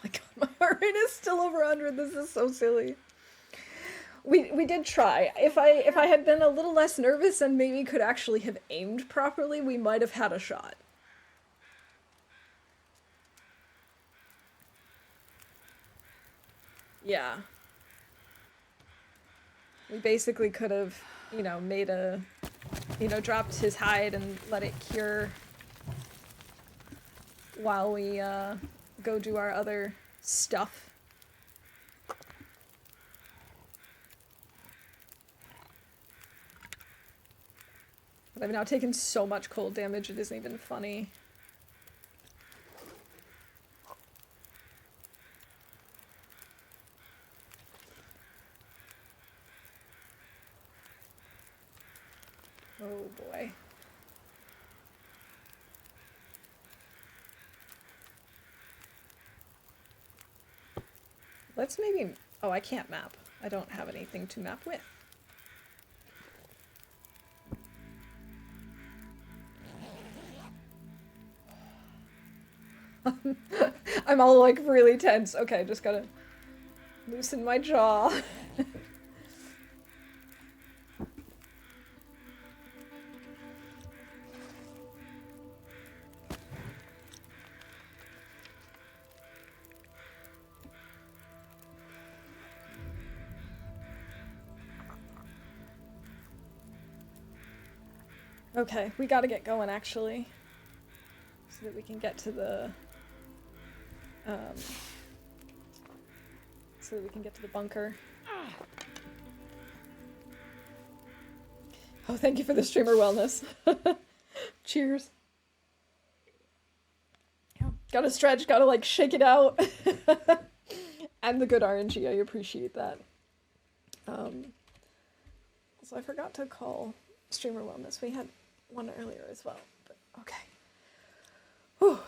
My god, my heart rate is still over 100. This is so silly. We did try. If I had been a little less nervous and maybe could actually have aimed properly, we might have had a shot. Yeah. We basically could have, you know, made a, you know, dropped his hide and let it cure while we go do our other stuff. But I've now taken so much cold damage it isn't even funny. Oh boy. Let's maybe... Oh, I can't map. I don't have anything to map with. I'm all like really tense. Okay, just gotta loosen my jaw. Okay, we gotta get going actually. So that we can get to the... so that we can get to the bunker. Oh, thank you for the streamer wellness. Cheers. Gotta stretch, gotta like shake it out. And the good RNG, I appreciate that. So I forgot to call streamer wellness. We had one earlier as well, but okay. Whew.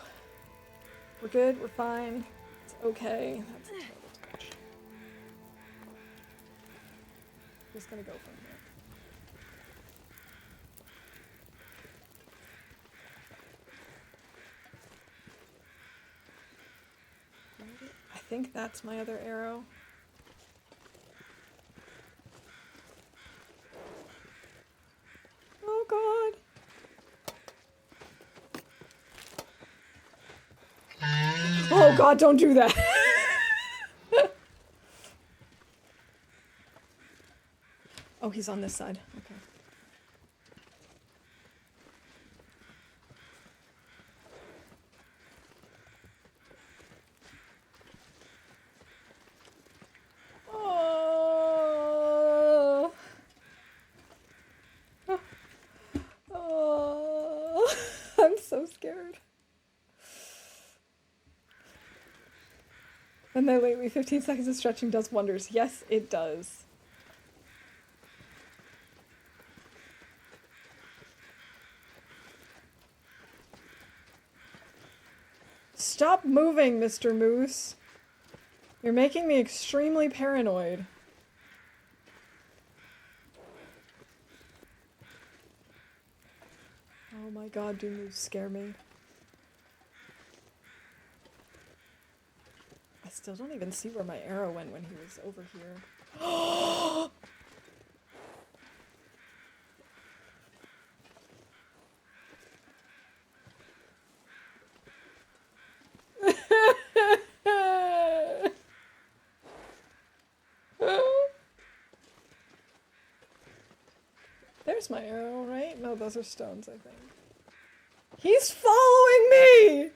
We're good, we're fine. It's okay. That's a terrible touch. Just gonna go from here. I think that's my other arrow. Oh god. Oh god, don't do that. Oh, he's on this side. Okay. Oh. Oh. I'm so scared. And then lately 15 seconds of stretching does wonders. Yes, it does. Stop moving, Mr. Moose. You're making me extremely paranoid. Oh my god, do moose scare me. I still don't even see where my arrow went when he was over here. There's my arrow, right? No, those are stones, I think. He's following me!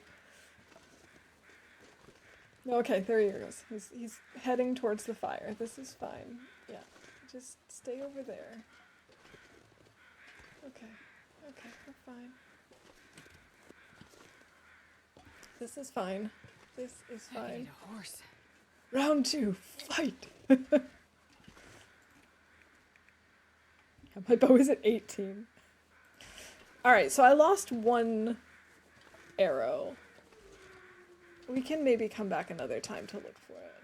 Okay, there he goes. He's heading towards the fire. This is fine. Yeah, just stay over there. Okay, okay, we're fine. This is fine. This is I need fine. a horse. Round 2, fight! My bow is at 18. Alright, so I lost one arrow. We can maybe come back another time to look for it.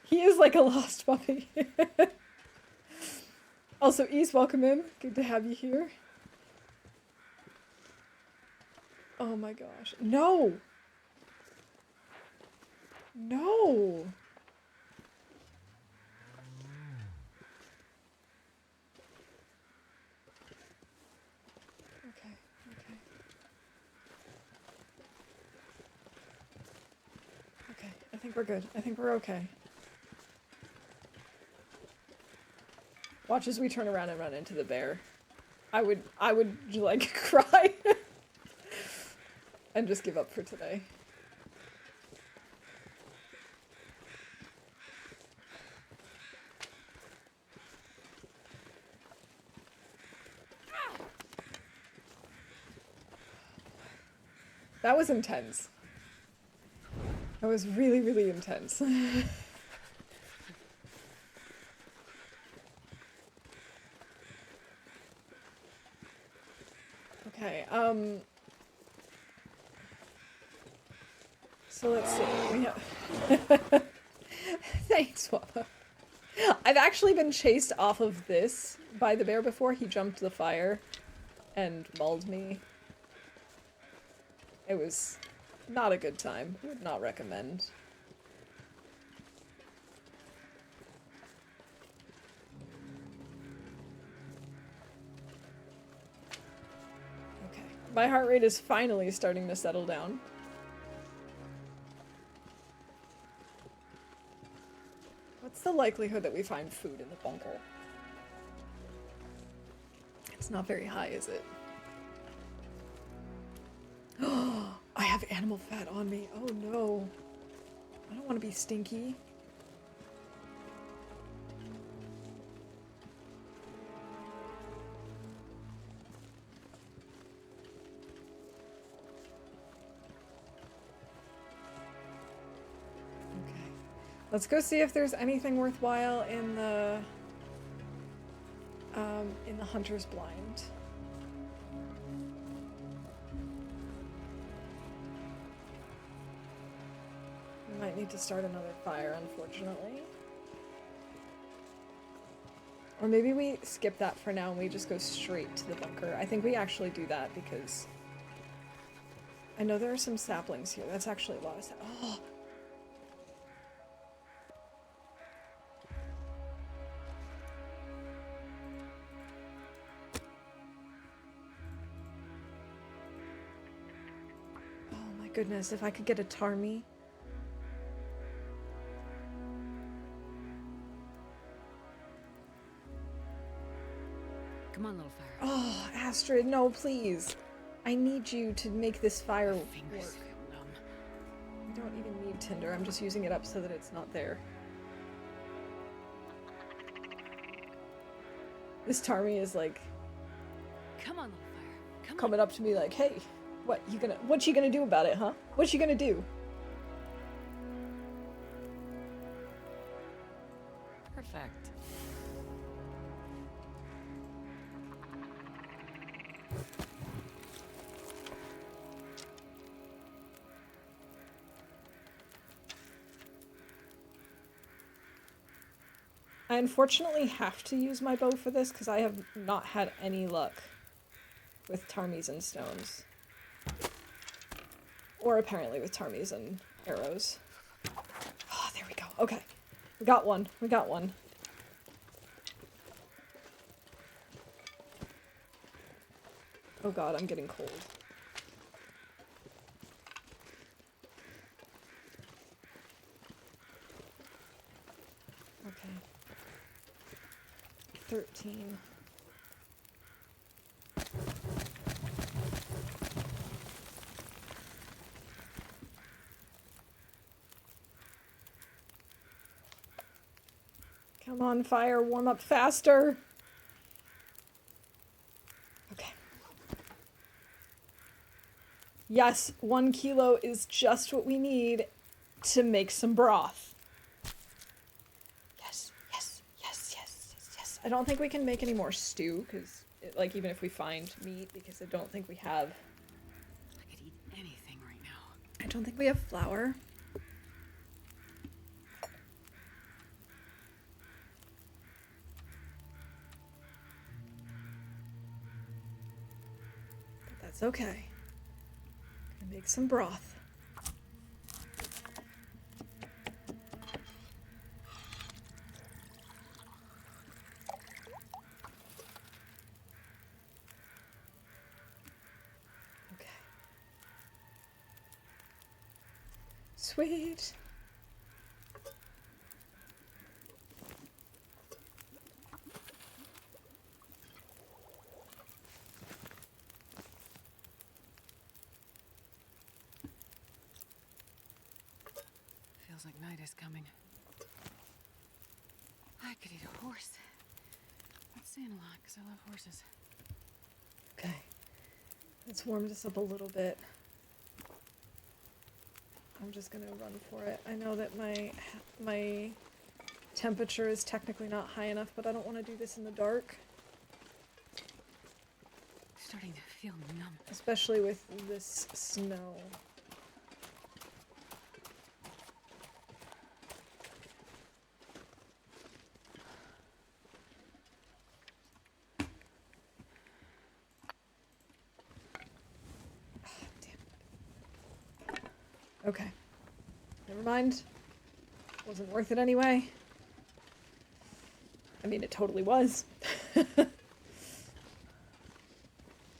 He is like a lost puppy. Also, East, welcome in. Good to have you here. Oh my gosh. No! No! Okay, okay. Okay, I think we're good. I think we're okay. Watch as we turn around and run into the bear. I would like cry and just give up for today. That was intense. That was really, really intense. Okay, so let's see. We have Thanks, Wappa. I've actually been chased off of this by the bear before. He jumped the fire and mauled me. It was not a good time. Would not recommend. Okay. My heart rate is finally starting to settle down. What's the likelihood that we find food in the bunker? It's not very high, is it? Oh, I have animal fat on me. Oh no. I don't want to be stinky. Okay. Let's go see if there's anything worthwhile in the hunter's blind. We might need to start another fire, unfortunately. Or maybe we skip that for now and we just go straight to the bunker. I think we actually do that because I know there are some saplings here. That's actually a lot of oh! Oh my goodness, if I could get a Tarmy. Come on, little fire. Oh, Astrid, no, please. I need you to make this fire work. Fingers feel numb. I don't even need tinder. I'm just using it up so that it's not there. This Tarmy is like Come on, little fire. Come coming on. up to me like, hey, what you gonna do about it, huh? What you gonna do? Perfect. I unfortunately have to use my bow for this because I have not had any luck with Tarmies and stones. Or apparently with Tarmies and arrows. Oh, there we go. Okay. We got one. We got one. Oh god, I'm getting cold. Okay. 13. Come on, fire, warm up faster. Okay. Yes, 1 kilo is just what we need to make some broth. Yes, yes, yes, yes, yes, I don't think we can make any more stew, because, like, even if we find meat, because I don't think we have... I could eat anything right now. I don't think we have flour. But that's okay. Gonna make some broth. Okay. Sweet. Feels like night is coming. I could eat a horse. That's saying a lot, because I love horses. Okay. Let's warm this up a little bit. I'm just gonna run for it. I know that my temperature is technically not high enough, but I don't want to do this in the dark. Starting to feel numb. Especially with this snow. Okay. Never mind. Wasn't worth it anyway. I mean, it totally was.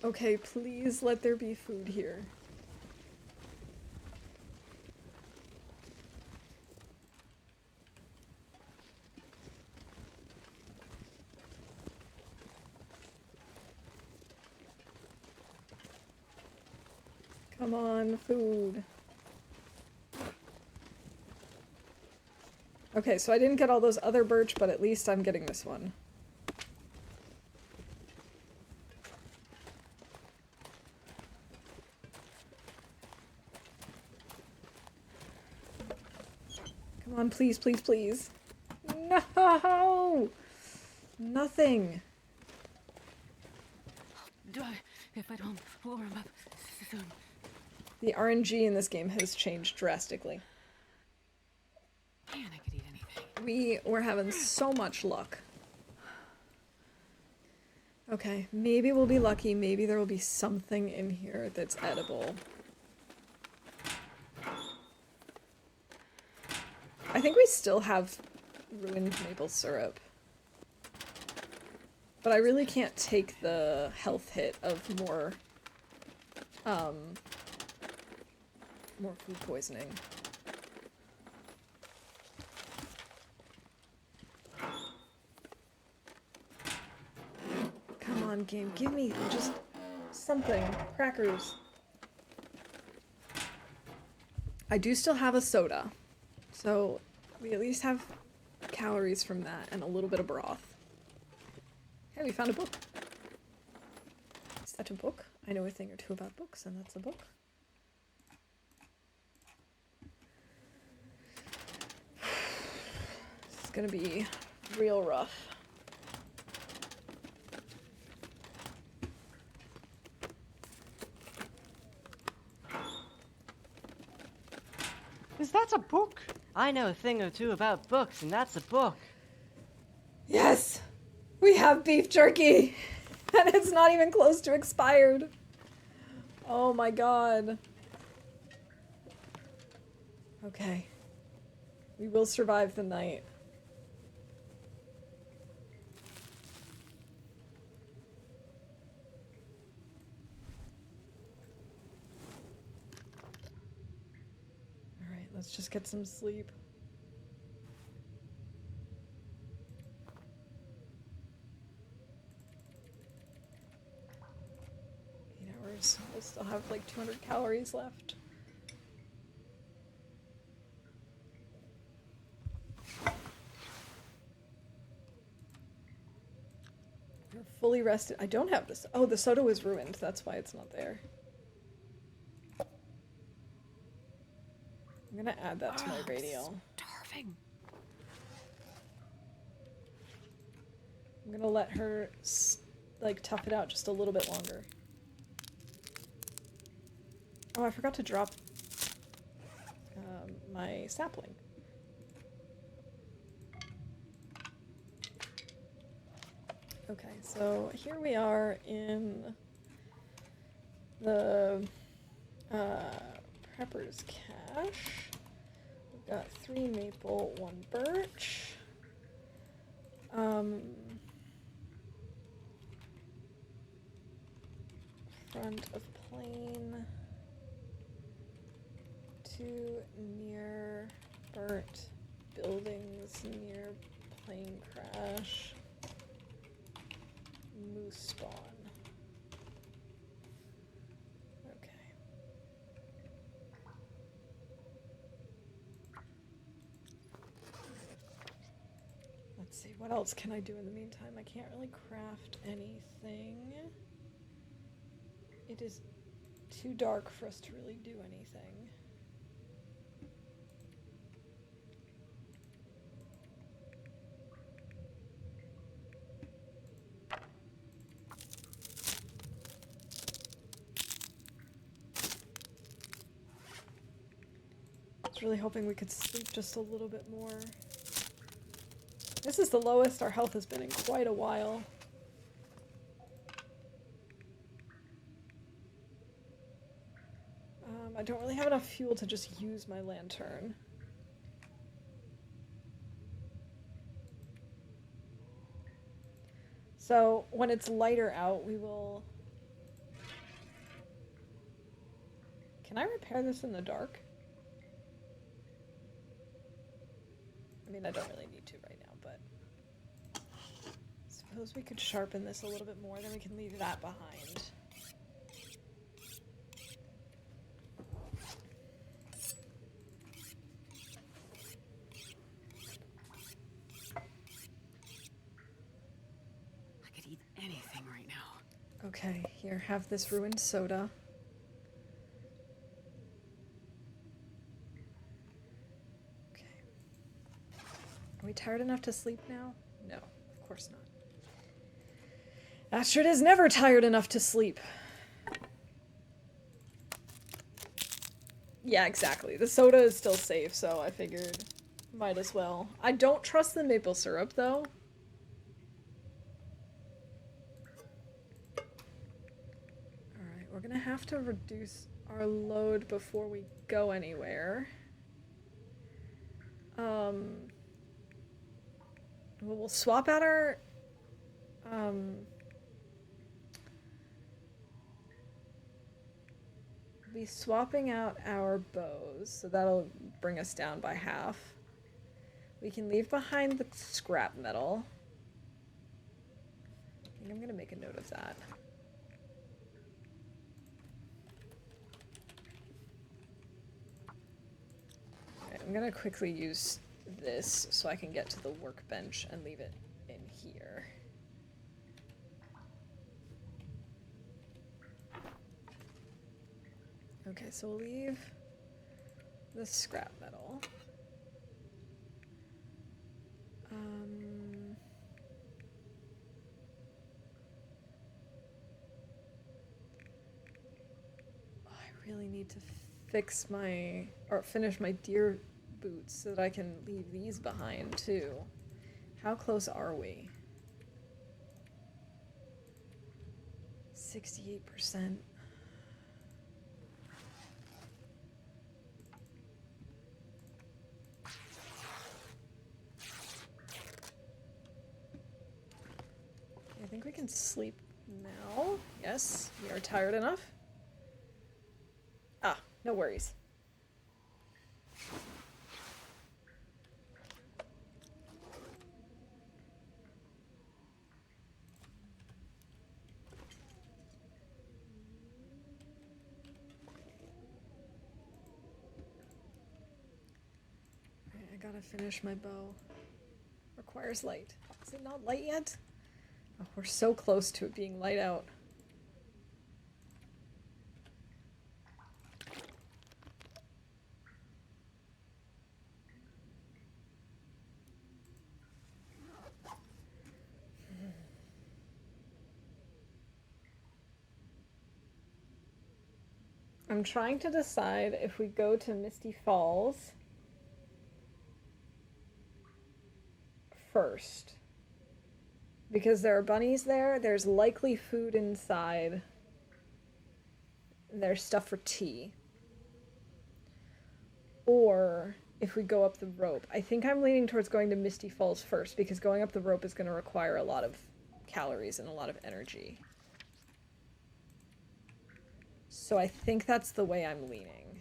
Okay, please let there be food here. Come on, food. Okay, so I didn't get all those other birch, but at least I'm getting this one. Come on, please, please, please. No! Nothing. If I don't warm up soon. The RNG in this game has changed drastically. Man, I could eat anything. We're having so much luck. Okay, maybe we'll be lucky. Maybe there will be something in here that's edible. I think we still have ruined maple syrup. But I really can't take the health hit of more food poisoning. Come on, game. Give me just something. Crackers. I do still have a soda. So we at least have calories from that and a little bit of broth. Hey, we found a book. Is that a book? I know a thing or two about books, and that's a book. This is gonna be real rough. Is that a book? I know a thing or two about books, and that's a book. Yes! We have beef jerky! And it's not even close to expired. Oh my god. Okay. We will survive the night. Alright, let's just get some sleep. We'll still have like 200 calories left. We're fully rested. I don't have this. Oh, the soda was ruined. That's why it's not there. I'm gonna add that to my radio. Starving. I'm gonna let her, like, tough it out just a little bit longer. Oh, I forgot to drop my sapling. Okay, so here we are in the prepper's cache. We've got 3 maple, 1 birch. Front of plane. 2 near burnt buildings near plane crash. Moose spawn. Okay. Let's see, what else can I do in the meantime? I can't really craft anything. It is too dark for us to really do anything. I was really hoping we could sleep just a little bit more. This is the lowest our health has been in quite a while. I don't really have enough fuel to just use my lantern. So when it's lighter out, we will... Can I repair this in the dark? I mean, I don't really need to right now, but... Suppose we could sharpen this a little bit more, then we can leave that behind. I could eat anything right now. Okay, here, have this ruined soda. Okay. Are we tired enough to sleep now? No, of course not. Astrid is never tired enough to sleep. Yeah, exactly. The soda is still safe, so I figured might as well. I don't trust the maple syrup, though. Alright, we're gonna have to reduce our load before we go anywhere. We'll swap out our... be swapping out our bows, so that'll bring us down by half. We can leave behind the scrap metal. I think I'm gonna make a note of that. Okay, I'm gonna quickly use this so I can get to the workbench and leave it in here. Okay, so we'll leave the scrap metal. I really need to fix or finish my deer boots so that I can leave these behind too. How close are we? 68%. I think we can sleep now. Yes, we are tired enough. Ah, no worries. Alright, I gotta finish my bow. Requires light. Is it not light yet? Oh, we're so close to it being light out. I'm trying to decide if we go to Misty Falls first. Because there are bunnies there, there's likely food inside, and there's stuff for tea. Or if we go up the rope. I think I'm leaning towards going to Misty Falls first, because going up the rope is going to require a lot of calories and a lot of energy. So I think that's the way I'm leaning.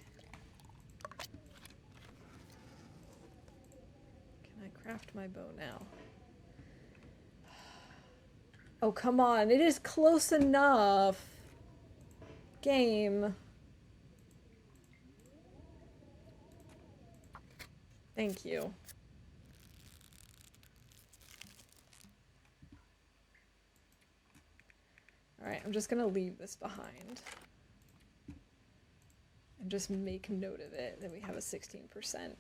Can I craft my bow now? Oh, come on. It is close enough. Game. Thank you. Alright, I'm just gonna leave this behind. And just make note of it that we have a 16%.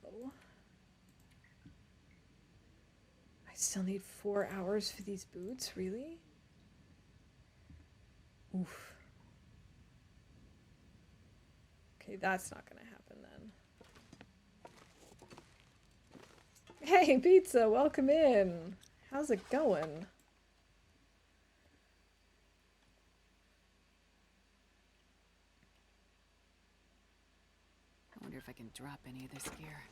Bow. I still need 4 hours for these boots? Really? Oof. Okay, that's not gonna happen then. Hey, pizza, welcome in. How's it going? I wonder if I can drop any of this gear.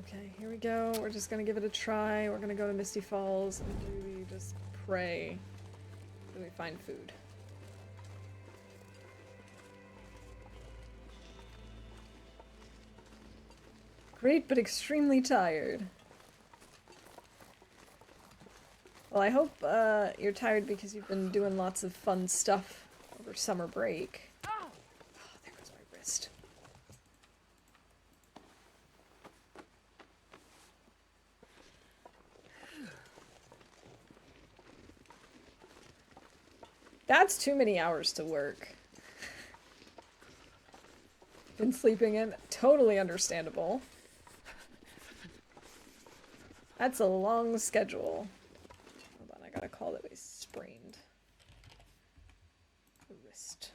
Okay, here we go. We're just gonna give it a try. We're gonna go to Misty Falls and really just pray that we find food. Great, but extremely tired. Well, I hope you're tired because you've been doing lots of fun stuff over summer break. Oh, there goes my wrist. That's too many hours to work. Been sleeping in. Totally understandable. That's a long schedule. Hold on, I gotta call that we sprained the wrist.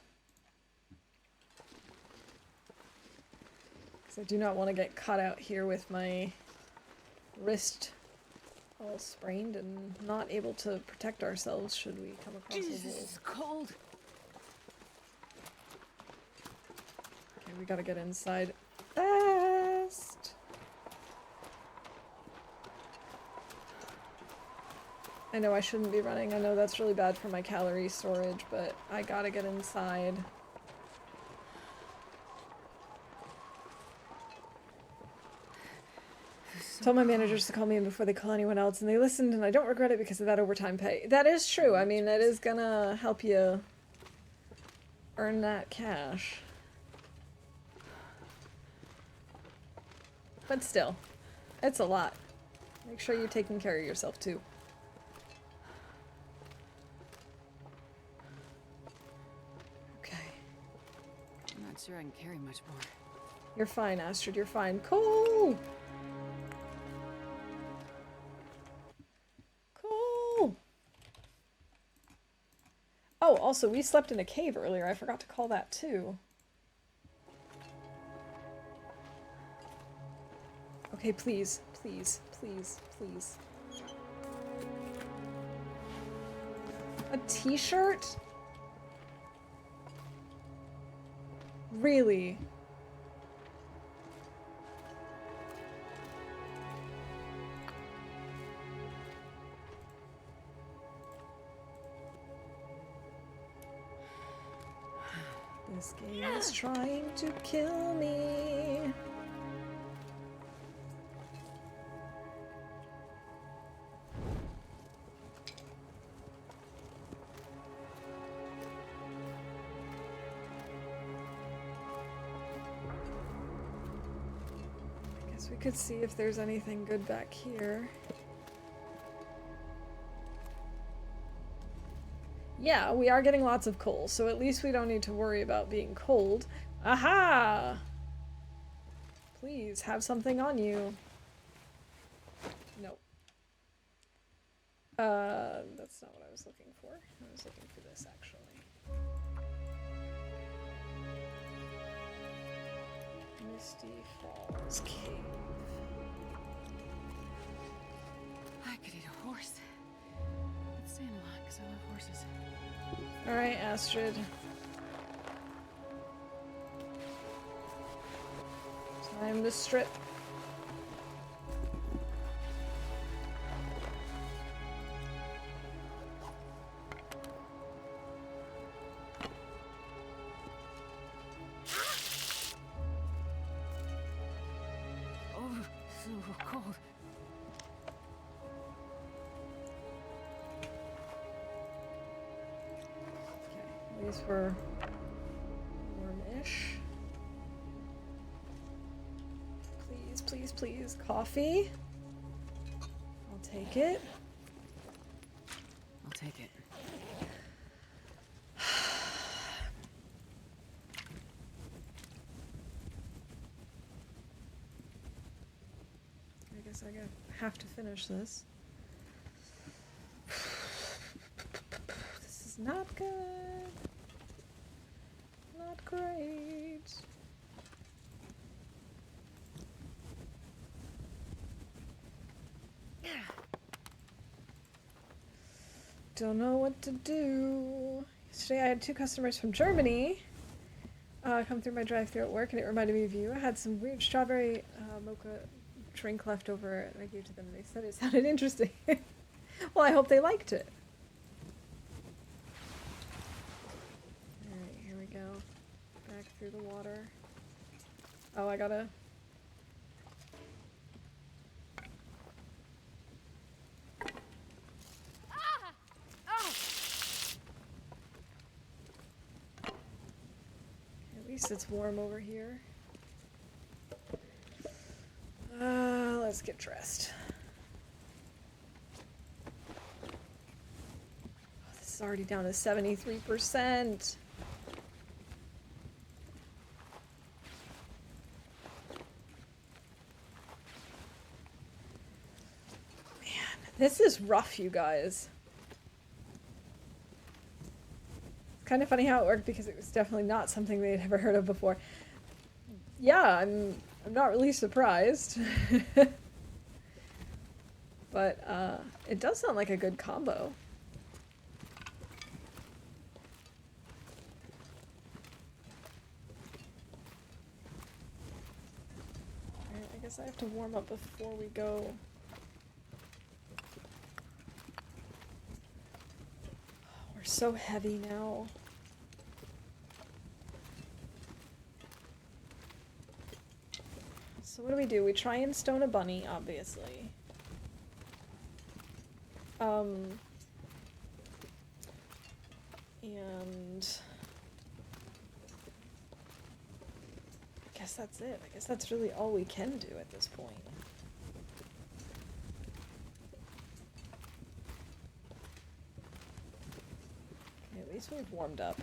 Because I do not want to get caught out here with my wrist all sprained and not able to protect ourselves should we come across a wolf. It's cold. Okay, we gotta get inside fast. I know I shouldn't be running. I know that's really bad for my calorie storage, but I gotta get inside. Told my managers to call me in before they call anyone else, and they listened, and I don't regret it because of that overtime pay. That is true. I mean, that is gonna help you earn that cash. But still, it's a lot. Make sure you're taking care of yourself, too. Okay. I'm not sure I can carry much more. You're fine, Astrid. You're fine. Cool! Cool! Oh, also, we slept in a cave earlier. I forgot to call that, too. Okay, please, please, please, please. A t-shirt? Really? This game is trying to kill me. We could see if there's anything good back here. Yeah, we are getting lots of coal, so at least we don't need to worry about being cold. Aha! Please, have something on you. That's not what I was looking for. I was looking for this, actually. Misty Falls Cave. I could eat a horse. I'd stand a lot because I love horses. Alright, Astrid. Time to strip. Oh, so cold. Okay, at least we're warm-ish. Please, please, please. Coffee. I'll take it. I'll take it. I guess I have to finish this. This is not good. Not great. Don't know what to do. Yesterday I had 2 customers from Germany come through my drive-thru at work, and it reminded me of you. I had some weird strawberry mocha drink left over, and I gave to them, and they said it sounded interesting. Well, I hope they liked it. Alright, here we go. Back through the water. Oh, I gotta... At least it's warm over here. Let's get dressed. Oh, this is already down to 73%. Man, this is rough, you guys. It's kind of funny how it worked because it was definitely not something they'd ever heard of before. Yeah, I'm not really surprised. But it does sound like a good combo. Alright, I guess I have to warm up before we go. We're so heavy now. So what do? We try and stone a bunny, obviously. And I guess that's it. I guess that's really all we can do at this point. Okay, at least we've warmed up.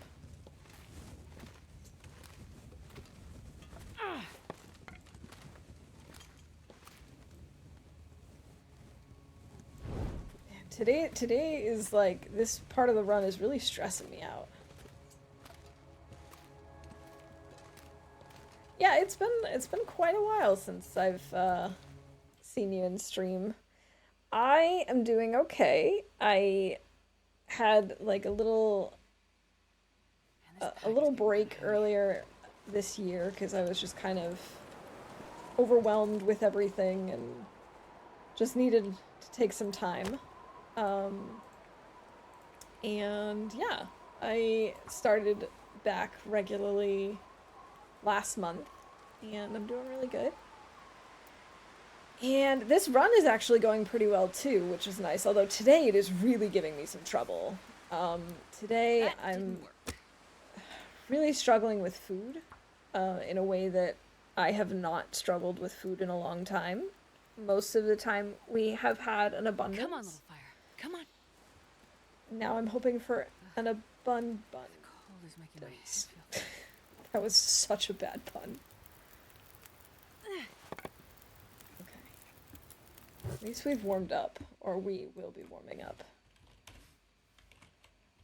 Today is like, this part of the run is really stressing me out. Yeah, it's been quite a while since I've seen you in stream. I am doing okay. I had like a little break earlier this year because I was just kind of overwhelmed with everything and just needed to take some time. And yeah, I started back regularly last month, and I'm doing really good. And this run is actually going pretty well too, which is nice, although today it is really giving me some trouble. Today I'm really struggling with food, in a way that I have not struggled with food in a long time. Most of the time we have had an abundance. Come on, little fire. Come on. Now I'm hoping for an abundance. The cold is making my head feel. That was such a bad pun. Okay. At least we've warmed up, or we will be warming up.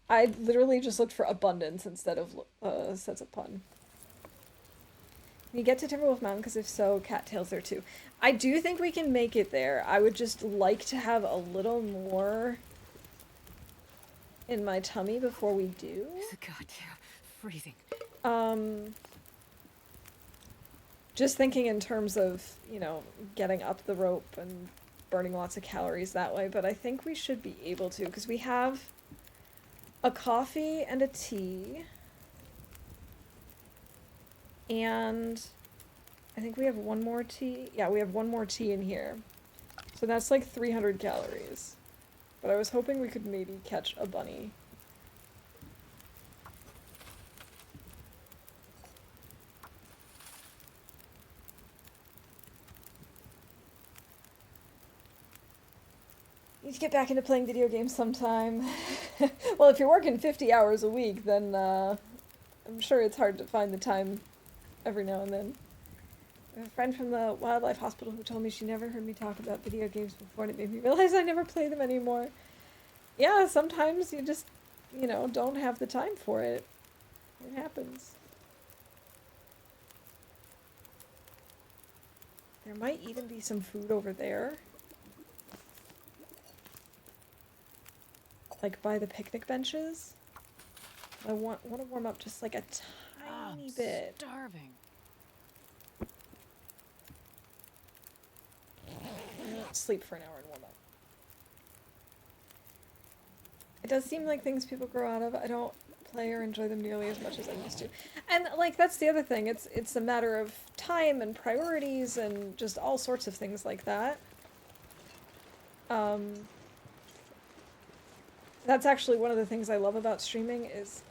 I literally just looked for abundance instead of sets of pun. Can you get to Timberwolf Mountain? Because if so, cattails there too. I do think we can make it there. I would just like to have a little more in my tummy before we do. It's a goddamn freezing. Just thinking in terms of, you know, getting up the rope and burning lots of calories that way, but I think we should be able to, because we have a coffee and a tea. And I think we have one more tea. Yeah, we have one more tea in here. So that's like 300 calories. But I was hoping we could maybe catch a bunny. Need to get back into playing video games sometime. Well, if you're working 50 hours a week, then I'm sure it's hard to find the time every now and then. I have a friend from the wildlife hospital who told me she never heard me talk about video games before, and it made me realize I never play them anymore. Yeah, sometimes you just, you know, don't have the time for it. It happens. There might even be some food over there. Like by the picnic benches. I want to warm up just like a tiny bit. Starving. Sleep for an hour and warm up. It does seem like things people grow out of. I don't play or enjoy them nearly as much as I used to. And like that's the other thing. It's a matter of time and priorities and just all sorts of things like that. That's actually one of the things I love about streaming is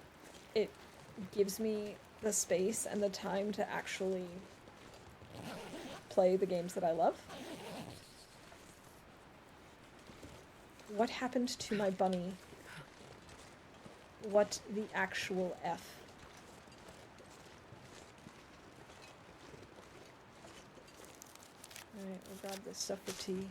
it gives me the space and the time to actually play the games that I love. What happened to my bunny? What the actual F? Alright, we'll grab this stuff for tea.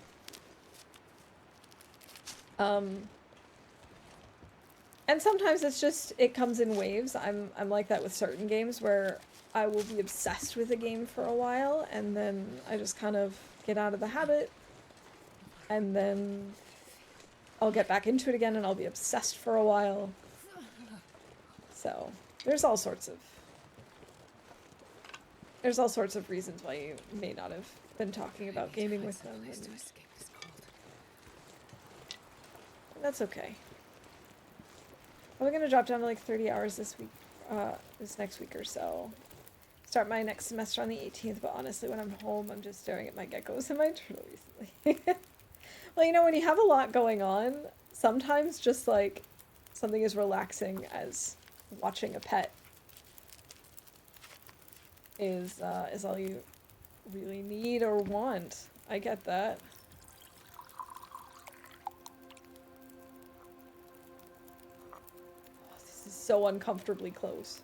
And sometimes it's just, it comes in waves. I'm like that with certain games where I will be obsessed with a game for a while and then I just kind of get out of the habit and then I'll get back into it again and I'll be obsessed for a while. So, there's all sorts of reasons why you may not have been talking about gaming with them. To escape this cold. That's okay. I'm gonna drop down to like 30 hours this week, this next week or so. Start my next semester on the 18th, but honestly, when I'm home, I'm just staring at my geckos and my turtle recently. Well, you know, when you have a lot going on, sometimes just like something as relaxing as watching a pet is all you really need or want. I get that. Oh, this is so uncomfortably close.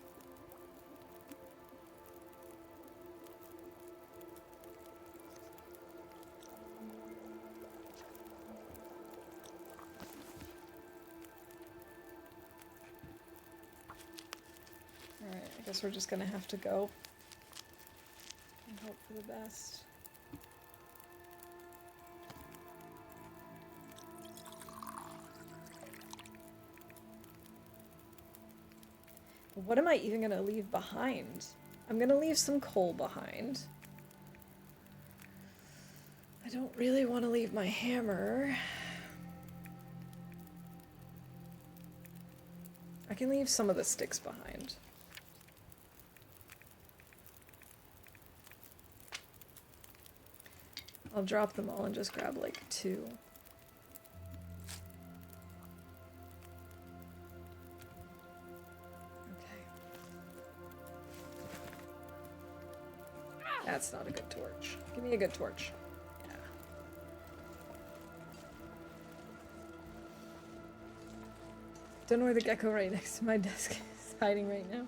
Alright, I guess we're just gonna have to go and hope for the best. But what am I even gonna leave behind? I'm gonna leave some coal behind. I don't really want to leave my hammer. I can leave some of the sticks behind. I'll drop them all and just grab like 2. Okay. That's not a good torch. Give me a good torch. Yeah. Don't know where the gecko right next to my desk is hiding right now.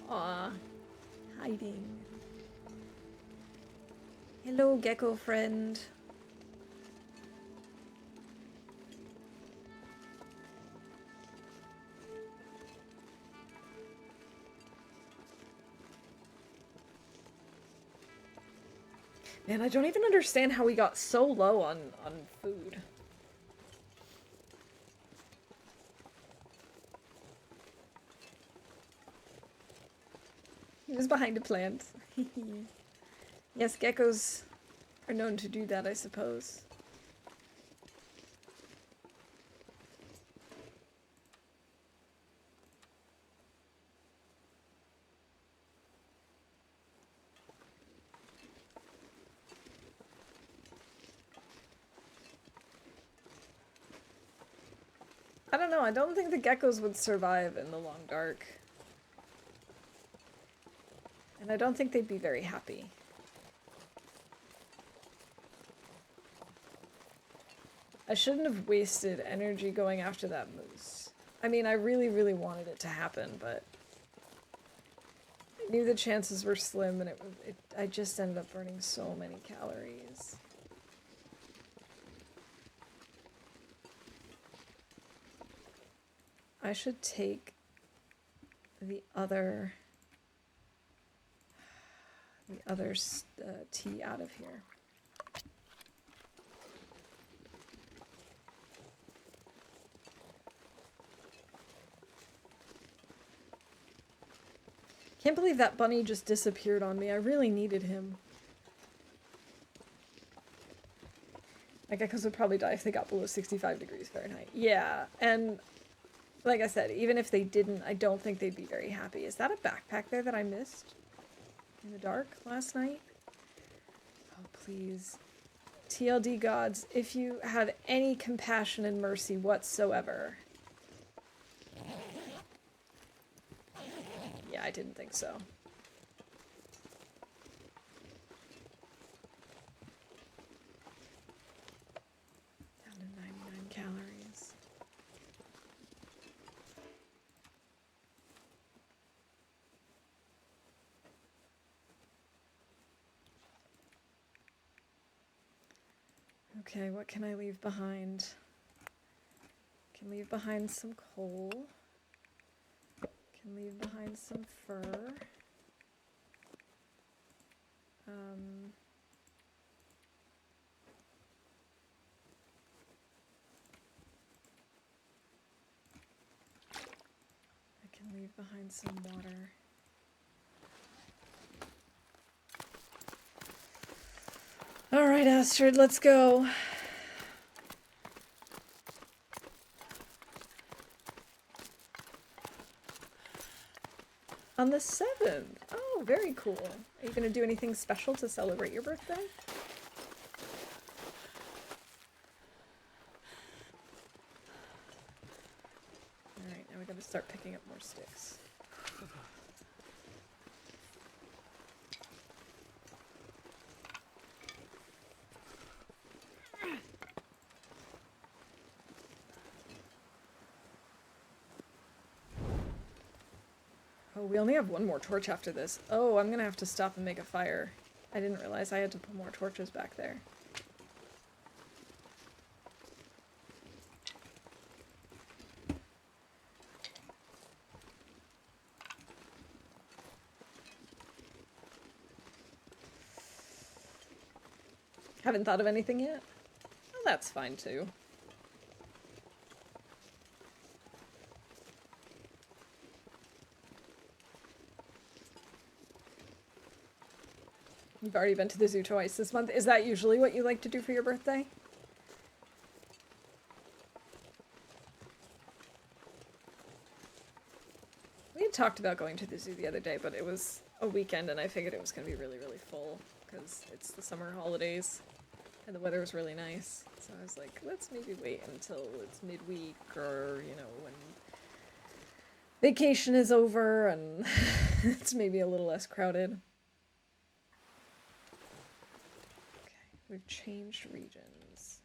Aw. Hiding. Hello, gecko friend. Man, I don't even understand how we got so low on food. He was behind a plant. Yes, geckos are known to do that, I suppose. I don't know, I don't think the geckos would survive in the long dark. And I don't think they'd be very happy. I shouldn't have wasted energy going after that moose. I mean, I really, really wanted it to happen, but I knew the chances were slim, and I just ended up burning so many calories. I should take the other tea out of here. Can't believe that bunny just disappeared on me. I really needed him. My geckos would probably die if they got below 65 degrees Fahrenheit. Yeah, and like I said, even if they didn't, I don't think they'd be very happy. Is that a backpack there that I missed in the dark last night? Oh, please. TLD gods, if you have any compassion and mercy whatsoever. Yeah, I didn't think so. Down to 99 calories. Okay, what can I leave behind? Can leave behind some coal. Can leave behind some fur. I can leave behind some water. All right, Astrid, let's go. On the 7th. Oh, very cool. Are you going to do anything special to celebrate your birthday? Alright, now we gotta start picking up more sticks. Oh, we only have one more torch after this. Oh, I'm gonna have to stop and make a fire. I didn't realize I had to put more torches back there. Haven't thought of anything yet? Well, that's fine too. You've already been to the zoo twice this month. Is that usually what you like to do for your birthday? We had talked about going to the zoo the other day, but it was a weekend and I figured it was going to be really, really full because it's the summer holidays and the weather was really nice. So I was like, let's maybe wait until it's midweek or, you know, when vacation is over and it's maybe a little less crowded. We've changed regions.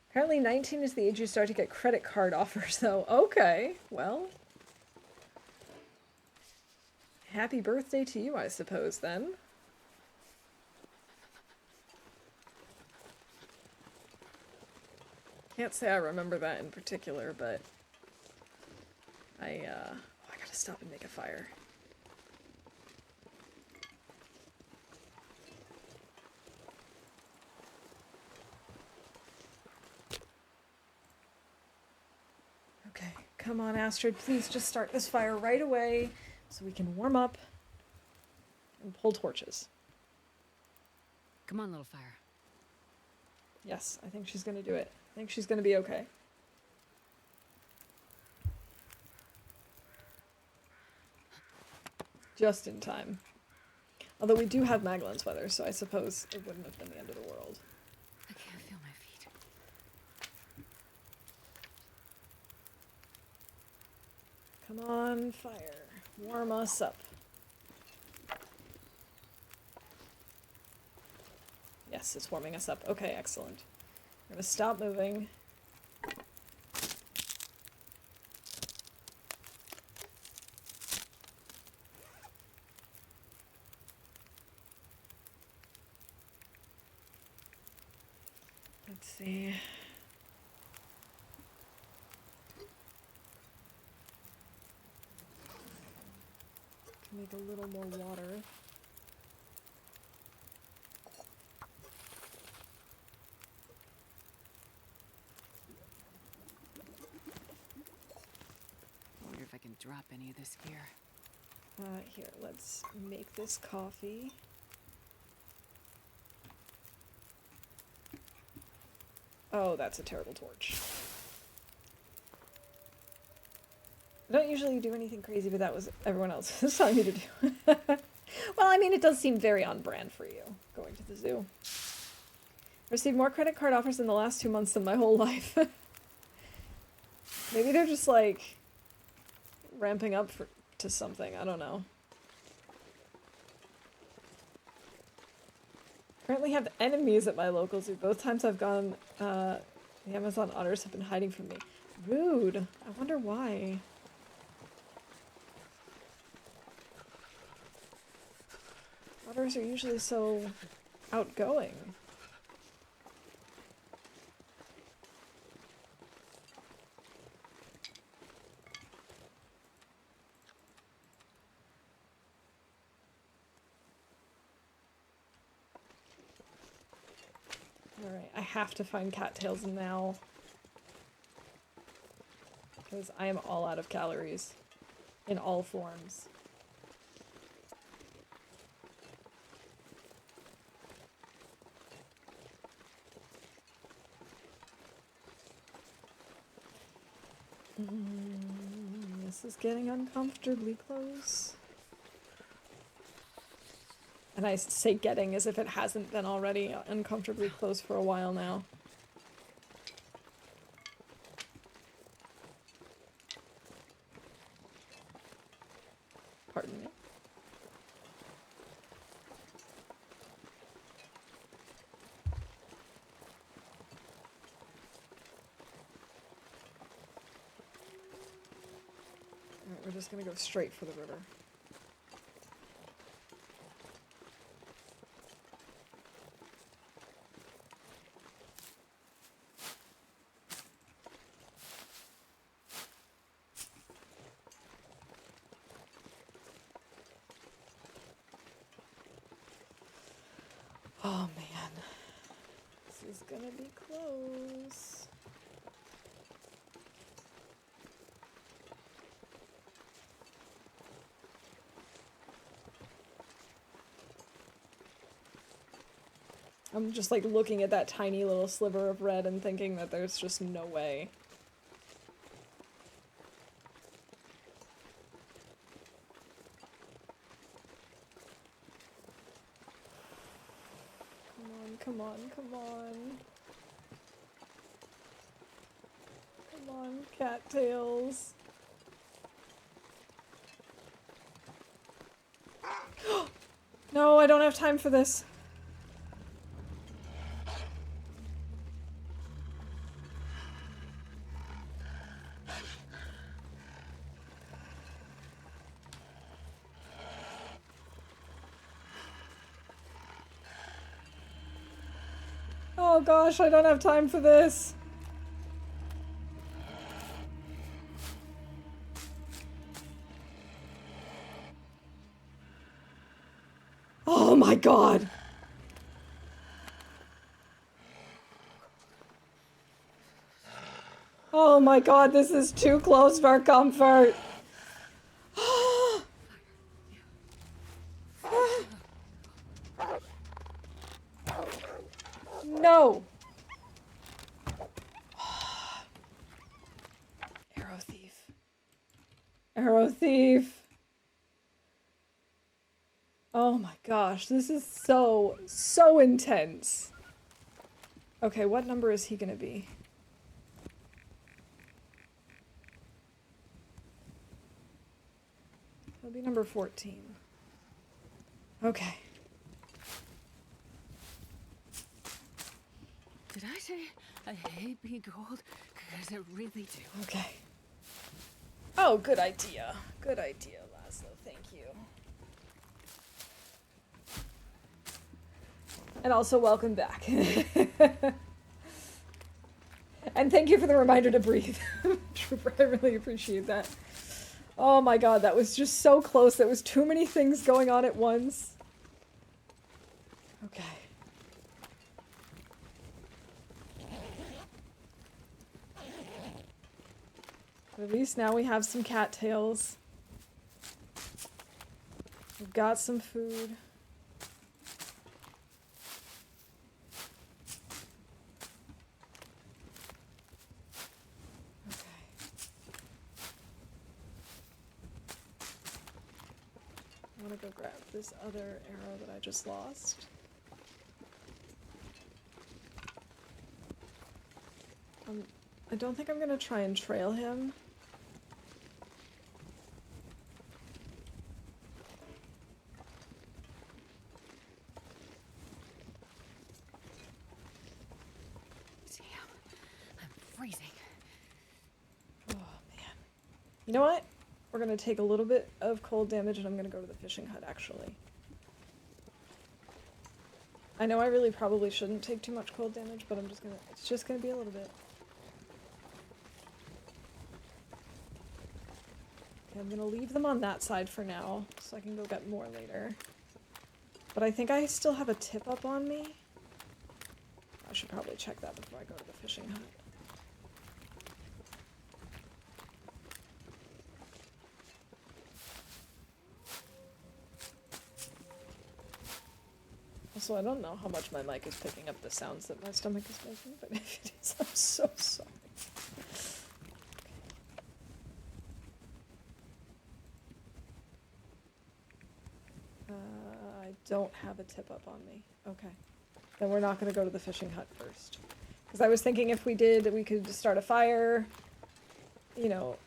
Apparently 19 is the age you start to get credit card offers, though. Okay, well. Happy birthday to you, I suppose, then. Can't say I remember that in particular, but I gotta stop and make a fire. come on, Astrid, please just start this fire right away so we can warm up and pull torches. Come on, little fire. Yes, I think she's gonna do it. I think she's gonna be okay. Just in time. Although we do have Magellan's weather, so I suppose it wouldn't have been the end of the world. I can't feel my feet. Come on, fire. Warm us up. Yes, it's warming us up. Okay, excellent. We're gonna stop moving. Let's see. Can make a little more water. I wonder if I can drop any of this here. Here, let's make this coffee. Oh, that's a terrible torch. I don't usually do anything crazy, but that was everyone else was telling me to do. Well, I mean, it does seem very on brand for you, going to the zoo. Received more credit card offers in the last 2 months than my whole life. Maybe they're just, like, ramping up to something. I don't know. Currently have enemies at my local zoo. Both times I've gone, the Amazon otters have been hiding from me. Rude. I wonder why. Otters are usually so outgoing. Alright, I have to find cattails now. Because I am all out of calories. In all forms. This is getting uncomfortably close. And I say getting as if it hasn't been already uncomfortably close for a while now. Pardon me. Alright, we're just gonna go straight for the river. Oh man, this is gonna be close. I'm just like looking at that tiny little sliver of red and thinking that there's just no way. Come on, come on, come on. Come on, cattails. No, I don't have time for this. Oh gosh, I don't have time for this. Oh my god! Oh my god, this is too close for comfort. No. Arrow thief. Arrow thief. Oh my gosh, this is so intense. Okay, what number is he gonna be? He'll be number 14. Okay. Did I say I hate being cold? Because I really do. Okay. Oh, good idea. Good idea, Laszlo. Thank you. And also, welcome back. And thank you for the reminder to breathe. Trooper, I really appreciate that. Oh my god, that was just so close. There was too many things going on at once. Okay. But at least now we have some cattails. We've got some food. Okay. I want to go grab this other arrow that I just lost. I don't think I'm going to try and trail him. Damn, I'm freezing. Oh, man. You know what? We're going to take a little bit of cold damage and I'm going to go to the fishing hut, actually. I know I really probably shouldn't take too much cold damage, but it's just going to be a little bit. Okay, I'm going to leave them on that side for now, so I can go get more later. But I think I still have a tip up on me. I should probably check that before I go to the fishing hut. Also, I don't know how much my mic is picking up the sounds that my stomach is making, but if it is, I'm so sorry. I don't have a tip up on me. Okay. Then we're not going to go to the fishing hut first. Because I was thinking if we did, we could just start a fire, you know,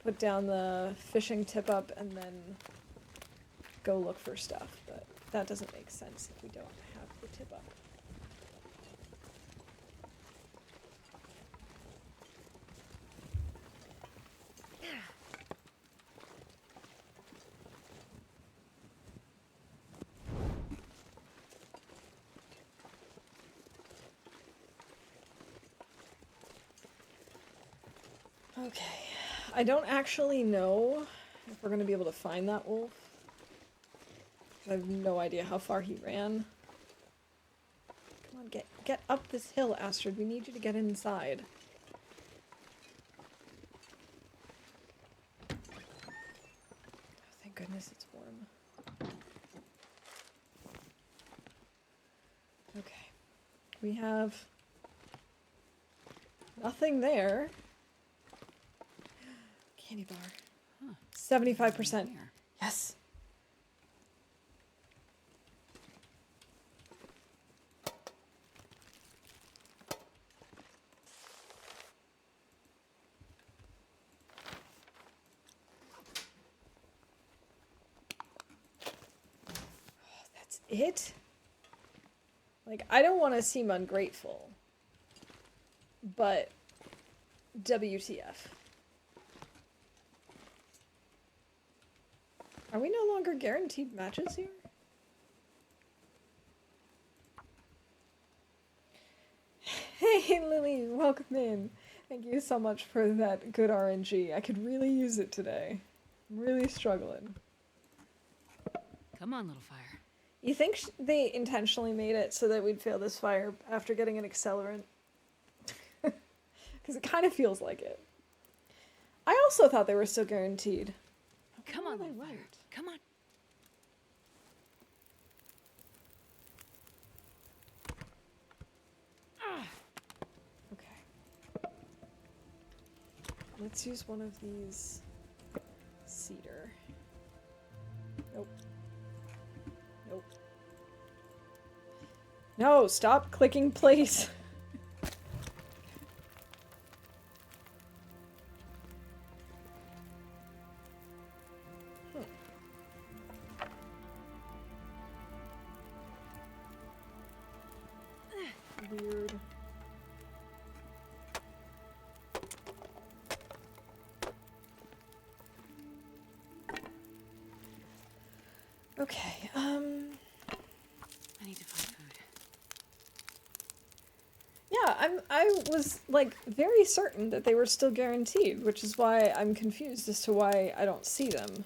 put down the fishing tip up and then go look for stuff. But that doesn't make sense if we don't have the tip up. Okay, I don't actually know if we're going to be able to find that wolf. I have no idea how far he ran. Come on, get up this hill, Astrid. We need you to get inside. Oh, thank goodness it's warm. Okay, we have nothing there. Candy bar. Huh. 75%. Here. Yes. Oh, that's it? Like, I don't want to seem ungrateful, but WTF. Are we no longer guaranteed matches here? Hey, Lily, welcome in. Thank you so much for that good RNG. I could really use it today. I'm really struggling. Come on, little fire. You think they intentionally made it so that we'd fail this fire after getting an accelerant? Because it kind of feels like it. I also thought they were still guaranteed. Come on, they Loper. went. Come on. Okay. Let's use one of these cedar. Nope. Nope. No, stop clicking place. Weird. Okay, I need to find food. yeah, I was, like, very certain that they were still guaranteed, which is why I'm confused as to why I don't see them.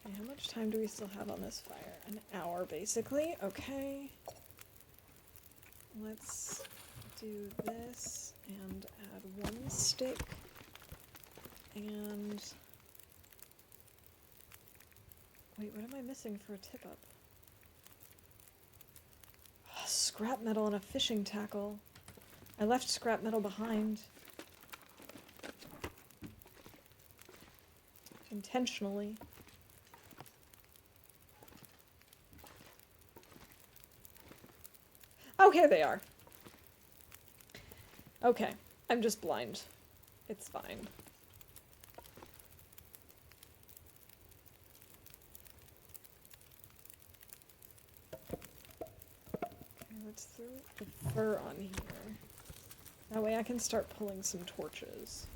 Okay, how much time do we still have on this fire? An hour, basically. Okay. Let's do this and add one stick. And... wait, what am I missing for a tip-up? Scrap metal and a fishing tackle. I left scrap metal behind. Intentionally. Oh, here they are. Okay, I'm just blind. It's fine. Okay, let's throw the fur on here. That way I can start pulling some torches.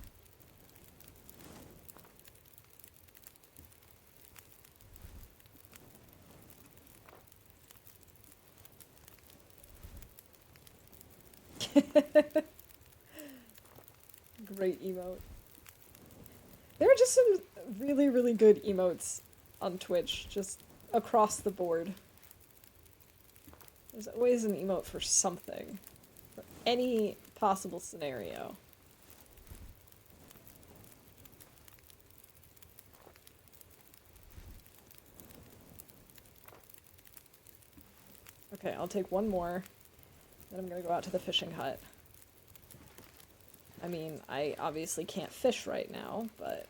Great emote. There are just some really, really good emotes on Twitch, just across the board. There's always an emote for something. For any possible scenario. Okay, I'll take one more. Then I'm gonna go out to the fishing hut. I mean, I obviously can't fish right now, but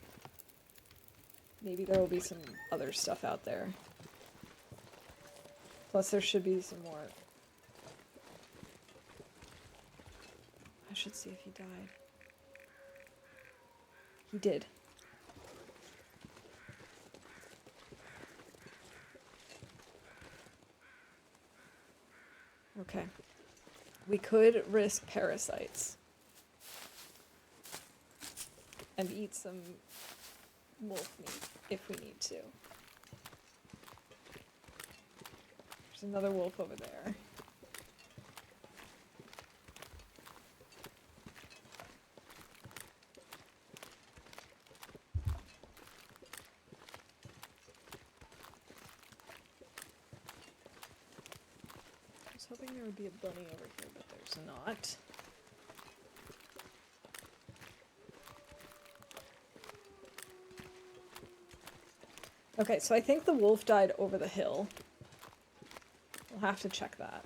maybe there will be some other stuff out there. Plus there should be some more. I should see if he died. He did. Okay. We could risk parasites. And eat some wolf meat if we need to. There's another wolf over there. I was hoping there would be a bunny over here, but there's not. Okay, so I think the wolf died over the hill. We'll have to check that.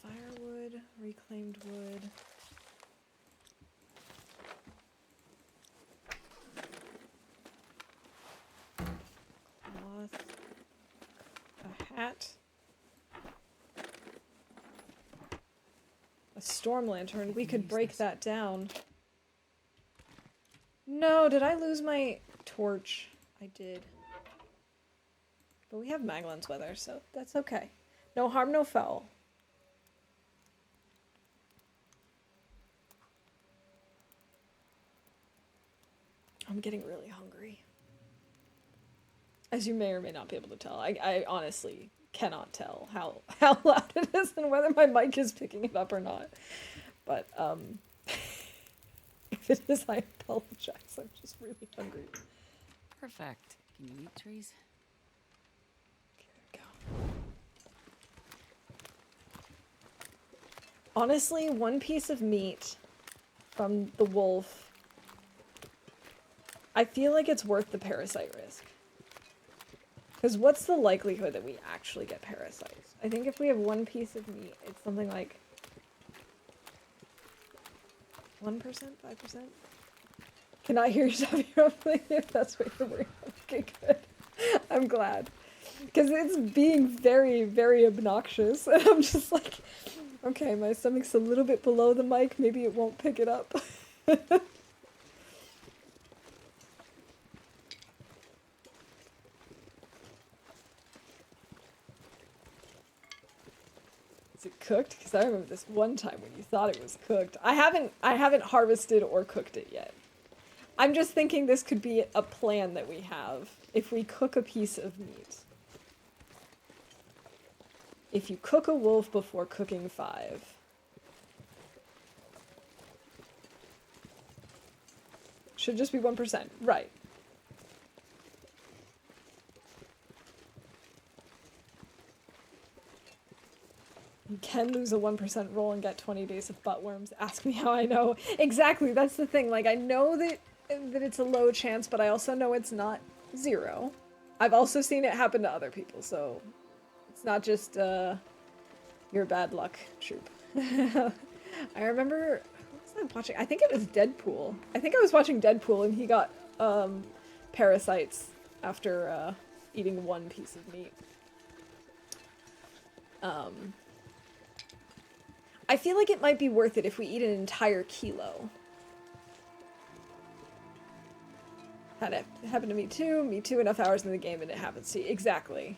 Firewood, reclaimed wood. Cloth. A hat. A storm lantern. We could break that down. No, did I lose my torch? I did. But we have Maglon's weather, so that's okay. No harm, no foul. I'm getting really hungry. As you may or may not be able to tell. I honestly cannot tell how loud it is and whether my mic is picking it up or not. But, if it is, I apologize. I'm just really hungry. Perfect. Can you eat trees? Okay. Honestly, one piece of meat from the wolf, I feel like it's worth the parasite risk. Because what's the likelihood that we actually get parasites? I think if we have one piece of meat, it's something like 1%, 5%? Cannot hear yourself properly if that's what you're worried about. Okay, good. I'm glad. Because it's being very, very obnoxious. And I'm just like, okay, my stomach's a little bit below the mic. Maybe it won't pick it up. Is it cooked? Because I remember this one time when you thought it was cooked. I haven't harvested or cooked it yet. I'm just thinking this could be a plan that we have if we cook a piece of meat. If you cook a wolf before cooking 5. Should just be 1%. Right. You can lose a 1% roll and get 20 days of buttworms. Ask me how I know. Exactly, that's the thing. Like, I know that it's a low chance, but I also know it's not 0. I've also seen it happen to other people, so it's not just, your bad luck, troop. I remember, what was I watching? I think it was Deadpool. I think I was watching Deadpool and he got, parasites after, eating one piece of meat. I feel like it might be worth it if we eat an entire kilo. It happened to me too, enough hours in the game and it happens to you. Exactly.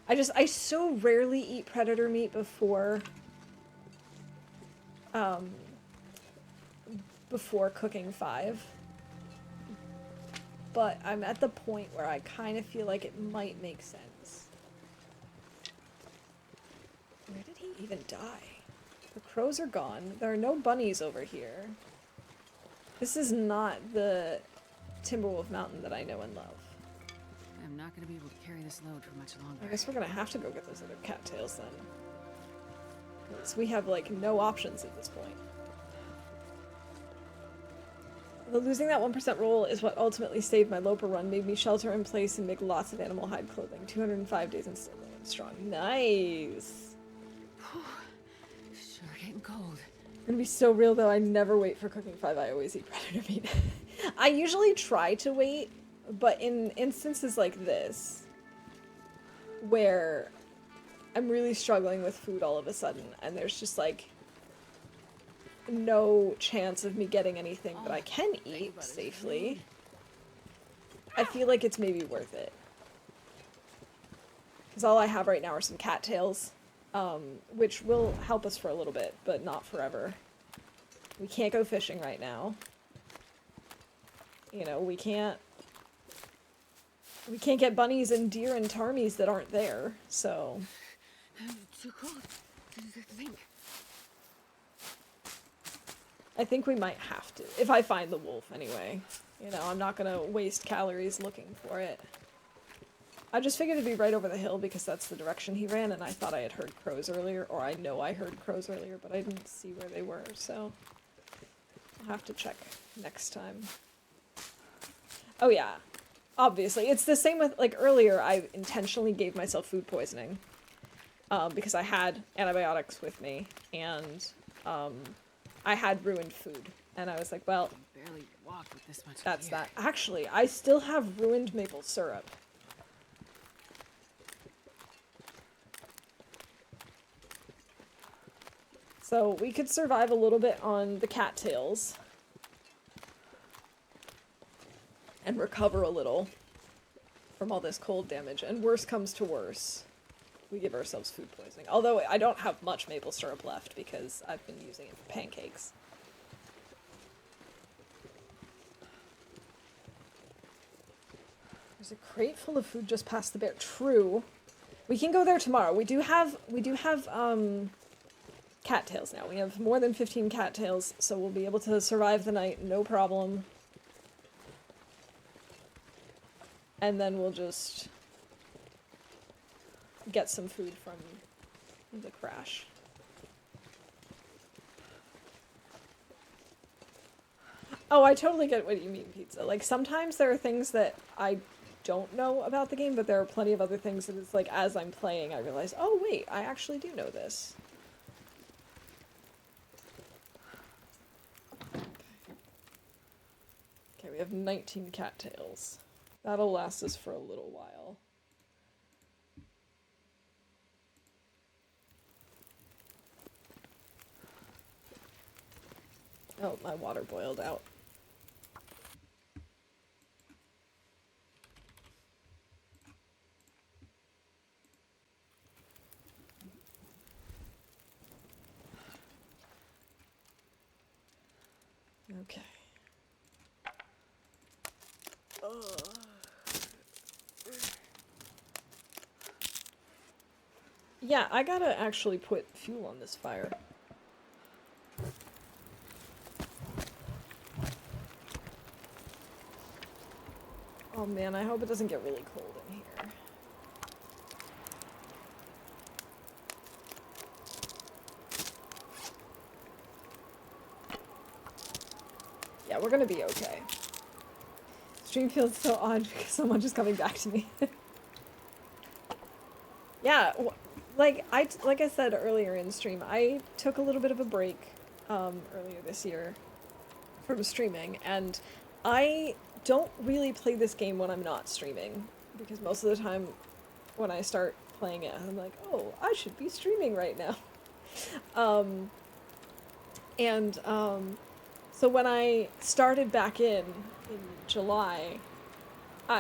I so rarely eat predator meat before cooking 5. But I'm at the point where I kind of feel like it might make sense. Where did he even die? The crows are gone. There are no bunnies over here. This is not the Timberwolf Mountain that I know and love. I'm not gonna be able to carry this load for much longer. I guess we're gonna have to go get those other cattails then. Because we have, like, no options at this point. Although losing that 1% roll is what ultimately saved my Loper run, made me shelter in place and make lots of animal hide clothing. 205 days and still going strong. Nice! Sure getting cold. Gonna be so real though, I never wait for cooking 5, I always eat predator meat. I usually try to wait, but in instances like this, where I'm really struggling with food all of a sudden, and there's just like no chance of me getting anything, but I can eat safely, I feel like it's maybe worth it. Because all I have right now are some cattails, which will help us for a little bit, but not forever. We can't go fishing right now. You know, we can't get bunnies and deer and ptarmies that aren't there, so. Too cold to think. I think we might have to, if I find the wolf anyway. You know, I'm not gonna waste calories looking for it. I just figured it'd be right over the hill because that's the direction he ran, and I thought I had heard crows earlier, or I know I heard crows earlier, but I didn't see where they were, so I'll have to check next time. Oh yeah, obviously. It's the same with, like, earlier I intentionally gave myself food poisoning, because I had antibiotics with me, and I had ruined food, and I was like, well, I barely walk with this much that's gear. that. Actually, I still have ruined maple syrup. So we could survive a little bit on the cattails and recover a little from all this cold damage, and worse comes to worse, we give ourselves food poisoning. Although I don't have much maple syrup left because I've been using it for pancakes. There's a crate full of food just past the bear. True. We can go there tomorrow. We do have cattails now. We have more than 15 cattails, so we'll be able to survive the night, no problem. And then we'll just get some food from the crash. Oh, I totally get what you mean, pizza. Like, sometimes there are things that I don't know about the game, but there are plenty of other things that it's like, as I'm playing, I realize, oh, wait, I actually do know this. Okay, we have 19 cattails. That'll last us for a little while. Oh, my water boiled out. Okay. Yeah, I gotta actually put fuel on this fire. Oh man, I hope it doesn't get really cold in here. Yeah, we're gonna be okay. Stream feels so odd because someone just coming back to me. Yeah, like I said earlier in stream, I took a little bit of a break earlier this year from streaming, and I don't really play this game when I'm not streaming, because most of the time when I start playing it, I'm like, oh, I should be streaming right now. So when I started back in July,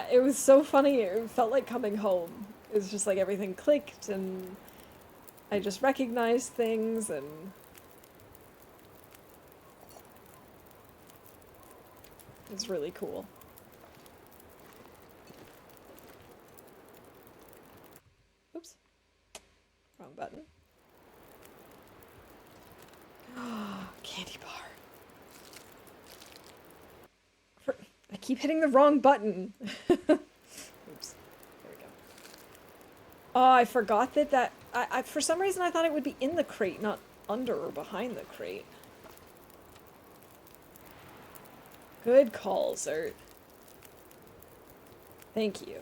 it was so funny. It felt like coming home. It was just like everything clicked, and I just recognized things, and it was really cool. Oops. Wrong button. Candy bar. I keep hitting the wrong button. Oops. There we go. Oh, I forgot that I for some reason I thought it would be in the crate, not under or behind the crate. Good call, Zert. Thank you.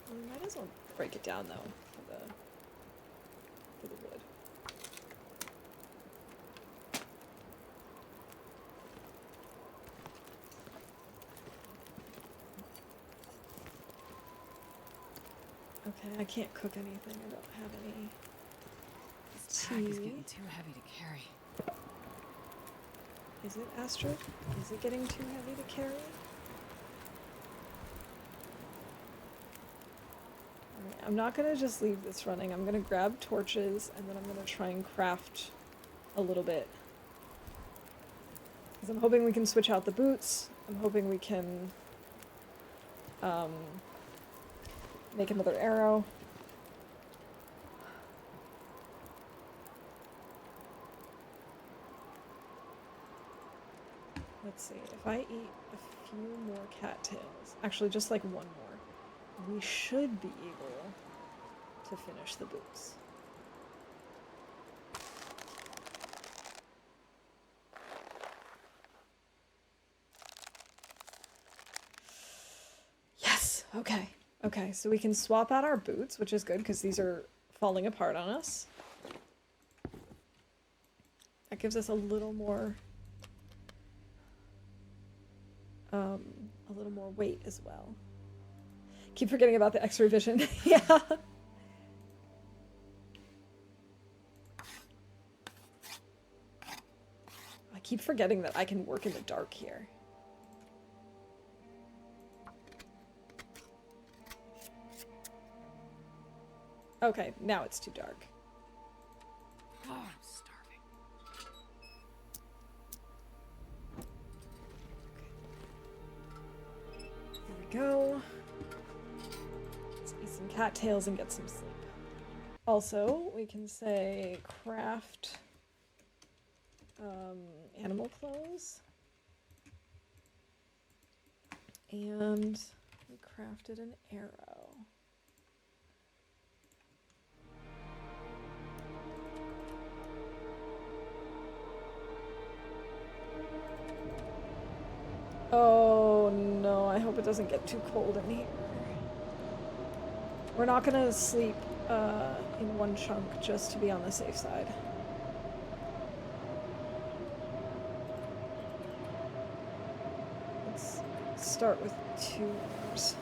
Well, we might as well break it down, though, for the wood. Okay, I can't cook anything. I don't have any This pack is tea. getting too heavy to carry. Is it, Astrid? Is it getting too heavy to carry? Alright, I'm not gonna just leave this running. I'm gonna grab torches, and then I'm gonna try and craft a little bit. Because I'm hoping we can switch out the boots. I'm hoping we can make another arrow. Let's see, if I eat a few more cattails, actually just like one more, we should be able to finish the boots. Yes, okay. Okay, so we can swap out our boots, which is good because these are falling apart on us. That gives us a little more weight as well. Keep forgetting about the X-ray vision. Yeah. I keep forgetting that I can work in the dark here. Okay, now it's too dark. Oh, I'm starving. There we go. Let's eat some cattails and get some sleep. Also, we can say craft animal clothes. And we crafted an arrow. it doesn't get too cold in here. We're not gonna sleep in one chunk just to be on the safe side. Let's start with 2 hours.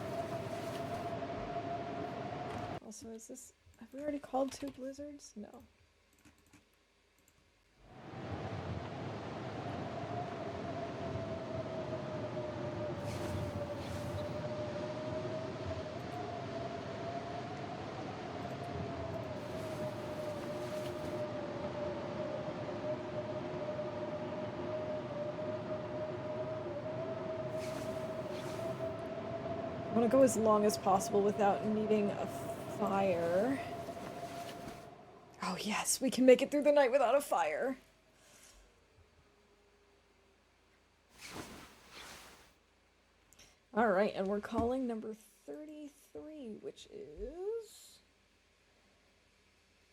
Also, is this... Have we already called 2 blizzards? No. I want to go as long as possible without needing a fire. Oh yes, we can make it through the night without a fire. Alright, and we're calling number 33, which is...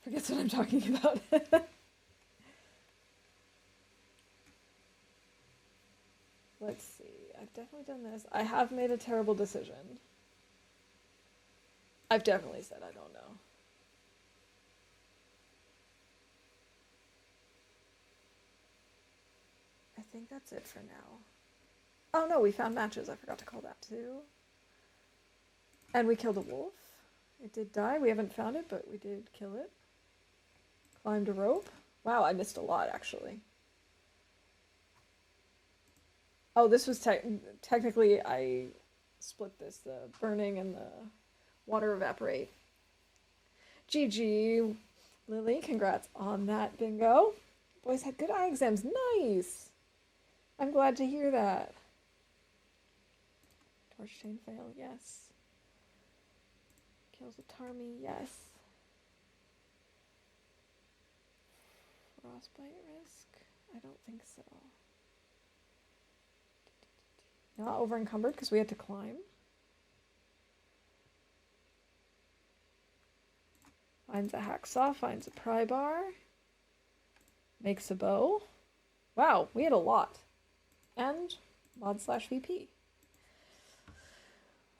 Forgets what I'm talking about. Let's see. I've definitely done this. I have made a terrible decision. I've definitely said I don't know. I think that's it for now. Oh no, we found matches. I forgot to call that too. And we killed a wolf. It did die. We haven't found it, but we did kill it. Climbed a rope. Wow, I missed a lot actually. Oh, this was technically, I split this, the burning and the water evaporate. GG, Lily, congrats on that bingo. Boys had good eye exams, nice. I'm glad to hear that. Torch chain fail, yes. Kills the Tarmy, yes. Frostbite risk? I don't think so. Not over encumbered because we had to climb. Finds a hacksaw, finds a pry bar. Makes a bow. Wow, we had a lot. And mod/VP.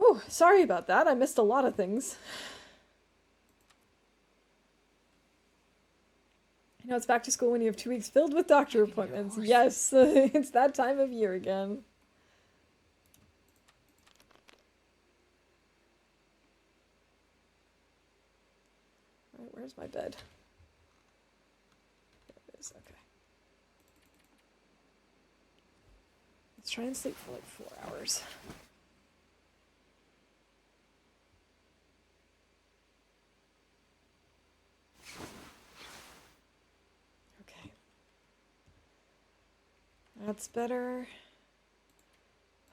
Oh, sorry about that. I missed a lot of things. You know, it's back to school when you have 2 weeks filled with doctor appointments. Yes, it's that time of year again. All right, where's my bed? There it is, okay. Let's try and sleep for like 4 hours. Okay. That's better.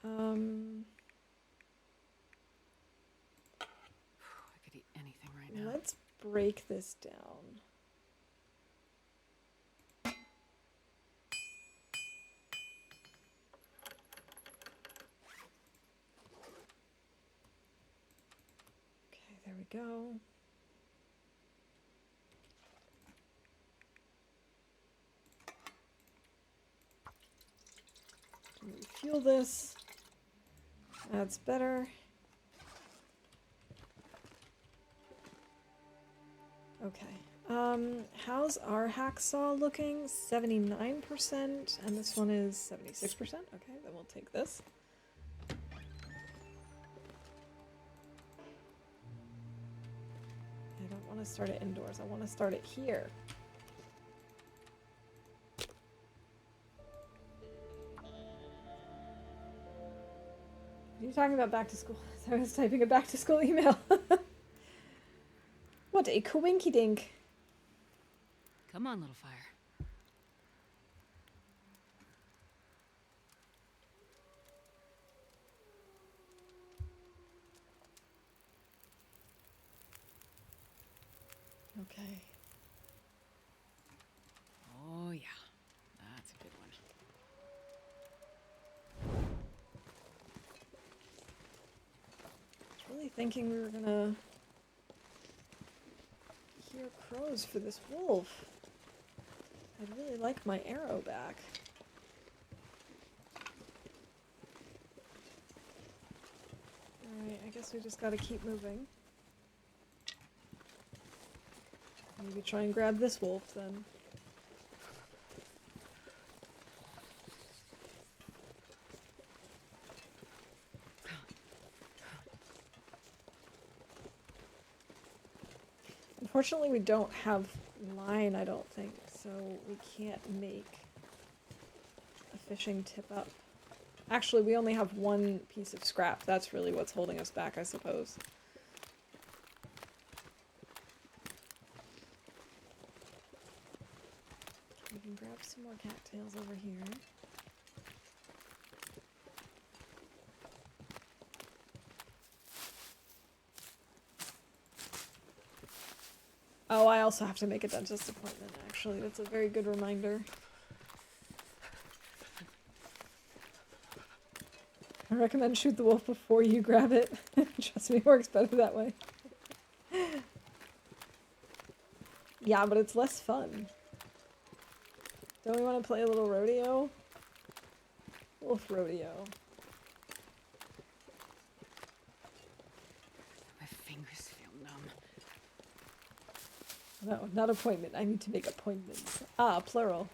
I could eat anything right now. Let's break this down. Okay, there we go. Refuel this. That's better. Okay. How's our hacksaw looking? 79%, and this one is 76%. Okay, then we'll take this. I don't want to start it indoors. I want to start it here. What are you talking about back to school? I was typing a back to school email. What a coinky dink. Come on, little fire. Okay. Oh, yeah. That's a good one. I was really thinking we were gonna hear crows for this wolf. I'd really like my arrow back. guess we just gotta keep moving. Maybe try and grab this wolf then. Unfortunately, we don't have line, I don't think, so we can't make a fishing tip up. Actually, we only have one piece of scrap. That's really what's holding us back, I suppose. We can grab some more cattails over here. Oh, I also have to make a dentist appointment, actually. That's a very good reminder. I recommend shoot the wolf before you grab it. Trust me, it works better that way. Yeah, but it's less fun. Don't we want to play a little rodeo? Wolf rodeo. My fingers feel numb. No, not appointment. I need to make appointments. Ah, plural.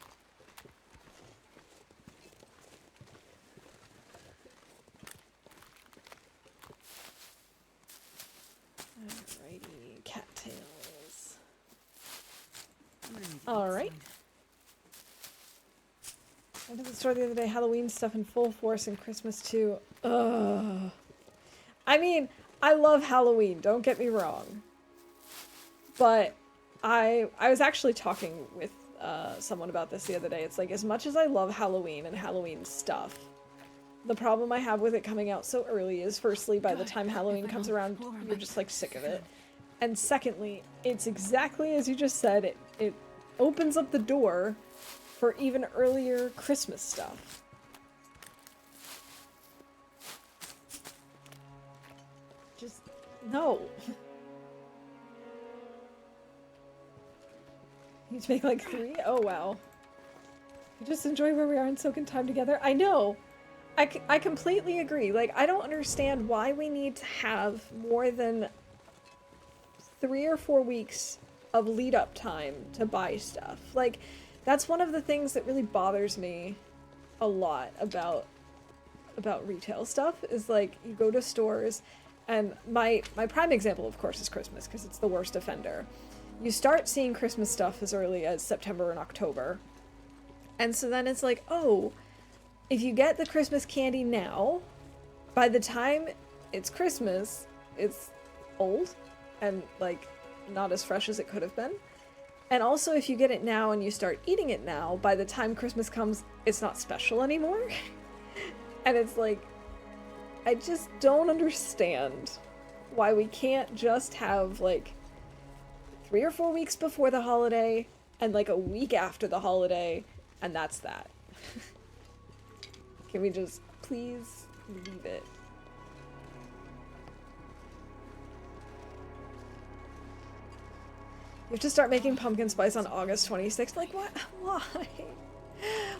Alrighty, cattails. Alright. I went to the store the other day, Halloween stuff in full force and Christmas too. Ugh. I mean, I love Halloween, don't get me wrong. But I was actually talking with someone about this the other day. It's like, as much as I love Halloween and Halloween stuff, the problem I have with it coming out so early is, firstly, by the time Halloween comes around, you're just like sick of it. And secondly, it's exactly as you just said, it opens up the door for even earlier Christmas stuff. Just, no. You to make like 3? Oh wow. I just enjoy where we are and soaking time together. I know. I completely agree. Like, I don't understand why we need to have more than 3 or 4 weeks of lead up time to buy stuff. Like, that's one of the things that really bothers me a lot about retail stuff, is like, you go to stores, and my prime example, of course, is Christmas, because it's the worst offender. You start seeing Christmas stuff as early as September and October, and so then it's like, oh, if you get the Christmas candy now, by the time it's Christmas, it's old and, like, not as fresh as it could have been. And also, if you get it now and you start eating it now, by the time Christmas comes, it's not special anymore. And it's like, I just don't understand why we can't just have, like, 3 or 4 weeks before the holiday and, like, a week after the holiday, and that's that. Can we just please leave it? You have to start making pumpkin spice on August 26th. Like, what? Why?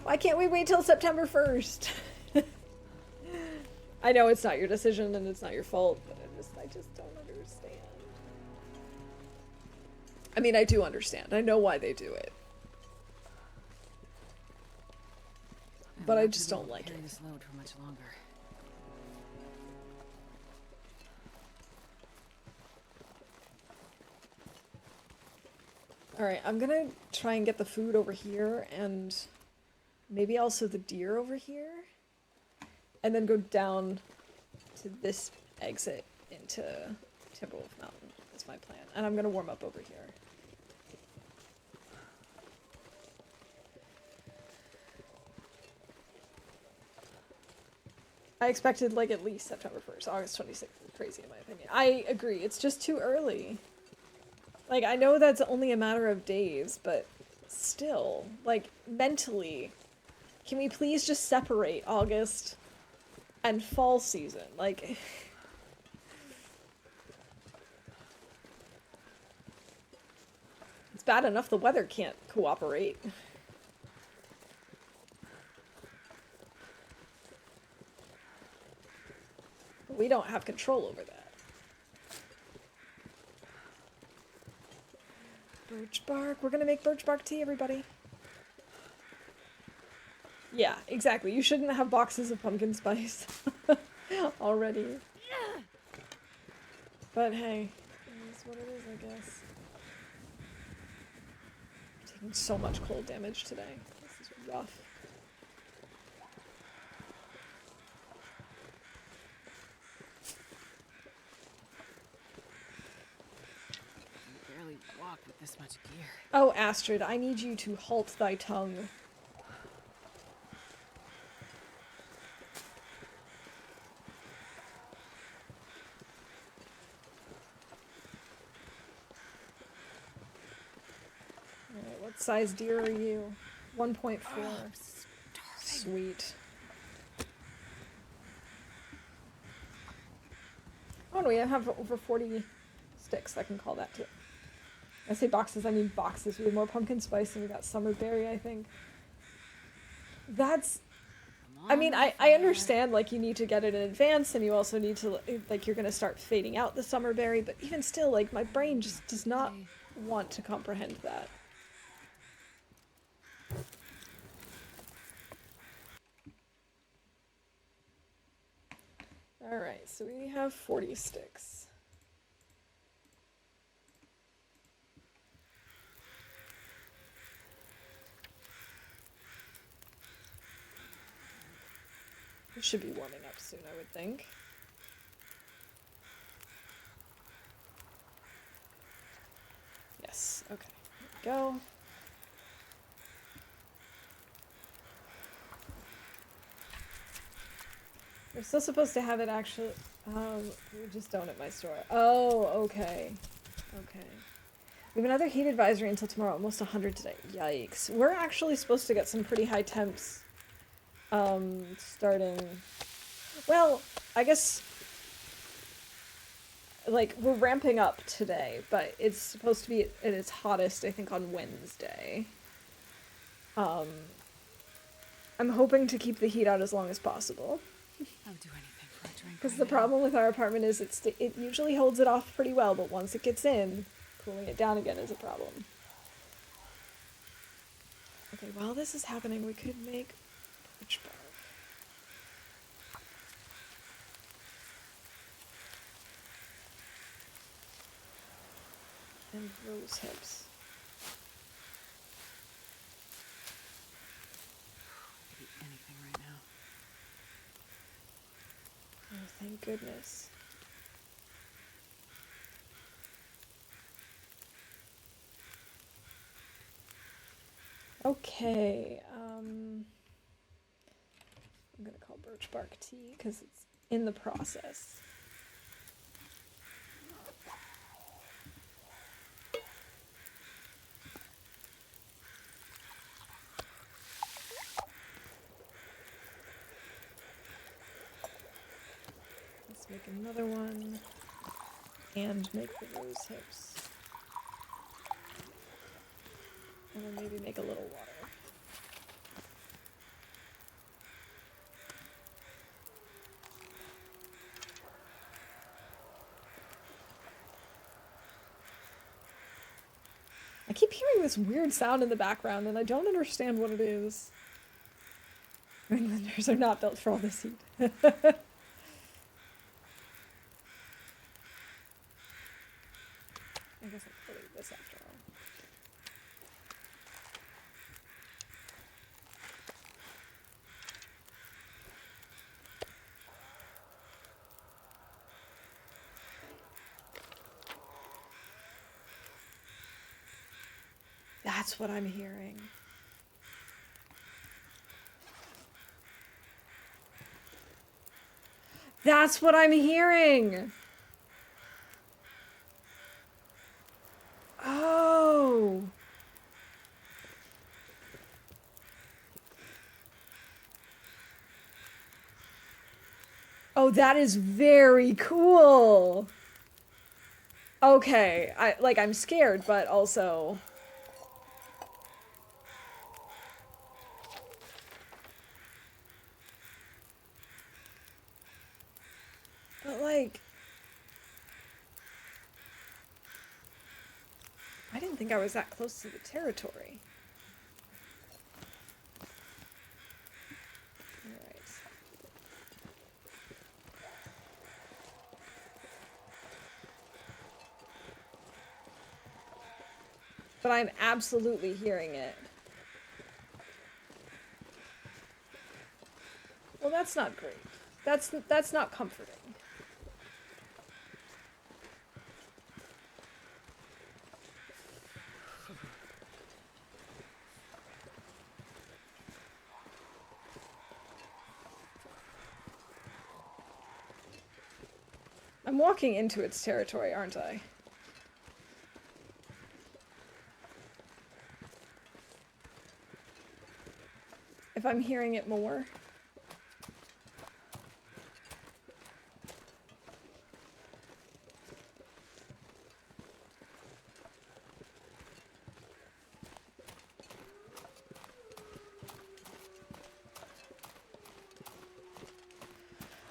Why can't we wait till September 1st? I know it's not your decision and it's not your fault, but I just don't understand. I mean, I do understand. I know why they do it. But I just don't like it. This load for much longer. Alright, I'm gonna try and get the food over here, and maybe also the deer over here. And then go down to this exit into Timberwolf Mountain. That's my plan. And I'm gonna warm up over here. I expected, like, at least September 1st. August 26th is crazy in my opinion. I agree, it's just too early. Like, I know that's only a matter of days, but still, like, mentally, can we please just separate August and fall season? Like, it's bad enough the weather can't cooperate. We don't have control over that. Birch bark. We're gonna make birch bark tea, everybody. Yeah, exactly. You shouldn't have boxes of pumpkin spice already. But hey, it is what it is, I guess. I'm taking so much cold damage today. This is rough. I can barely walk with this much gear. Oh, Astrid, I need you to halt thy tongue. Alright, what size deer are you? 1.4. Oh, Sweet. Oh, no, we have over 40 sticks. I can call that too. I say boxes, I mean boxes. We have more pumpkin spice and we got summer berry, I think. That's... I mean, I understand, like, you need to get it in advance, and you also need to, like, you're gonna start fading out the summer berry, but even still, like, my brain just does not want to comprehend that. Alright, so we have 40 sticks. It should be warming up soon, I would think. Yes, okay. Here we go. We're still supposed to have it actually... we just don't at my store. Oh, okay. Okay. We have another heat advisory until tomorrow, almost 100 today. Yikes. We're actually supposed to get some pretty high temps, starting... Well, I guess... Like, we're ramping up today, but it's supposed to be at its hottest, I think, on Wednesday. I'm hoping to keep the heat out as long as possible. I'll do anything for a drink. Because the problem with our apartment is it usually holds it off pretty well, but once it gets in, cooling it down again is a problem. Okay, while this is happening, we could make birch bark. And rose hips. I could eat anything right now. Oh, thank goodness. Okay, I'm gonna call birch bark tea because it's in the process. Let's make another one and make the rose hips. And then maybe make a little water. I keep hearing this weird sound in the background and I don't understand what it is. Englanders are not built for all this heat. I guess I'll believe this after all. That's what I'm hearing. That's what I'm hearing! Oh! Oh, that is very cool! Okay, I'm scared, but also... But, like... I didn't think I was that close to the territory. Alright. But I'm absolutely hearing it. Well, that's not great. That's not comforting. I'm walking into its territory, aren't I? If I'm hearing it more.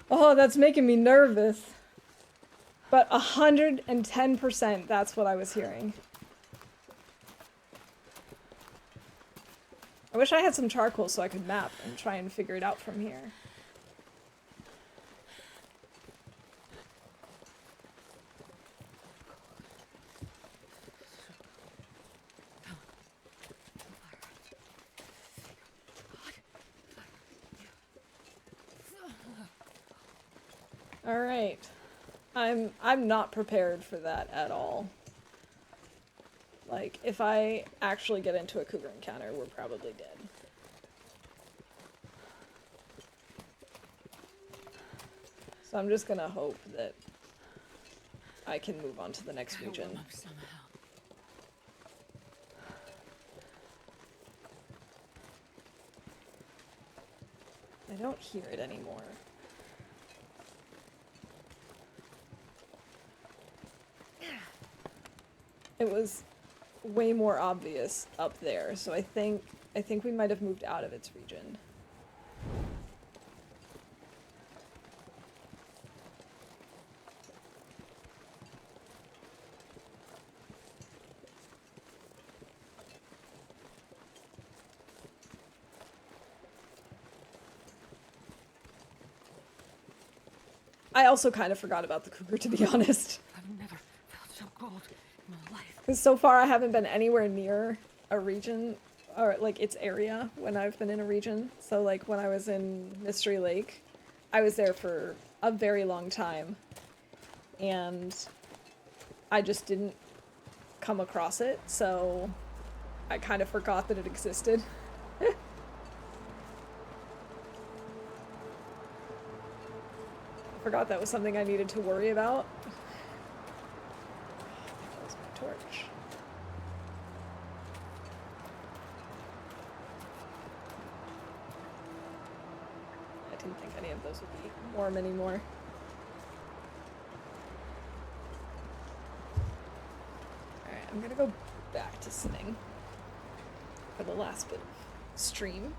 Oh, that's making me nervous. But 110% that's what I was hearing. I wish I had some charcoal so I could map and try and figure it out from here. Alright. I'm not prepared for that at all. Like, if I actually get into a cougar encounter, we're probably dead. So I'm just gonna hope that I can move on to the next region. I don't hear it anymore. It was way more obvious up there, so I think we might have moved out of its region. I also kind of forgot about the cougar, to be honest. I've never felt so cold in my life. Because so far I haven't been anywhere near a region, or like its area when I've been in a region. So like when I was in Mystery Lake, I was there for a very long time. And I just didn't come across it, so I kind of forgot that it existed. Forgot that was something I needed to worry about. That was my torch. I didn't think any of those would be warm anymore. Alright, I'm gonna go back to sitting for the last bit of stream.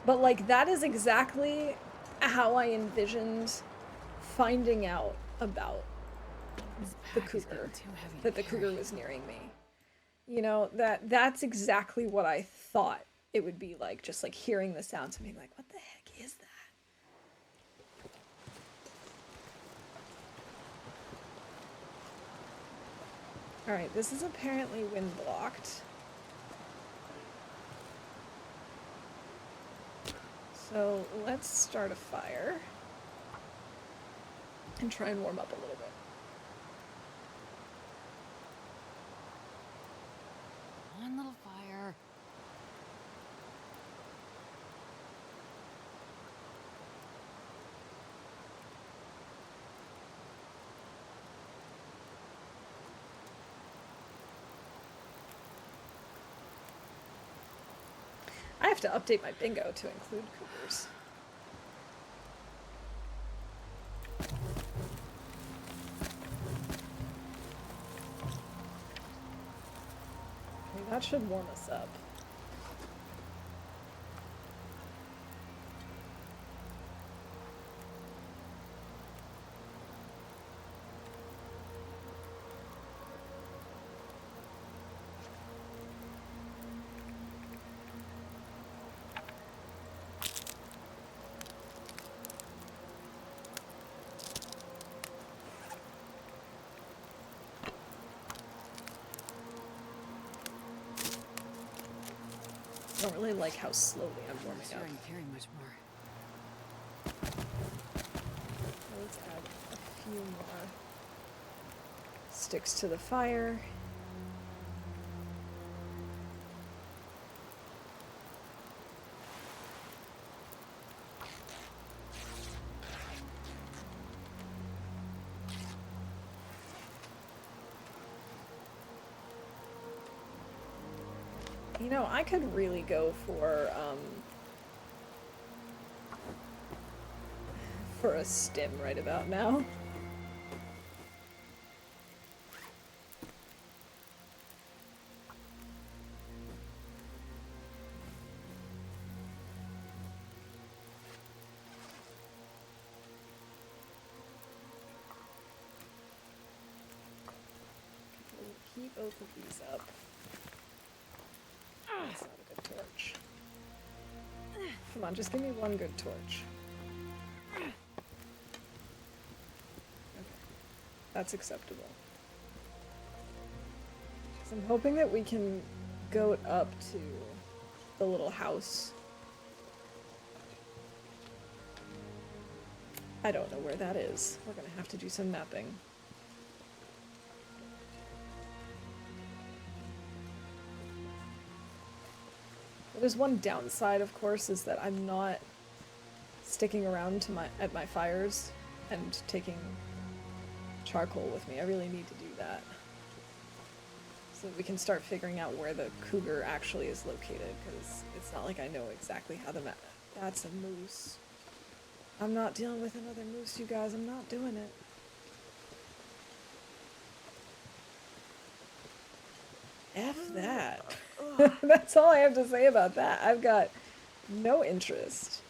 But, like, that is exactly how I envisioned finding out about the cougar, that the cougar was nearing me. You know, that's exactly what I thought it would be like, just, like, hearing the sounds and being like, what the heck is that? Alright, this is apparently wind-blocked. So let's start a fire and try and warm up a little bit. One little fire. I have to update my bingo to include cougars. That should warm us up. I don't really like how slowly I'm warming Sure, up. I can carry much more. Let's add a few more sticks to the fire. You know, I could really go for a stim right about now. We'll keep both of these up. That's not a good torch. Come on, just give me one good torch. Okay. That's acceptable. So I'm hoping that we can go up to the little house. I don't know where that is. We're gonna have to do some mapping. There's one downside, of course, is that I'm not sticking around to at my fires and taking charcoal with me. I really need to do that. So that we can start figuring out where the cougar actually is located, because it's not like I know exactly how the map. That's a moose. I'm not dealing with another moose, you guys. I'm not doing it. F that. That's all I have to say about that. I've got no interest.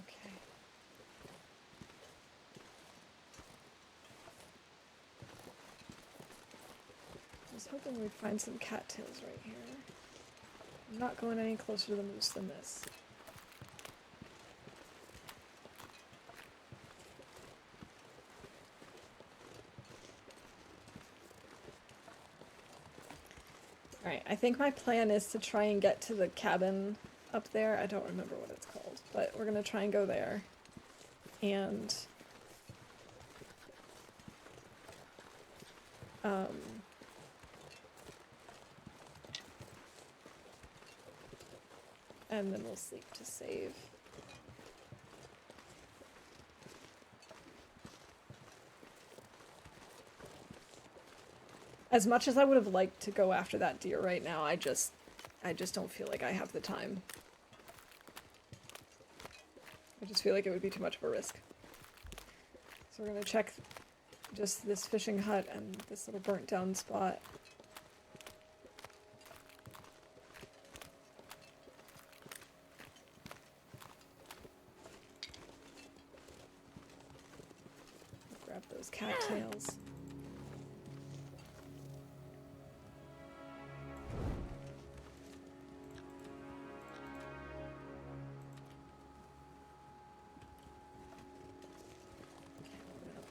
Okay. I was hoping we'd find some cattails right here. I'm not going any closer to the moose than this. Alright, I think my plan is to try and get to the cabin up there. I don't remember what it's called, but we're gonna try and go there. And and then we'll sleep to save. As much as I would have liked to go after that deer right now, I just don't feel like I have the time. I just feel like it would be too much of a risk. So we're gonna check just this fishing hut and this little burnt down spot. Grab those cattails.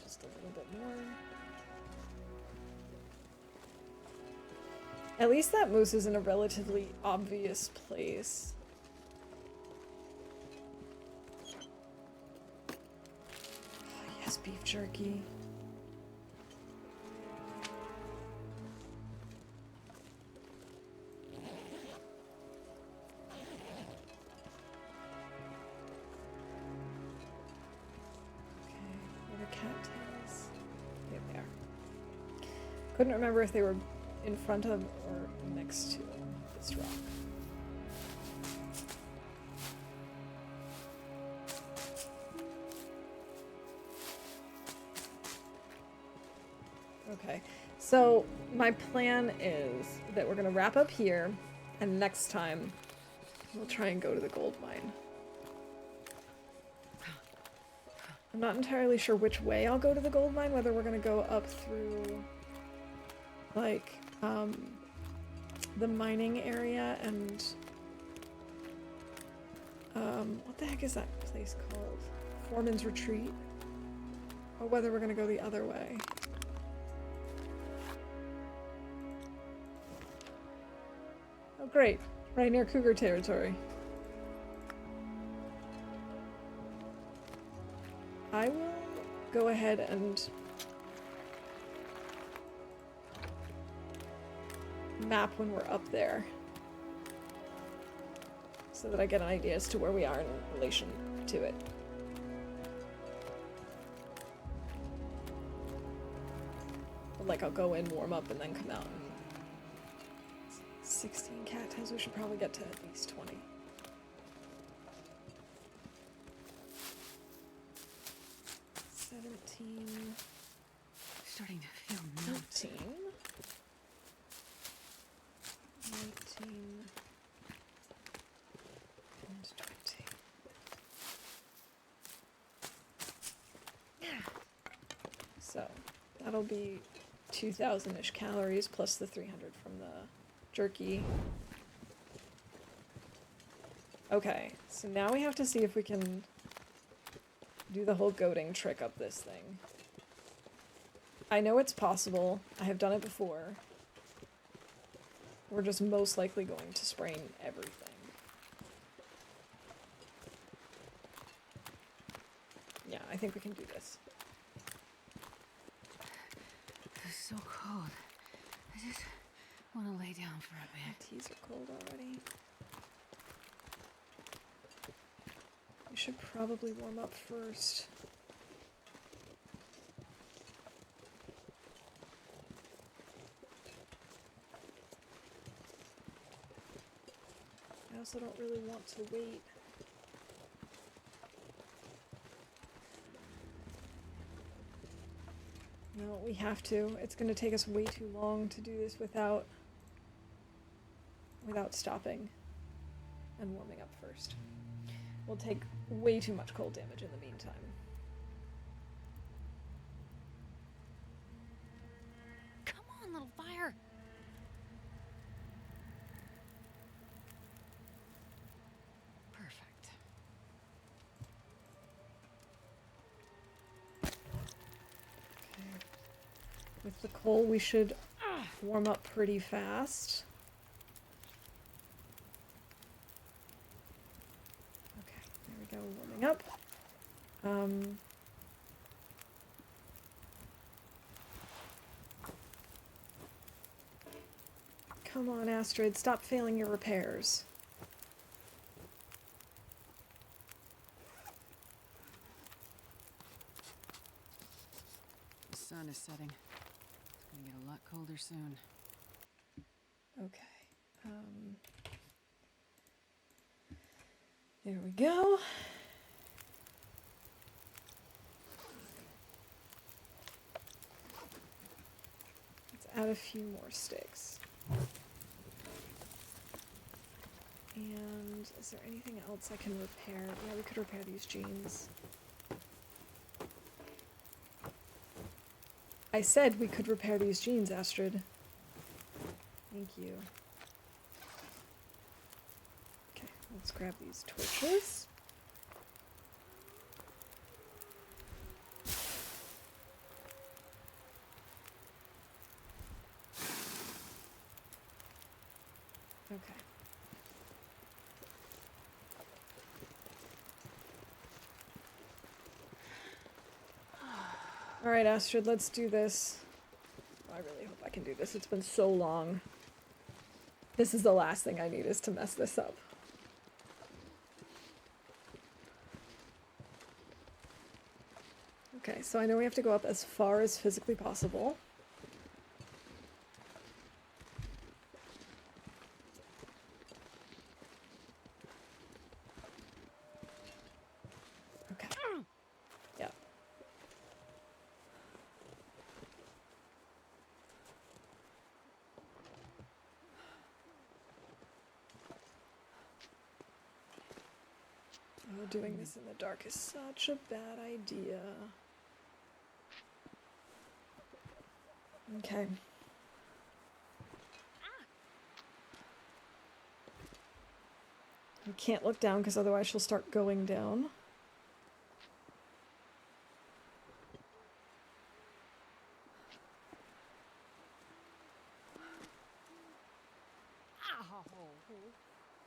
Just a little bit more. At least that moose is in a relatively obvious place. Oh, yes, beef jerky. cattails. Here they are. Couldn't remember if they were in front of or next to this rock. Okay, so my plan is that we're gonna wrap up here, and next time we'll try and go to the gold mine. I'm not entirely sure which way I'll go to the gold mine, whether we're gonna go up through, like, the mining area and, what the heck is that place called? Foreman's Retreat? Or whether we're gonna go the other way. Oh great, right near cougar territory. I will go ahead and map when we're up there so that I get an idea as to where we are in relation to it. Like, I'll go in, warm up, and then come out. And 16 cattails, we should probably get to at least 20. Starting to feel numb. 19. 19. And 20. So, that'll be 2,000-ish calories plus the 300 from the jerky. Okay, so now we have to see if we can do the whole goading trick up this thing. I know it's possible. I have done it before. We're just most likely going to sprain everything. Yeah, I think we can do this. It's so cold. I just want to lay down for a My bit. teas are cold already. We should probably warm up first. I also don't really want to wait. No, we have to. It's going to take us way too long to do this without stopping and warming up first. We'll take way too much cold damage in the meantime. Come on, little fire! Perfect. Okay. With the coal, we should warm up pretty fast. Okay, there we go, warming up. Come on, Astrid, stop failing your repairs. The sun is setting. It's gonna get a lot colder soon. Okay. There we go. Let's add a few more sticks. And is there anything else I can repair? Yeah, we could repair these jeans. I said we could repair these jeans, Astrid. Thank you. Okay, let's grab these torches. Okay. Alright, Astrid, let's do this. I really hope I can do this. It's been so long. This is the last thing I need is to mess this up. Okay, so I know we have to go up as far as physically possible. Okay. Yeah. Oh, doing this in the dark is such a bad idea. Okay. We can't look down because otherwise she'll start going down.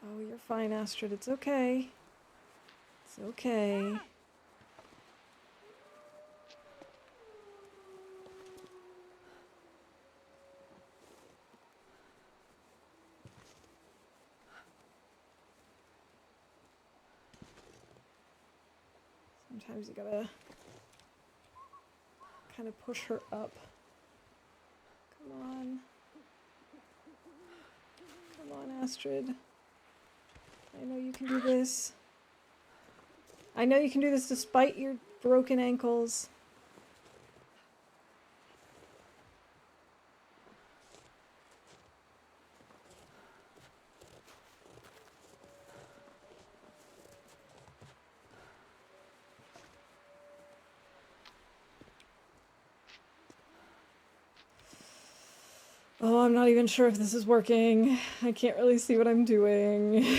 Oh, you're fine, Astrid. It's okay. It's okay. Sometimes you gotta kind of push her up. Come on. Come on, Astrid. I know you can do this. I know you can do this despite your broken ankles. Oh, I'm not even sure if this is working. I can't really see what I'm doing.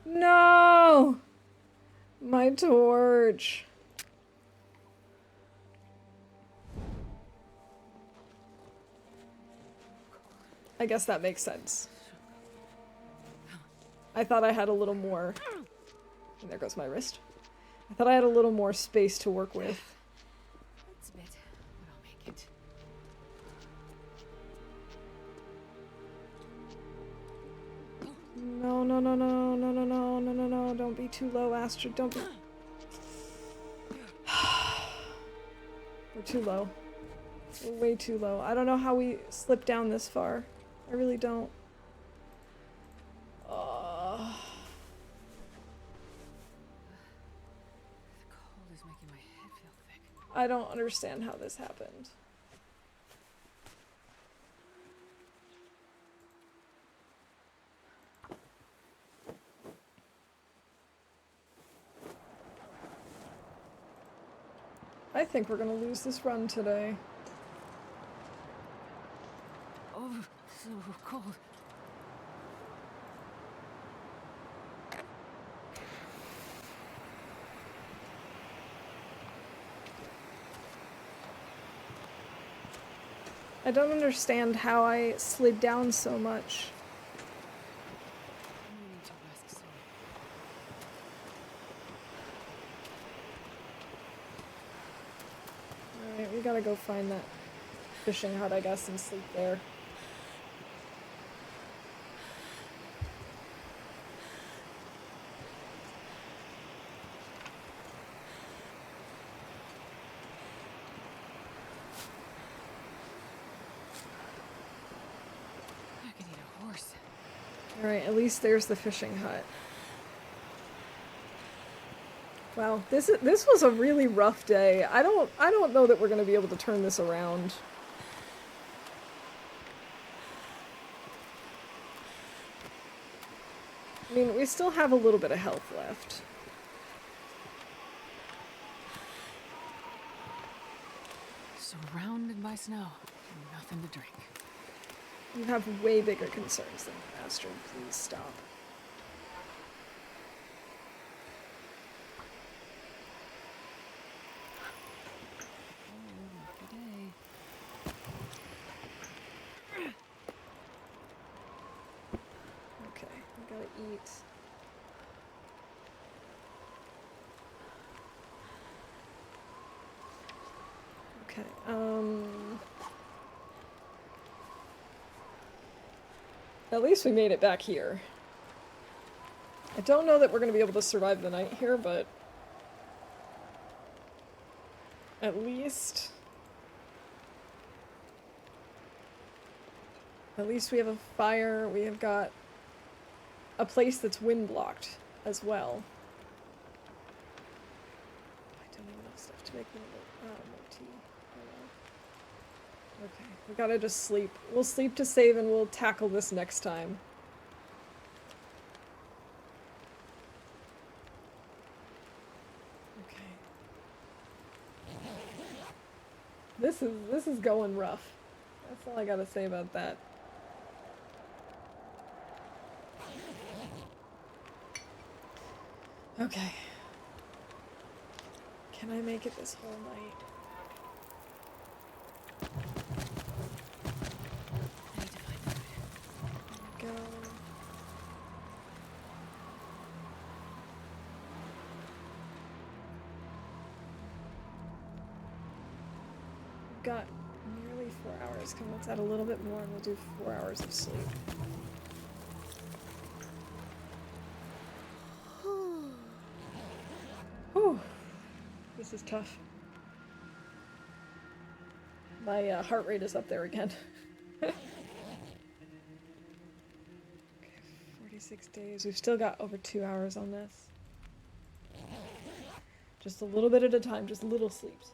No! My torch. I guess that makes sense. I thought I had a little more... And there goes my wrist. I thought I had a little more space to work with. It's a bit, but I'll make it. No, no, no, no, no, no, no, no, no, no. Don't be too low, Astrid. Don't be... We're too low. We're way too low. I don't know how we slipped down this far. I really don't. The cold is making my head feel thick. I don't understand how this happened. I think we're gonna lose this run today. Oh, so cold. I don't understand how I slid down so much. We need to rest soon. Alright, we gotta go find that fishing hut, I guess, and sleep there. I could eat a horse. Alright, at least there's the fishing hut. Wow, this was a really rough day. I don't know that we're gonna be able to turn this around. I mean, we still have a little bit of health left. Surrounded by snow and nothing to drink. You have way bigger concerns than that, Astrid. Please stop. right. Okay, at least we made it back here. I don't know that we're going to be able to survive the night here, but at least we have a fire. We have got a place that's wind blocked as well. I don't have enough stuff to make more tea. Oh well. Okay, we gotta just sleep. We'll sleep to save and we'll tackle this next time. Okay. This is going rough. That's all I gotta say about that. Okay. Can I make it this whole night? I need to find food. There we go. We've got nearly 4 hours. Come, let's add a little bit more and we'll do 4 hours of sleep. Whew. This is tough. My heart rate is up there again. Okay, 46 days. We've still got over 2 hours on this. Just a little bit at a time, just little sleeps.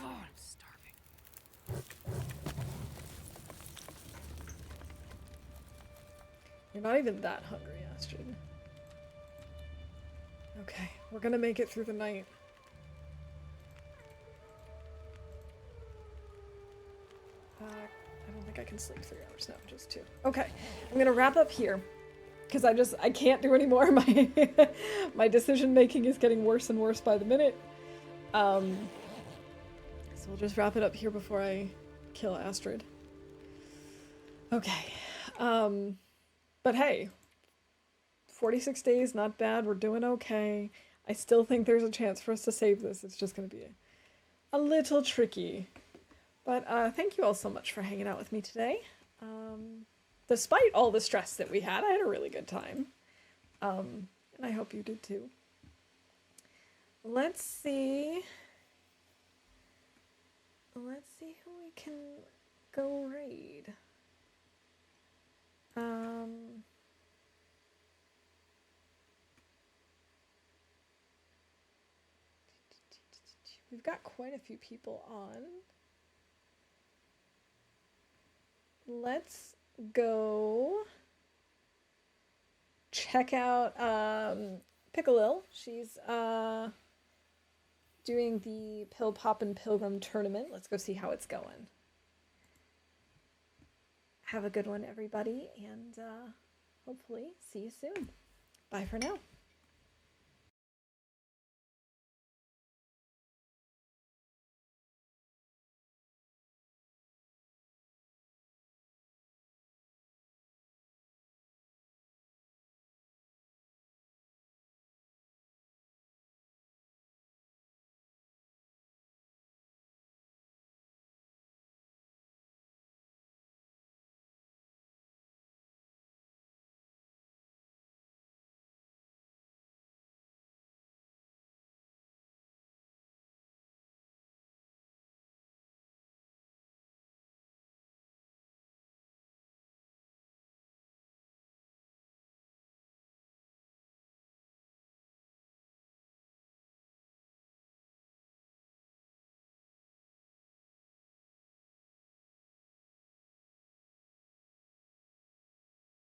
Oh, I'm starving. You're not even that hungry, Astrid. Okay, we're gonna make it through the night. I don't think I can sleep 3 hours now, just 2. Okay, I'm gonna wrap up here. Because I can't do anymore. My decision making is getting worse and worse by the minute. So we'll just wrap it up here before I kill Astrid. Okay. But hey, 46 days, not bad. We're doing okay. I still think there's a chance for us to save this. It's just going to be a little tricky. But thank you all so much for hanging out with me today. Despite all the stress that we had, I had a really good time. And I hope you did too. Let's see. Let's see who we can go raid. We've got quite a few people on. Let's go check out Pickle. She's doing the Pill Pop and Pilgrim tournament. Let's go see how it's going. Have a good one, everybody, and hopefully see you soon. Bye for now.